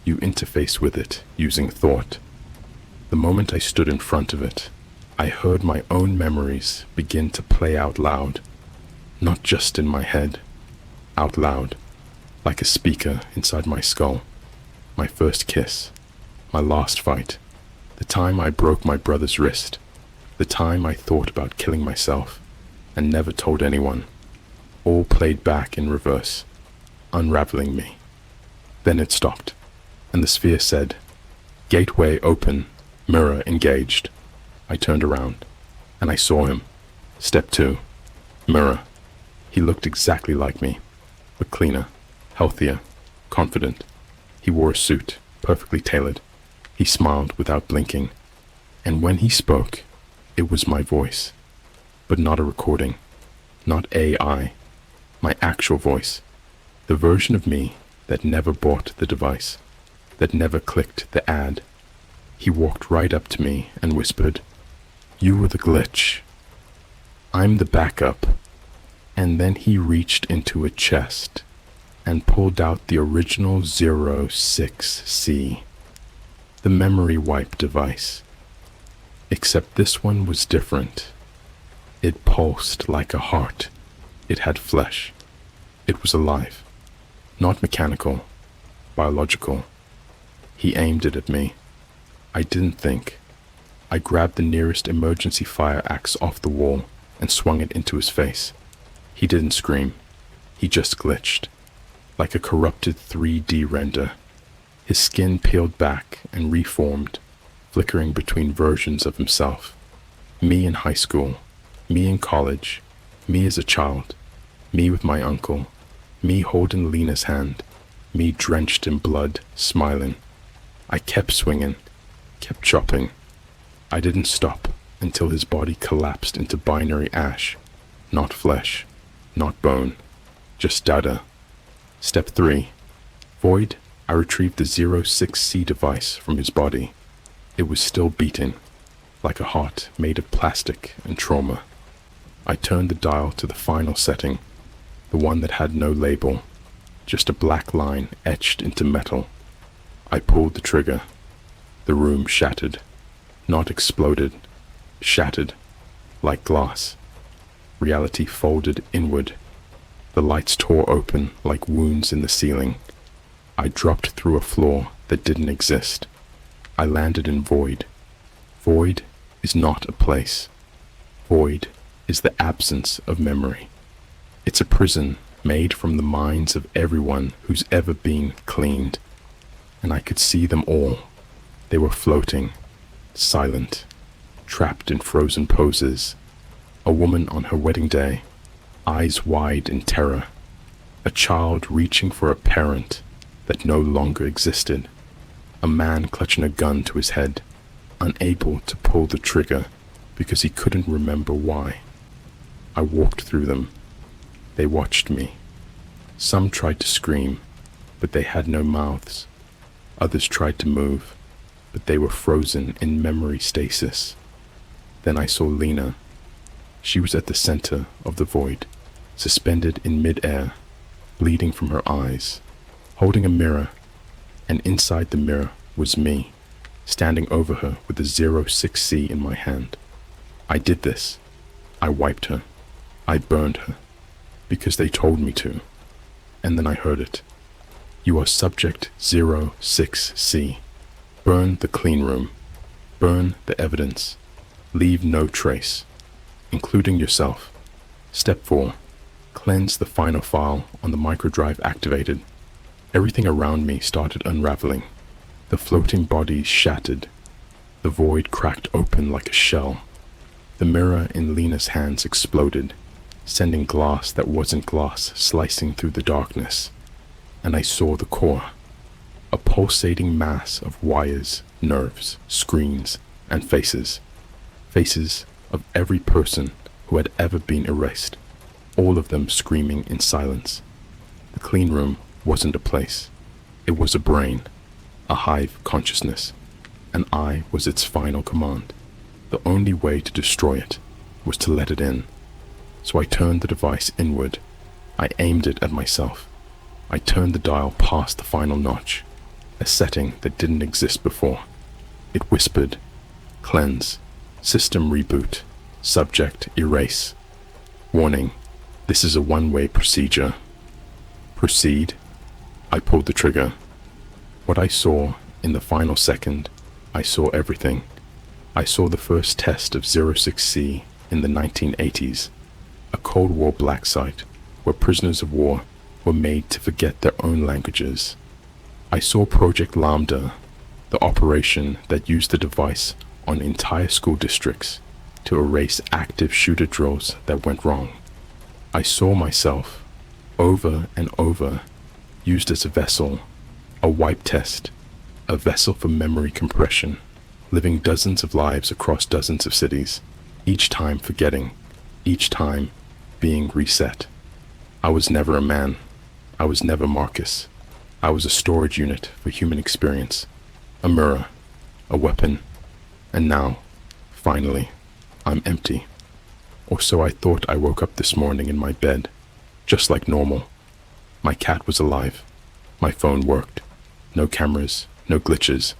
You interface with it using thought. The moment I stood in front of it, I heard my own memories begin to play out loud. Not just in my head, out loud, like a speaker inside my skull. My first kiss, my last fight, the time I broke my brother's wrist, the time I thought about killing myself and never told anyone, all played back in reverse, unraveling me. Then it stopped, and the sphere said, Gateway open, mirror engaged. I turned around, and I saw him. Step 2, mirror. He looked exactly like me, but cleaner, healthier, confident. He wore a suit, perfectly tailored. He smiled without blinking. And when he spoke, it was my voice. But not a recording, not AI. My actual voice. The version of me that never bought the device, that never clicked the ad. He walked right up to me and whispered, "You were the glitch. I'm the backup." And then he reached into a chest and pulled out the original 06C, the memory wipe device. Except this one was different. It pulsed like a heart. It had flesh. It was alive. Not mechanical, biological. He aimed it at me. I didn't think. I grabbed the nearest emergency fire axe off the wall and swung it into his face. He didn't scream. He just glitched, like a corrupted 3D render. His skin peeled back and reformed, flickering between versions of himself. Me in high school, me in college, me as a child, me with my uncle, me holding Lena's hand, me drenched in blood, smiling. I kept swinging, kept chopping. I didn't stop until his body collapsed into binary ash, not flesh, not bone, just data. Step 3. Void. I retrieved the 06C device from his body. It was still beating, like a heart made of plastic and trauma. I turned the dial to the final setting, the one that had no label, just a black line etched into metal. I pulled the trigger. The room shattered. Not exploded, shattered, like glass. Reality folded inward. The lights tore open like wounds in the ceiling. I dropped through a floor that didn't exist. I landed in void. Void is not a place. Void is the absence of memory. It's a prison made from the minds of everyone who's ever been cleaned. And I could see them all. They were floating, silent, trapped in frozen poses. A woman on her wedding day, eyes wide in terror. A child reaching for a parent that no longer existed. A man clutching a gun to his head, unable to pull the trigger because he couldn't remember why. I walked through them. They watched me. Some tried to scream, but they had no mouths. Others tried to move, but they were frozen in memory stasis. Then I saw Lena. She was at the center of the void, suspended in mid-air, bleeding from her eyes, holding a mirror, and inside the mirror was me, standing over her with the 06C in my hand. I did this. I wiped her. I burned her, because they told me to. And then I heard it. You are subject 06C. Burn the clean room. Burn the evidence. Leave no trace, including yourself. Step 4. Cleanse the final file on the microdrive activated. Everything around me started unraveling. The floating bodies shattered. The void cracked open like a shell. The mirror in Lena's hands exploded, sending glass that wasn't glass slicing through the darkness. And I saw the core. A pulsating mass of wires, nerves, screens, and faces. Faces of every person who had ever been erased. All of them screaming in silence. The clean room wasn't a place. It was a brain, a hive consciousness, and I was its final command. The only way to destroy it was to let it in. So I turned the device inward. I aimed it at myself. I turned the dial past the final notch, a setting that didn't exist before. It whispered, cleanse, system reboot, subject erase. Warning, this is a one-way procedure. Proceed. I pulled the trigger. What I saw in the final second, I saw everything. I saw the first test of 06C in the 1980s, a Cold War black site where prisoners of war were made to forget their own languages. I saw Project Lambda, the operation that used the device on entire school districts to erase active shooter drills that went wrong. I saw myself, over and over, used as a vessel, a wipe test, a vessel for memory compression, living dozens of lives across dozens of cities, each time forgetting, each time being reset. I was never a man. I was never Marcus. I was a storage unit for human experience, a mirror, a weapon, and now, finally, I'm empty. Or so I thought. I woke up this morning in my bed, just like normal. My cat was alive. My phone worked. No cameras, no glitches.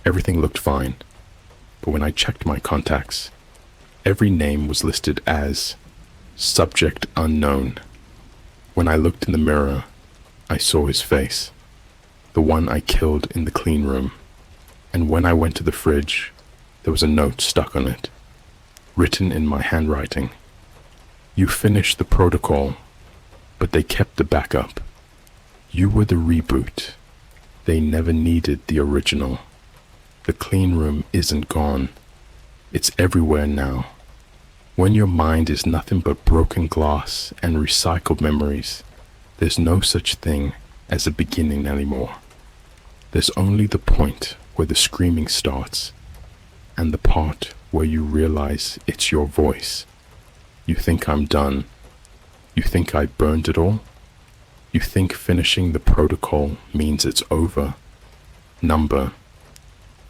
Everything looked fine. But when I checked my contacts, every name was listed as subject unknown. When I looked in the mirror, I saw his face, the one I killed in the clean room. And when I went to the fridge, there was a note stuck on it, written in my handwriting. You finished the protocol, but they kept the backup. You were the reboot. They never needed the original. The clean room isn't gone. It's everywhere now. When your mind is nothing but broken glass and recycled memories, there's no such thing as a beginning anymore. There's only the point where the screaming starts, and the part where you realize it's your voice. You think I'm done. You think I burned it all. You think finishing the protocol means it's over. Number.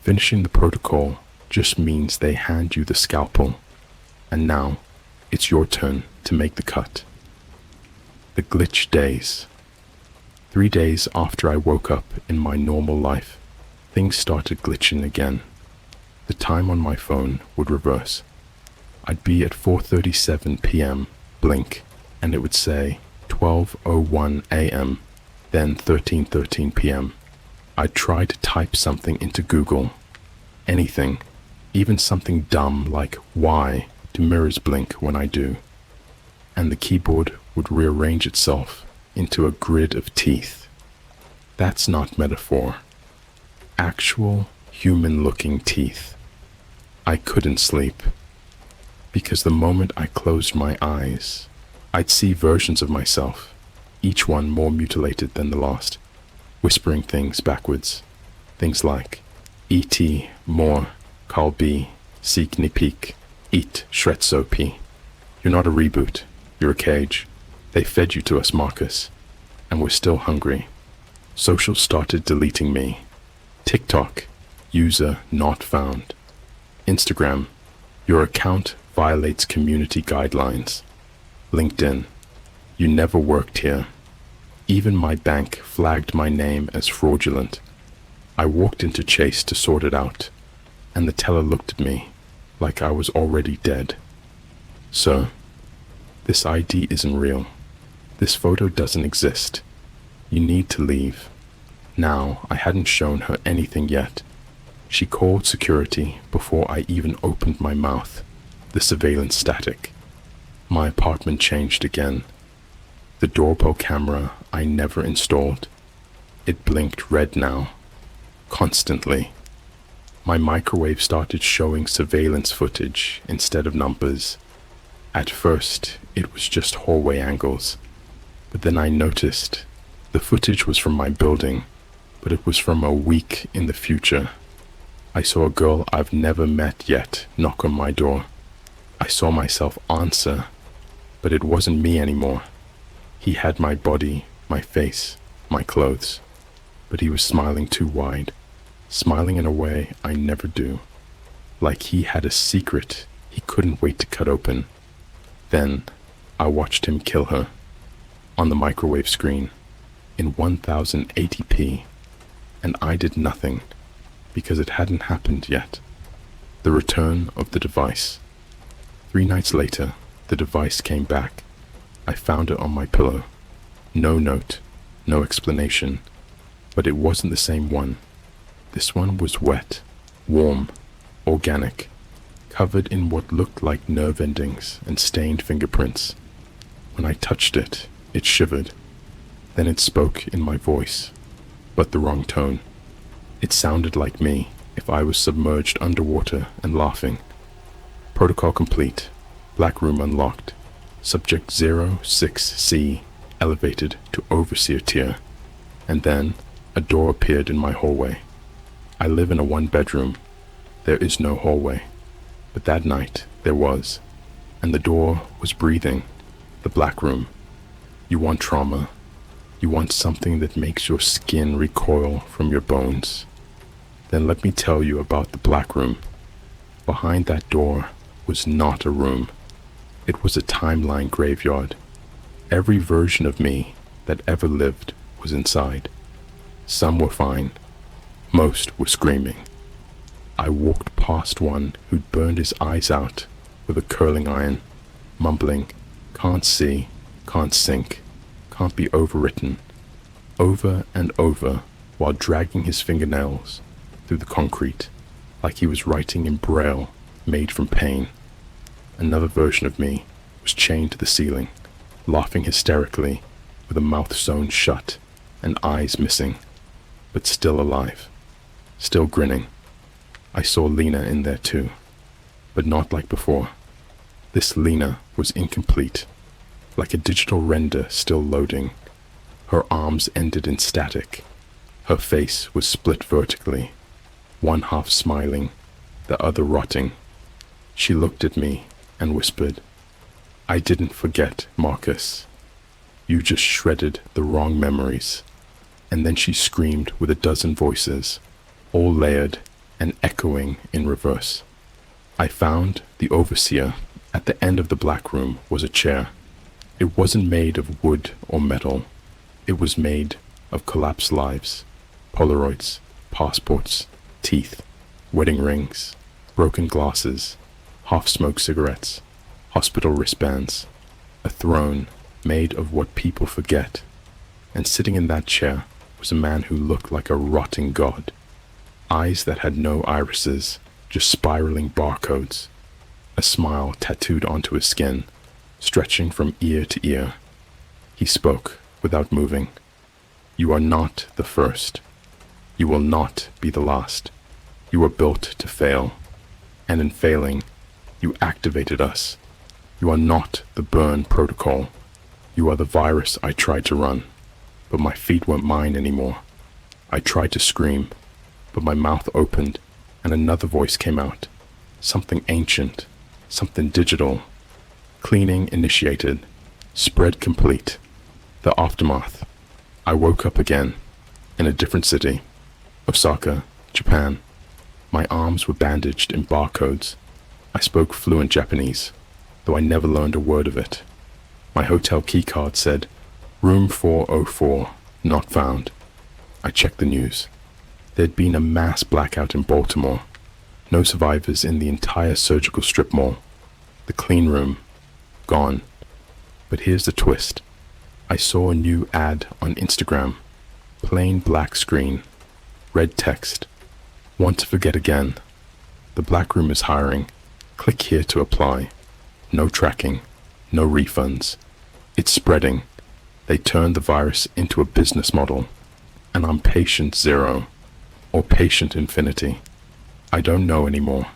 Finishing the protocol just means they hand you the scalpel, and now it's your turn to make the cut. The glitch days. 3 days after I woke up in my normal life, things started glitching again. The time on my phone would reverse. I'd be at 4:37 p.m., blink, and it would say 12:01 a.m., then 13:13 p.m. I'd try to type something into Google. Anything, even something dumb like why do mirrors blink when I do? And the keyboard would rearrange itself into a grid of teeth. That's not metaphor. Actual human-looking teeth. I couldn't sleep, because the moment I closed my eyes, I'd see versions of myself, each one more mutilated than the last, whispering things backwards. Things like, E.T. more, Call B, Seek ni peek, Eat Shretso P. You're not a reboot, you're a cage. They fed you to us, Marcus, and we're still hungry. Social started deleting me. TikTok, user not found. Instagram, your account violates community guidelines. LinkedIn, you never worked here. Even my bank flagged my name as fraudulent. I walked into Chase to sort it out, and the teller looked at me like I was already dead. Sir, this ID isn't real. This photo doesn't exist. You need to leave. Now, I hadn't shown her anything yet. She called security before I even opened my mouth. The surveillance static. My apartment changed again. The doorbell camera I never installed. It blinked red now. Constantly. My microwave started showing surveillance footage instead of numbers. At first, it was just hallway angles. But then I noticed the footage was from my building, but it was from a week in the future. I saw a girl I've never met yet knock on my door. I saw myself answer, but it wasn't me anymore. He had my body, my face, my clothes, but he was smiling too wide, smiling in a way I never do, like he had a secret he couldn't wait to cut open. Then I watched him kill her, on the microwave screen, in 1080p, and I did nothing, because it hadn't happened yet. The return of the device. 3 nights later, the device came back. I found it on my pillow. No note, no explanation, but it wasn't the same one. This one was wet, warm, organic, covered in what looked like nerve endings and stained fingerprints. When I touched it, it shivered. Then it spoke in my voice, but the wrong tone. It sounded like me if I was submerged underwater and laughing. Protocol complete. Black room unlocked. Subject 06C elevated to overseer tier. And then a door appeared in my hallway. I live in a 1-bedroom. There is no hallway. But that night there was. And the door was breathing. The black room. You want trauma. You want something that makes your skin recoil from your bones. Then let me tell you about the black room. Behind that door was not a room. It was a timeline graveyard. Every version of me that ever lived was inside. Some were fine. Most were screaming. I walked past one who'd burned his eyes out with a curling iron, mumbling, "Can't see, can't sink, can't be overwritten," over and over while dragging his fingernails through the concrete like he was writing in braille made from pain. Another version of me was chained to the ceiling, laughing hysterically with a mouth sewn shut and eyes missing, but still alive, still grinning. I saw Lena in there too, but not like before. This Lena was incomplete, like a digital render still loading. Her arms ended in static. Her face was split vertically, one half smiling, the other rotting. She looked at me and whispered, "I didn't forget, Marcus. You just shredded the wrong memories." And then she screamed with a dozen voices, all layered and echoing in reverse. I found the overseer. At the end of the black room was a chair. It wasn't made of wood or metal. It was made of collapsed lives, Polaroids, passports, teeth, wedding rings, broken glasses, half-smoked cigarettes, hospital wristbands, a throne made of what people forget. And sitting in that chair was a man who looked like a rotting god. Eyes that had no irises, just spiraling barcodes. A smile tattooed onto his skin, stretching from ear to ear. He spoke without moving. "You are not the first. You will not be the last. You were built to fail. And in failing, you activated us. You are not the burn protocol. You are the virus I tried to run, but my feet weren't mine anymore. I tried to scream, but my mouth opened and another voice came out. Something ancient, something digital. Cleaning initiated. Spread complete. The aftermath. I woke up again, in a different city. Osaka, Japan. My arms were bandaged in barcodes. I spoke fluent Japanese, though I never learned a word of it. My hotel keycard said, "Room 404, not found." I checked the news. There'd been a mass blackout in Baltimore. No survivors in the entire surgical strip mall. The clean room, gone. But here's the twist. I saw a new ad on Instagram. Plain black screen. Red text. "Want to forget again? The black room is hiring. Click here to apply." No tracking. No refunds. It's spreading. They turned the virus into a business model. And I'm patient zero. Or patient infinity. I don't know anymore.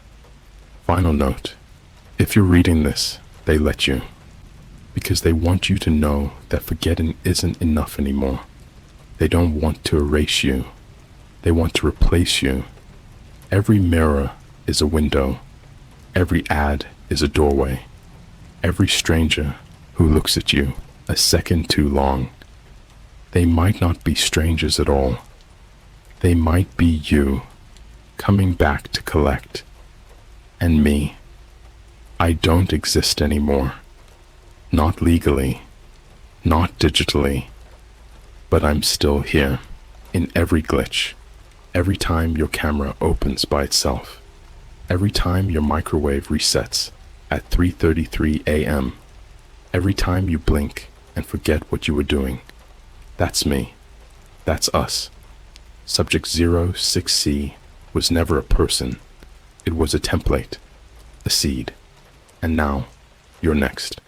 Final note. If you're reading this, they let you. Because they want you to know that forgetting isn't enough anymore. They don't want to erase you. They want to replace you. Every mirror is a window. Every ad is a doorway. Every stranger who looks at you a second too long. They might not be strangers at all. They might be you, coming back to collect. And me. I don't exist anymore. Not legally, not digitally, but I'm still here, in every glitch, every time your camera opens by itself, every time your microwave resets at 3:33 a.m., every time you blink and forget what you were doing. That's me. That's us. Subject 06C was never a person. It was a template, a seed. And now, you're next.